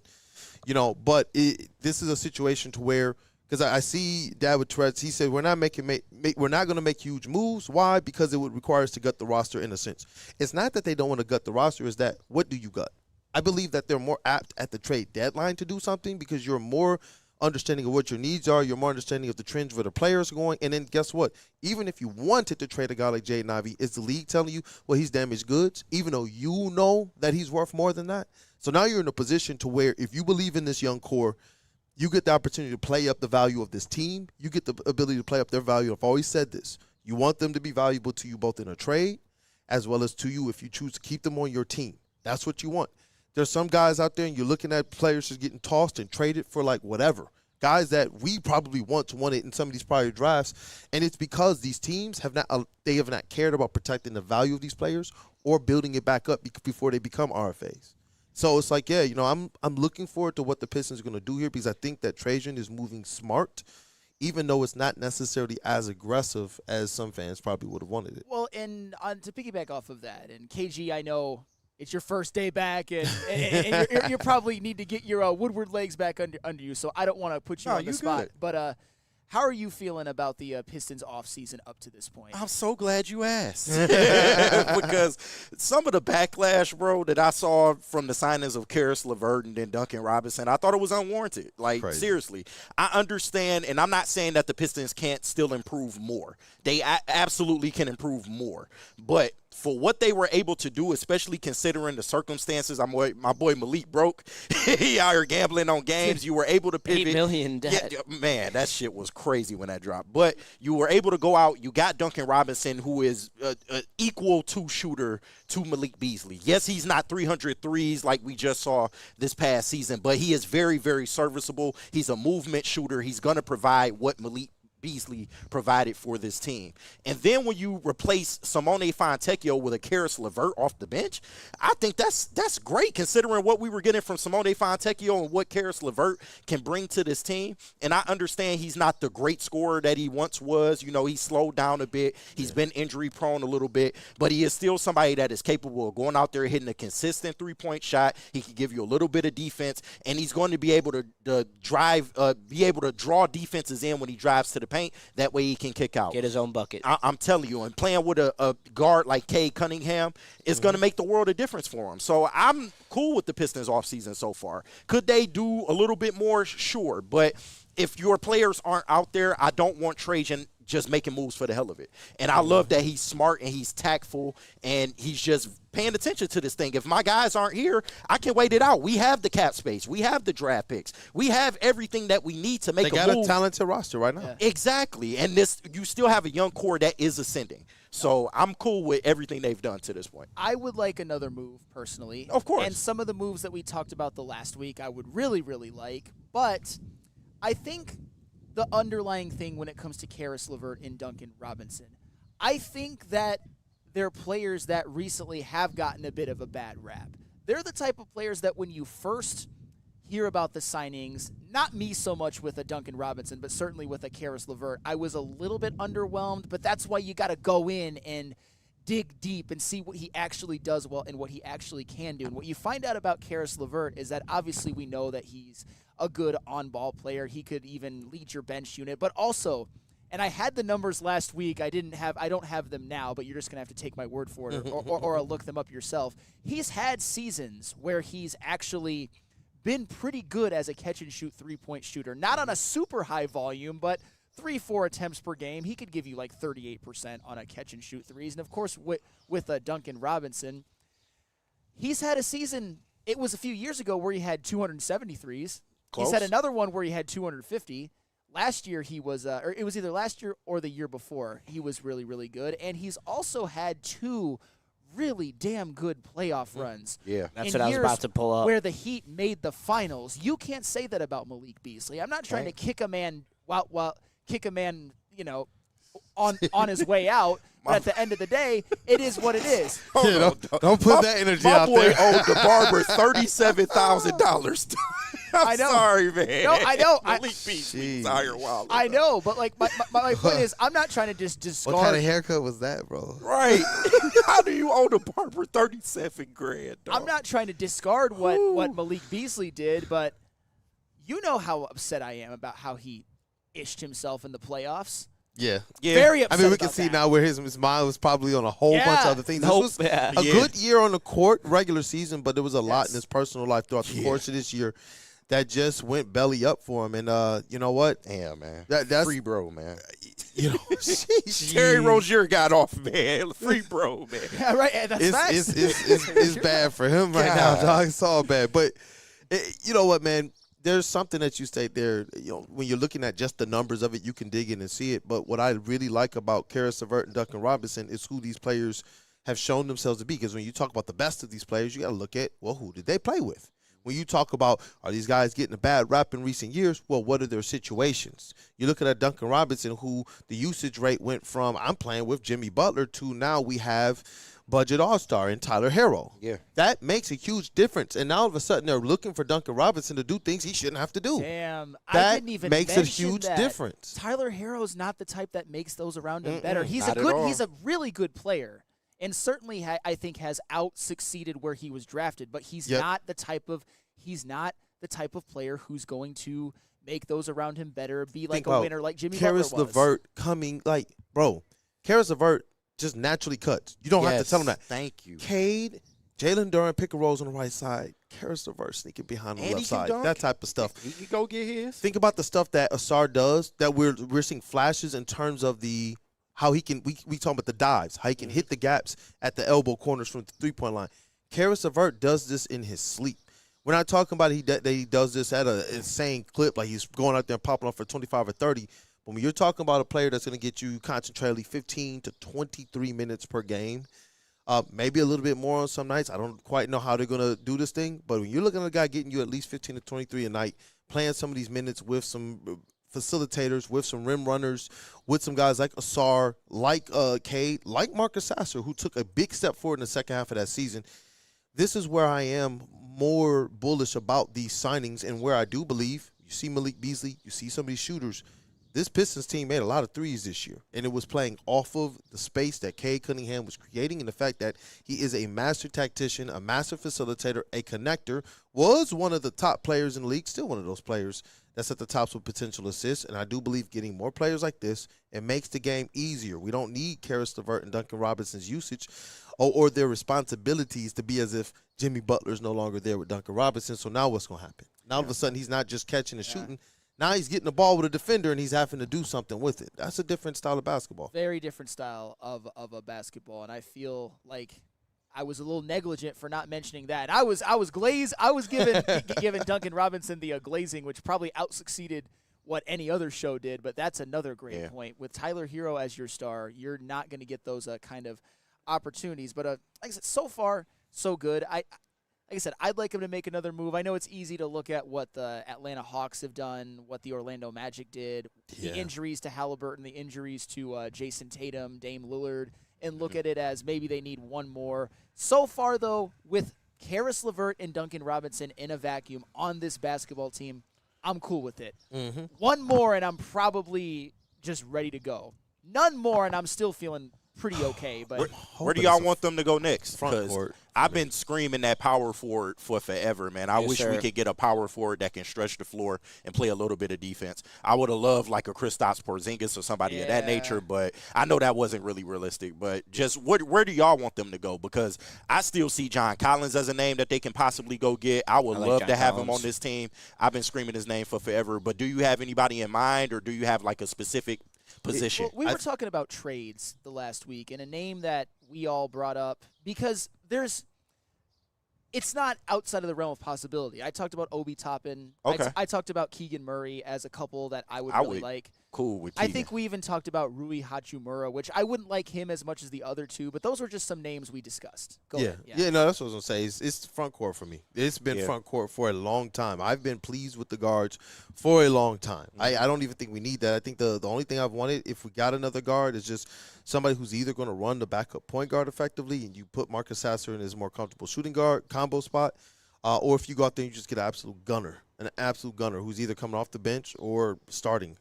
But this is a situation to where, because I see Dad with Tourette's, he said we're not going to make huge moves. Why? Because it would require us to gut the roster in a sense. It's not that they don't want to gut the roster. It's that what do you gut? I believe that they're more apt at the trade deadline to do something because you're more understanding of what your needs are. You're more understanding of the trends where the players are going. And then guess what? Even if you wanted to trade a guy like Jaden Ivey, is the league telling you, well, he's damaged goods, even though you know that he's worth more than that? So now you're in a position to where if you believe in this young core, you get the opportunity to play up the value of this team. You get the ability to play up their value. I've always said this. You want them to be valuable to you both in a trade as well as to you if you choose to keep them on your team. That's what you want. There's some guys out there, and you're looking at players just getting tossed and traded for like whatever. Guys that we probably once wanted in some of these prior drafts, and it's because these teams have not cared about protecting the value of these players or building it back up before they become RFAs. So it's like, yeah, I'm looking forward to what the Pistons are going to do here because I think that Trajan is moving smart, even though it's not necessarily as aggressive as some fans probably would have wanted it. Well, and to piggyback off of that, and KG, I know it's your first day back, and you probably need to get your Woodward legs back under you, so I don't want to put you on the spot. Good. But how are you feeling about the Pistons offseason up to this point? I'm so glad you asked. Because some of the backlash, bro, that I saw from the signings of Karis LeVert and then Duncan Robinson, I thought it was unwarranted. Like, Crazy. Seriously. I understand, and I'm not saying that the Pistons can't still improve more. They absolutely can improve more. But for what they were able to do, especially considering the circumstances, my boy Malik broke. He out here gambling on games. You were able to pivot. $8 million debt. Yeah, man, that shit was crazy when that dropped. But you were able to go out. You got Duncan Robinson, who is an equal two shooter to Malik Beasley. Yes, he's not 300 threes like we just saw this past season, but he is very, very serviceable. He's a movement shooter. He's going to provide what Malik Beasley provided for this team. And then when you replace Simone Fontecchio with a Karis LeVert off the bench, I think that's great considering what we were getting from Simone Fontecchio and what Karis LeVert can bring to this team. And I understand he's not the great scorer that he once was. He slowed down a bit. He's been injury prone a little bit, but he is still somebody that is capable of going out there hitting a consistent three-point shot. He can give you a little bit of defense, and he's going to be able to draw defenses in when he drives to the paint. That way he can kick out. Get his own bucket. I'm telling you, and playing with a guard like Cade Cunningham is going to make the world a difference for him. So I'm cool with the Pistons offseason so far. Could they do a little bit more? Sure. But if your players aren't out there, I don't want Trajan just making moves for the hell of it. And I love that he's smart and he's tactful and he's just paying attention to this thing. If my guys aren't here, I can wait it out. We have the cap space. We have the draft picks. We have everything that we need to make a move. They got a talented roster right now. Yeah. Exactly. And you still have a young core that is ascending. So I'm cool with everything they've done to this point. I would like another move personally. Of course. And some of the moves that we talked about the last week I would really, really like. But I think the underlying thing when it comes to Karis LeVert and Duncan Robinson, I think that they're players that recently have gotten a bit of a bad rap. They're the type of players that when you first hear about the signings, not me so much with a Duncan Robinson, but certainly with a Karis LeVert, I was a little bit underwhelmed, but that's why you got to go in and dig deep and see what he actually does well and what he actually can do. And what you find out about Karis LeVert is that obviously we know that he's a good on-ball player. He could even lead your bench unit, but also, and I had the numbers last week. I don't have them now, but you're just gonna have to take my word for it or look them up yourself. He's had seasons where he's actually been pretty good as a catch-and-shoot three-point shooter. Not on a super high volume, but 3-4 attempts per game. He could give you like 38% on a catch-and-shoot threes. And, of course, with Duncan Robinson, he's had a season, it was a few years ago, where he had 270 threes. Close. He's had another one where he had 250. Last year he was, or it was either last year or the year before, he was really, really good. And he's also had two really damn good playoff runs. Yeah, that's what I was about to pull up. Where the Heat made the finals. You can't say that about Malik Beasley. I'm not trying to kick a man on his way out. But at the end of the day, it is what it is. Don't put that energy out there. My boy owed the barber $37,000. I'm sorry, man. No, I know. Malik Beasley's out here wild. I know, but like my point is, I'm not trying to just discard. What kind of haircut was that, bro? Right. How do you owe the barber $37,000? I'm not trying to discard what Malik Beasley did, but you know how upset I am about how he ished himself in the playoffs. Yeah. Very upset. I mean, we can see now where his mind was probably on a whole bunch of other things. This was a good year on the court, regular season, but there was a lot in his personal life throughout the course of this year that just went belly up for him. And you know what? Damn, man. That's free bro, man. You know, Terry Rozier got off, man. Free bro, man. Yeah, right. That's facts. It's bad for him right now, dog. It's all bad. But you know what, man? There's something that you state there, when you're looking at just the numbers of it, you can dig in and see it. But what I really like about Karis LeVert and Duncan Robinson is who these players have shown themselves to be. Because when you talk about the best of these players, you got to look at, well, who did they play with? When you talk about, are these guys getting a bad rap in recent years? Well, what are their situations? You're looking at Duncan Robinson, who the usage rate went from, I'm playing with Jimmy Butler, to now we have budget all-star in Tyler Herro. Yeah. That makes a huge difference. And now all of a sudden they're looking for Duncan Robinson to do things he shouldn't have to do. Damn, That I didn't even makes a mention huge that. difference. Tyler Herro's not the type that makes those around him better. He's not at all. he's a really good player, and certainly I think has out-succeeded where he was drafted. But he's not the type of player who's going to make those around him better, be like a winner like Jimmy Butler was. Karis LeVert coming, like, bro, Karis LeVert just naturally cuts. You don't have to tell him that. Thank you. Cade, Jalen Duren, pick and rolls on the right side. Karis LeVert sneaking behind the left side. dunk. That type of stuff. He can go get his. Think about the stuff that Asar does that we're seeing flashes in terms of how he can, we talking about the dives, how he can hit the gaps at the elbow corners from the three-point line. Karis LeVert does this in his sleep. We're not talking about that he does this at an insane clip, like he's going out there and popping off for 25 or 30. But when you're talking about a player that's going to get you concentratedly 15 to 23 minutes per game, maybe a little bit more on some nights. I don't quite know how they're going to do this thing. But when you're looking at a guy getting you at least 15 to 23 a night, playing some of these minutes with some facilitators, with some rim runners, with some guys like Asar, like Cade, like Marcus Sasser, who took a big step forward in the second half of that season, this is where I am more bullish about these signings and where I do believe you see Malik Beasley, you see some of these shooters. This Pistons team made a lot of threes this year, and it was playing off of the space that Cade Cunningham was creating and the fact that he is a master tactician, a master facilitator, a connector, was one of the top players in the league, still one of those players that's at the tops with potential assists, and I do believe getting more players like this, it makes the game easier. We don't need Karis LeVert and Duncan Robinson's usage or their responsibilities to be as if Jimmy Butler's no longer there with Duncan Robinson, so now what's going to happen? Now all of a sudden he's not just catching and shooting. Now he's getting the ball with a defender and he's having to do something with it. That's a different style of basketball. Very different style of a basketball, and I feel like I was a little negligent for not mentioning that. I was glazed. I was giving Duncan Robinson the glazing, which probably out-succeeded what any other show did, but that's another great point. With Tyler Herro as your star, you're not going to get those kind of opportunities. But like I said, so far, so good. Like I said, I'd like him to make another move. I know it's easy to look at what the Atlanta Hawks have done, what the Orlando Magic did, the injuries to Halliburton, the injuries to Jason Tatum, Dame Lillard, and look at it as maybe they need one more. So far, though, with Karis LeVert and Duncan Robinson in a vacuum on this basketball team, I'm cool with it. One more, and I'm probably just ready to go. None more, and I'm still feeling pretty okay. But where do y'all want them to go next? Front court. I've been screaming that power forward for forever, man. I wish we could get a power forward that can stretch the floor and play a little bit of defense. I would have loved like a Kristaps Porzingis or somebody of that nature, but I know that wasn't really realistic. But just where do y'all want them to go? Because I still see John Collins as a name that they can possibly go get. I would love to have him on this team. I've been screaming his name for forever. But do you have anybody in mind, or do you have like a specific position? Well, we were talking about trades the last week, and a name that we all brought up because it's not outside of the realm of possibility. I talked about Obi Toppin. Okay. I talked about Keegan Murray as a couple that I would really like. Cool with Keegan. I think we even talked about Rui Hachimura, which I wouldn't like him as much as the other two, but those were just some names we discussed. Go ahead. Yeah, no, that's what I was going to say. It's front court for me. It's been front court for a long time. I've been pleased with the guards for a long time. I don't even think we need that. I think the only thing I've wanted, if we got another guard, is just somebody who's either going to run the backup point guard effectively and you put Marcus Sasser in his more comfortable shooting guard combo spot, or if you go out there and you just get an absolute gunner who's either coming off the bench or starting.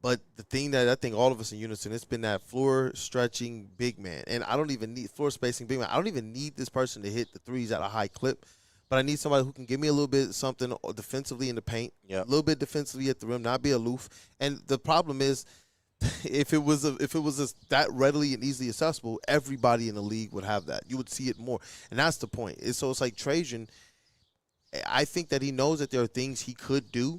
But the thing that I think all of us in unison, it's been that floor stretching big man. And I don't even need floor spacing big man. I don't even need this person to hit the threes at a high clip. But I need somebody who can give me a little bit something defensively in the paint, a little bit defensively at the rim, not be aloof. And the problem is, if it was that readily and easily accessible, everybody in the league would have that. You would see it more. And that's the point. So it's like Trajan, I think that he knows that there are things he could do.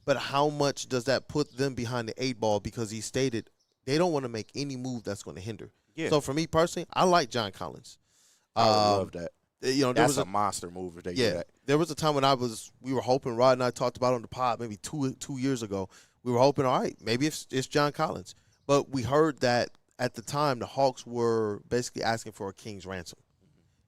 But how much does that put them behind the eight ball? Because he stated they don't want to make any move that's going to hinder. Yeah. So for me personally, I like John Collins. I love that. That's a monster move if they do that. There was a time when we were hoping, Rod and I talked about it on the pod maybe two years ago. We were hoping, all right, maybe it's John Collins. But we heard that at the time the Hawks were basically asking for a king's ransom,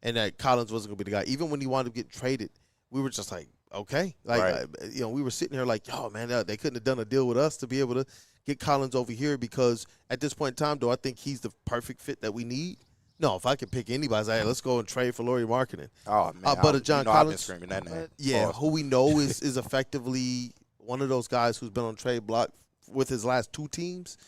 and that Collins wasn't going to be the guy. Even when he wanted to get traded, we were just like, okay, we were sitting here like, oh man, they couldn't have done a deal with us to be able to get Collins over here because at this point in time, do I think he's the perfect fit that we need? No, if I could pick anybody, I'd say, hey, let's go and trade for Lauri Markkanen. Oh, man. But John I've been Collins, screaming that name. yeah, who we know is effectively one of those guys who's been on trade block with his last 2 teams.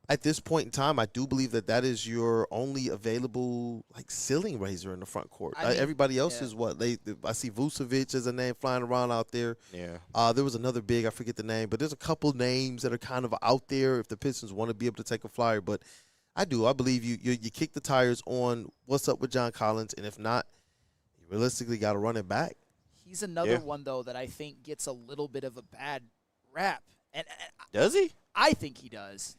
At this point in time, I do believe that is your only available ceiling raiser in the front court. I mean, everybody else is what I see Vucevic as a name flying around out there. Yeah. There was another big, I forget the name, but there's a couple names that are kind of out there if the Pistons want to be able to take a flyer. But I believe you kick the tires on what's up with John Collins, and if not, you realistically got to run it back. He's another one though that I think gets a little bit of a bad rap. And does he? I think he does.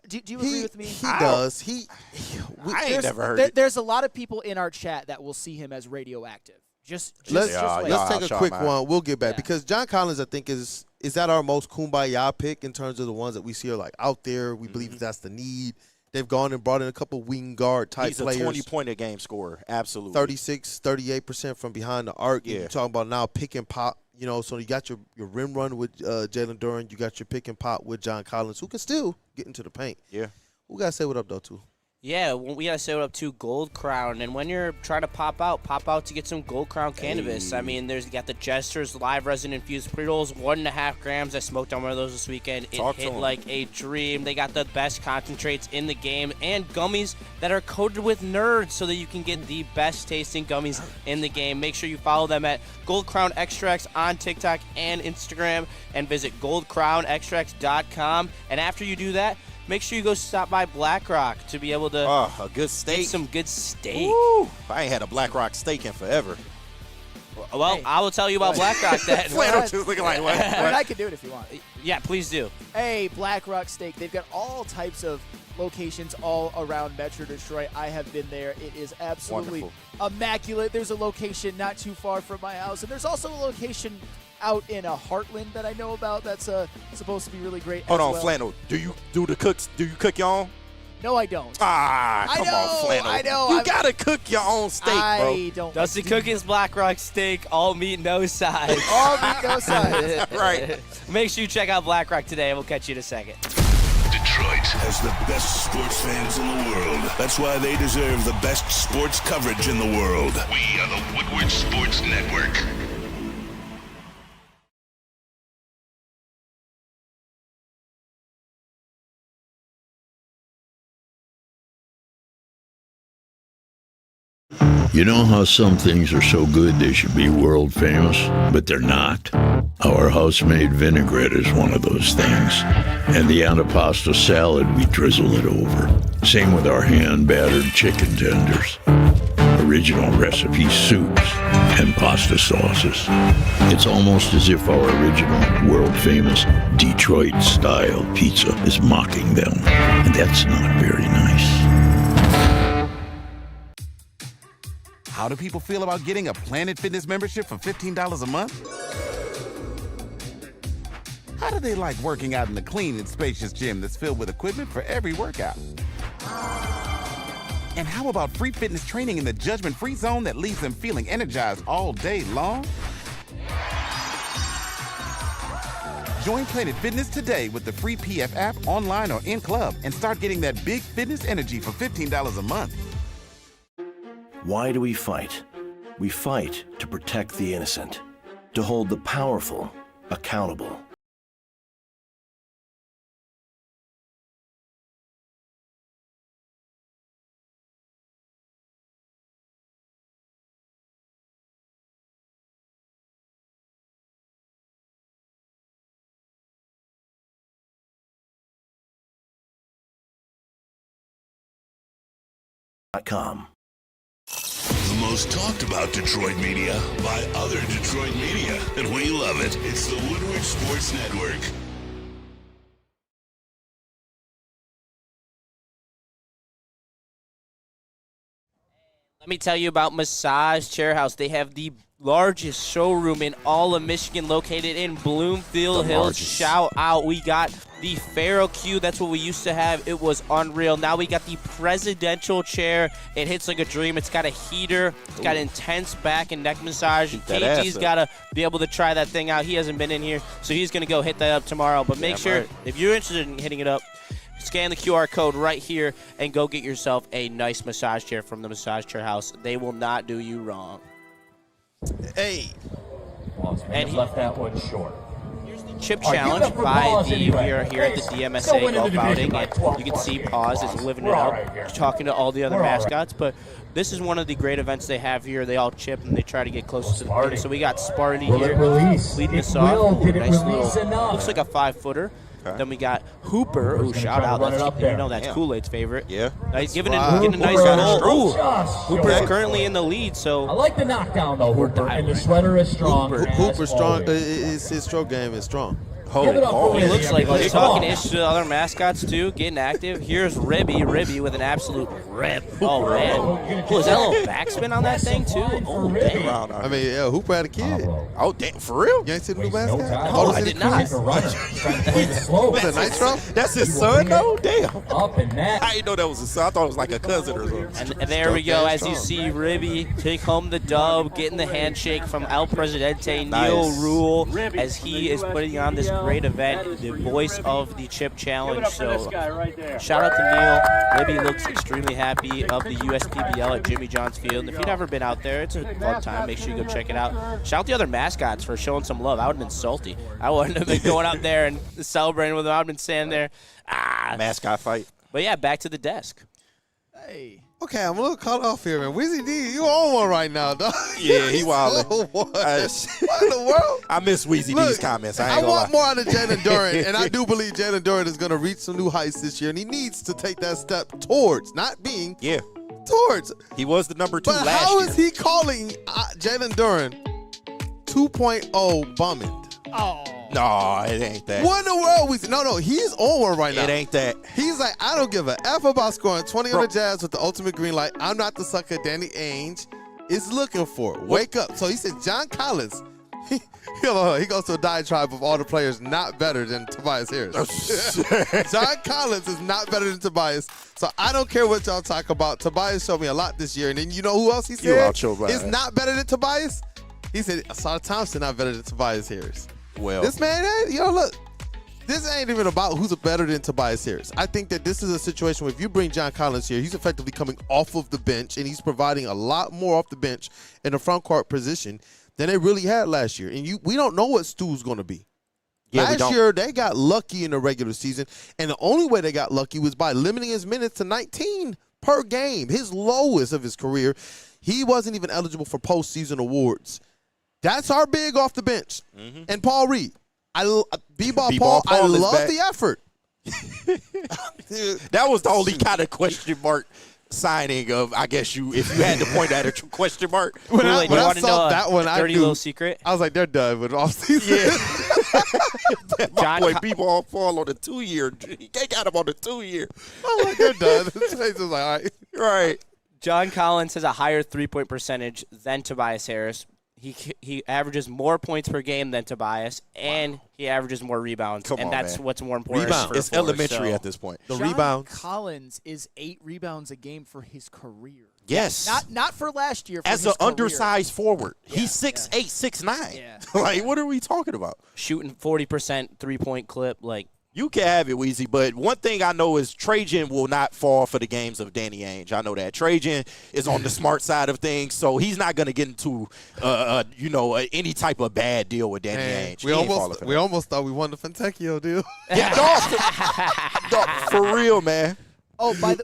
Do you agree with me? He does. I ain't never heard it. There's a lot of people in our chat that will see him as radioactive. Let's take a quick one. We'll get back because John Collins, I think, is that our most kumbaya pick in terms of the ones that we see are out there. We believe that's the need. They've gone and brought in a couple wing guard type players. He's a 20-point-a-game scorer, absolutely. 36, 38% from behind the arc. Yeah. You're talking about now pick and pop. So you got your rim run with Jalen Duren. You got your pick and pop with John Collins, who can still get into the paint. Yeah. Who got to say what up, though, too? Yeah, we got to say what up to Gold Crown. And when you're trying to pop out to get some Gold Crown cannabis. Hey. I mean, you got the Jester's live resin infused pre-rolls, 1.5 grams. I smoked on one of those this weekend. It hit like a dream. They got the best concentrates in the game and gummies that are coated with nerds so that you can get the best tasting gummies in the game. Make sure you follow them at Gold Crown Extracts on TikTok and Instagram and visit goldcrownextracts.com. And after you do that, make sure you go stop by Black Rock to be able to a good steak. Get some good steak. Woo. I ain't had a Black Rock steak in forever. Well, I will tell you about Black Rock then. Flannel just looking like what? I can do it if you want. Yeah, please do. Hey, Black Rock Steak. They've got all types of locations all around Metro Detroit. I have been there. It is absolutely immaculate. There's a location not too far from my house, and there's also a location out in Heartland that I know about that's supposed to be really great. Hold on, Flannel. Do you cook your own? No, I don't. Come on, Flannel. I know. You gotta cook your own steak, bro. I don't. Dusty cook his Black Rock steak, all meat, no sides. All meat, no sides. Right. Make sure you check out Black Rock today, and we'll catch you in a second. Detroit has the best sports fans in the world. That's why they deserve the best sports coverage in the world. We are the Woodward Sports Network. You know how some things are so good they should be world famous, but they're not? Our house-made vinaigrette is one of those things. And the antipasto salad, we drizzle it over. Same with our hand-battered chicken tenders. Original recipe soups and pasta sauces. It's almost as if our original, world-famous Detroit-style pizza is mocking them. And that's not very nice. How do people feel about getting a Planet Fitness membership for $15 a month? How do they like working out in the clean and spacious gym that's filled with equipment for every workout? And how about free fitness training in the judgment-free zone that leaves them feeling energized all day long? Join Planet Fitness today with the free PF app, online or in club, and start getting that big fitness energy for $15 a month. Why do we fight? We fight to protect the innocent, to hold the powerful accountable. .com. The most talked about Detroit media by other Detroit media, and we love it. It's the Woodward Sports Network. Let me tell you about Massage Chair House. They have the largest showroom in all of Michigan, located in Bloomfield Hills. Shout out. We got the Pharaoh Q. That's what we used to have. It was unreal. Now we got the presidential chair. It hits like a dream. It's got a heater. It's got intense back and neck massage. KG's got to be able to try that thing out. He hasn't been in here, so he's going to go hit that up tomorrow. But make sure, if you're interested in hitting it up, Scan the QR code right here and go get yourself a nice massage chair from the Massage Chair House. They will not do you wrong. Hey. And he left that one short. Chip challenge by we are here at the DMSA golf outing, and you can see Paws is living it up, talking to all the other mascots. But this is one of the great events they have here. They all chip and they try to get close to the pin. So we got Sparty here leading us off. Nice little, looks like a 5-footer. Okay. Then we got Hooper. Ooh, shout out. That's Kool-Aid's favorite. Yeah. Getting a nice roll. Hooper's currently in the lead, so. I like the knockdown, though, Hooper. And the sweater is strong. Hooper's strong. His stroke game is strong. He looks like he's talking ish to the other mascots, too, getting active. Here's Ribby with an absolute rip. Oh, man. Oh, is that a little backspin on that thing, too? Oh, damn. I mean, yeah, Hooper had a kid. Oh, damn, for real? You ain't seen the new mascot? No, I did not. Was it Nitro? That's his son, though? Damn. I didn't know that was his son. I thought it was like a cousin or something. And there we go. As you see, Ribby take home the dub, getting the handshake from El Presidente, Neil Rule, as he is putting on this great event, the voice of the Chip Challenge. So shout out to Neil. Ribby looks extremely happy of the USPBL at Jimmy John's Field. And if you've never been out there, it's a fun time. Make sure you go check it out. Shout out the other mascots for showing some love. I would have been salty. I wouldn't have been going out there and celebrating with them. I would have been standing there. Mascot fight. But yeah, back to the desk. Hey. Okay, I'm a little caught off here, man. Wizzy D, you on one right now, dog. Yeah, he wildin'. What in the world? I miss Weezy D's comments. I want more out of Jalen Duran, and I do believe Jalen Duran is going to reach some new heights this year, and he needs to take that step towards, not being, towards. He was the number 2 but last year. how is he calling Jalen Duran 2.0 bumming? Oh. No, it ain't that. What in the world? No, he's on one right now. It ain't that. He's like, I don't give a F about scoring 20 on the Jazz with the ultimate green light. I'm not the sucker Danny Ainge is looking for. Wake up. So he said John Collins, he goes to a diatribe of all the players not better than Tobias Harris. John Collins is not better than Tobias. So I don't care what y'all talk about. Tobias showed me a lot this year. And then you know who else he said is not better than Tobias? He said Asada Thompson not better than Tobias Harris. Well, this man, look, this ain't even about who's better than Tobias Harris. I think that this is a situation where if you bring John Collins here, he's effectively coming off of the bench, and he's providing a lot more off the bench in the front court position than they really had last year. And we don't know what Stu's going to be. Last year, they got lucky in the regular season, and the only way they got lucky was by limiting his minutes to 19 per game, his lowest of his career. He wasn't even eligible for postseason awards. That's our big off the bench. Mm-hmm. And Paul Reed. B-Ball Paul, I love the effort. That was the only kind of question mark signing of, I guess, if you had to point at a question mark. When I saw that one, dirty little secret. I was like, they're done with offseason. Yeah. My boy B-Ball Paul on the 2-year. They got him on the 2-year. I was like, they're done. Chase was like, all right. Right. John Collins has a higher three-point percentage than Tobias Harris. He averages more points per game than Tobias, and he averages more rebounds. That's what's more important. Rebound. It's elementary at this point. The rebounds. John Collins is 8 rebounds a game for his career. Yes. Not for last year. For as an undersized forward. Yeah. He's 6'8", 6'9". Yeah. Like, what are we talking about? Shooting 40% three-point clip, like. You can have it, Weezy, but one thing I know is Trajan will not fall for the games of Danny Ainge. I know that. Trajan is on the smart side of things, so he's not going to get into, any type of bad deal with Danny Ainge. We almost thought we won the Fontecchio deal. Yeah, dog, for real, man. Oh, me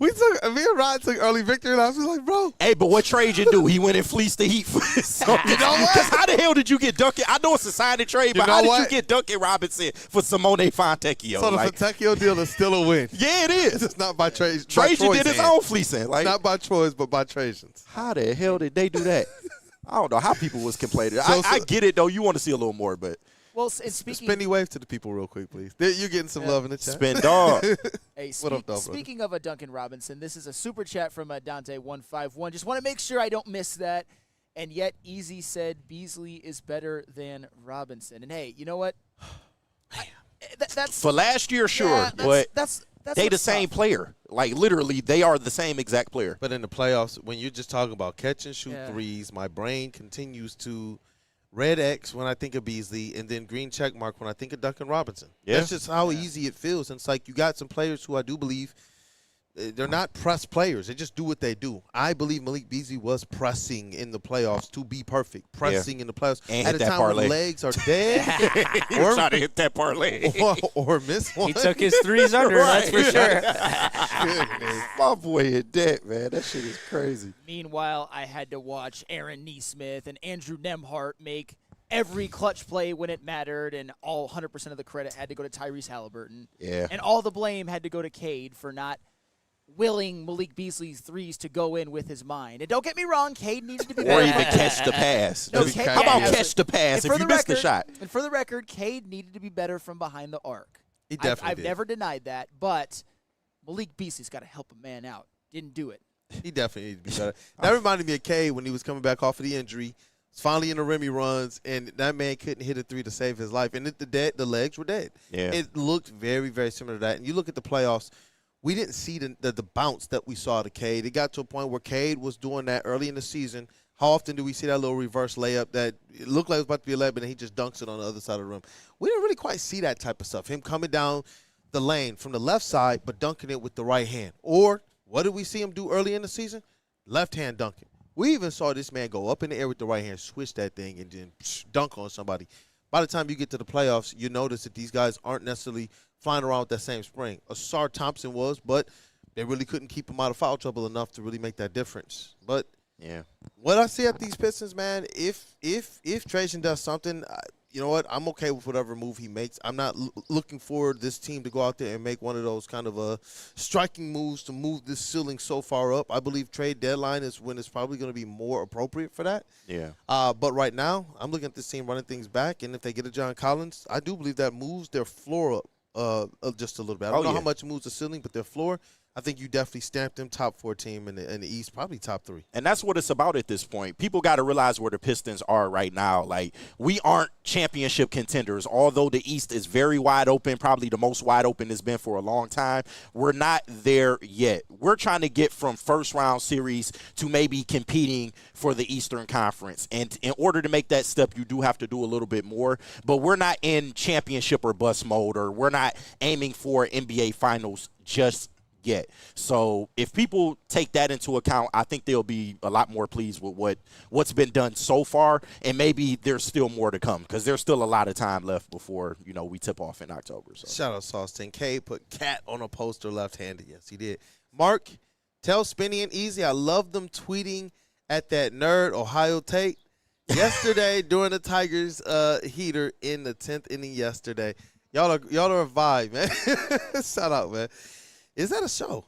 and Rod took early victory, and I was like, bro. Hey, but what Trajan do? He went and fleeced the Heat. So, you know what? Because how the hell did you get Duncan? I know it's a signing trade, but how did you get Duncan Robinson for Simone Fontecchio? So the Fontecchio deal is still a win. Yeah, it is. It's not by Trajan. Trajan did his own fleecing. Like, not by choice, but by Trajan's. How the hell did they do that? I don't know how people was complaining. I get it, though. You want to see a little more, but. Well, speaking Spinny wave to the people real quick, please. You're getting some love in the chat. Spin dog. Hey, what up, dog, speaking of Duncan Robinson, this is a super chat from Dante151. Just want to make sure I don't miss that. And yet, Easy said Beasley is better than Robinson. And hey, you know what? That's for last year, sure, but they the same player. Like literally, they are the same exact player. But in the playoffs, when you're just talking about catch and shoot threes, my brain continues to red X when I think of Beasley, and then green check mark when I think of Duncan Robinson. Yeah. That's just how easy it feels. And it's like you got some players who I do believe they're not press players. They just do what they do. I believe Malik Beasley was pressing in the playoffs to be perfect, pressing in the playoffs and at a time when legs are dead. Or trying to hit that parlay. Or miss one. He took his threes under, that's for sure. My boy hit that, man. That shit is crazy. Meanwhile, I had to watch Aaron Nesmith and Andrew Nembhard make every clutch play when it mattered, and all 100% of the credit had to go to Tyrese Halliburton. Yeah. And all the blame had to go to Cade for not willing Malik Beasley's threes to go in with his mind. And don't get me wrong, Cade needed to be better. Or even catch the pass. No, How about catch the pass if you miss the shot? And for the record, Cade needed to be better from behind the arc. He definitely I've did. never denied that, but Malik Beasley's got to help a man out. Didn't do it. He definitely needed to be better. That reminded me of Cade when he was coming back off of the injury. Was finally in the Remy runs, and that man couldn't hit a three to save his life. And the legs were dead. Yeah. It looked very, very similar to that. And you look at the playoffs, we didn't see the bounce that we saw to Cade. It got to a point where Cade was doing that early in the season. How often do we see that little reverse layup that it looked like it was about to be 11 and he just dunks it on the other side of the rim? We didn't really quite see that type of stuff. Him coming down the lane from the left side but dunking it with the right hand. Or what did we see him do early in the season? Left hand dunking. We even saw this man go up in the air with the right hand, switch that thing, and then dunk on somebody. By the time you get to the playoffs, you notice that these guys aren't necessarily flying around with that same spring. Asar Thompson was, but they really couldn't keep him out of foul trouble enough to really make that difference. But yeah, what I see at these Pistons, man, if Trajan does something, you know what? I'm okay with whatever move he makes. I'm not looking for this team to go out there and make one of those kind of striking moves to move this ceiling so far up. I believe trade deadline is when it's probably going to be more appropriate for that. Yeah. But right now, I'm looking at this team running things back, and if they get a John Collins, I do believe that moves their floor up just a little bit. I don't know how much moves the ceiling, but their floor, I think you definitely stamp them top 4 team in the East, probably top 3. And that's what it's about at this point. People got to realize where the Pistons are right now. Like, we aren't championship contenders, although the East is very wide open, probably the most wide open it's been for a long time. We're not there yet. We're trying to get from first-round series to maybe competing for the Eastern Conference. And in order to make that step, you do have to do a little bit more. But we're not in championship or bust mode, or we're not aiming for NBA Finals just yet. So if people take that into account, I think they'll be a lot more pleased with what's been done so far, and maybe there's still more to come because there's still a lot of time left before we tip off in October. So shout out Sauce 10K, put Cat on a poster left-handed. Yes, he did. Mark, tell Spinny and Easy I love them tweeting at that nerd Ohio Tate yesterday during the Tigers heater in the 10th inning yesterday. Y'all are a vibe, man. Shout out, man. Is that a show?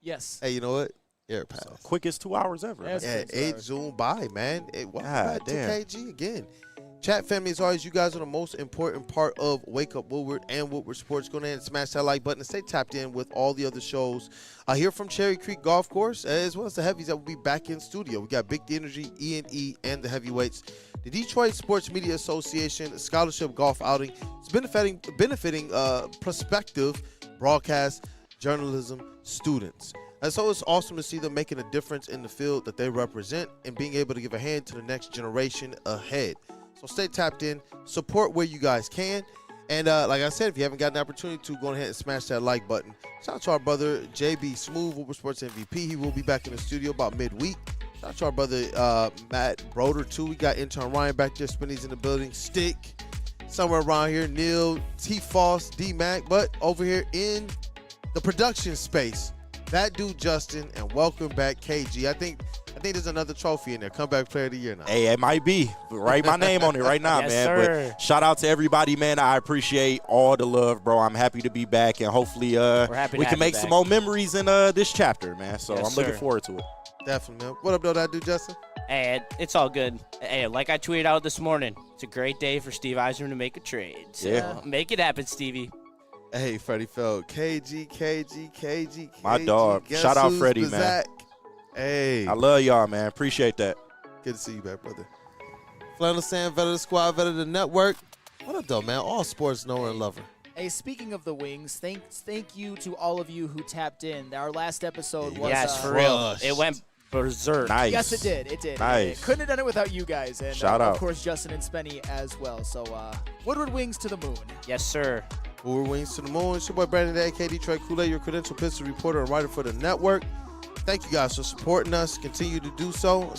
Yes. Hey, you know what? Air pass. Quickest 2 hours ever. Yeah, 8 Zoom by, man. Welcome back to damn. KG again. Chat family, as always, you guys are the most important part of Wake Up Woodward and Woodward Sports. Go ahead and smash that like button and stay tapped in with all the other shows. I hear from Cherry Creek Golf Course, as well as the heavies that will be back in studio. We got Big D Energy, E&E, and the heavyweights. The Detroit Sports Media Association Scholarship Golf Outing is benefiting prospective broadcast journalism students. And so it's awesome to see them making a difference in the field that they represent and being able to give a hand to the next generation ahead. So stay tapped in, support where you guys can. And like I said, if you haven't got an opportunity to, go ahead and smash that like button. Shout out to our brother, JB Smooth, Woodward Sports MVP. He will be back in the studio about midweek. Shout out to our brother, Matt Broder, too. We got intern Ryan back there, Spinny's in the building. Stick, somewhere around here, Neil, T. Foss, D-Mac. But over here in the production space, that dude Justin, and welcome back KG. I think there's another trophy in there. Comeback Player of the Year now. Hey, it might be. Write my name on it right now, Yes, man. sir. But shout out to everybody, man. I appreciate all the love, bro. I'm happy to be back, and hopefully we can make some more memories in this chapter, man. So Yes, I'm looking sir. forward to it. Definitely, man. What up, though, that dude Justin? Hey, it's all good. Hey, like I tweeted out this morning, it's a great day for Steve Eisner to make a trade. So Yeah. make it happen, Stevie. Hey, Freddie Feld. KG. My dog. Guess Shout out who's Freddie, man. back? Hey. I love y'all, man. Appreciate that. Good to see you back, brother. Flannel Sam, vet of the squad, vet of the network. What up, though, man? All sports knower and lover. Hey, speaking of the wings, thank you to all of you who tapped in. Our last episode was Yes, for real. It went berserk. Nice. Yes, it did. It did. Nice. It couldn't have done it without you guys. And Shout out. Of course, Justin and Spenny as well. So Woodward Wings to the moon. Yes, sir. Woodward Wings to the moon. It's your boy Brandon, aka Detroit Kool-Aid, your credential pistol reporter and writer for the network. Thank you guys for supporting us. Continue to do so.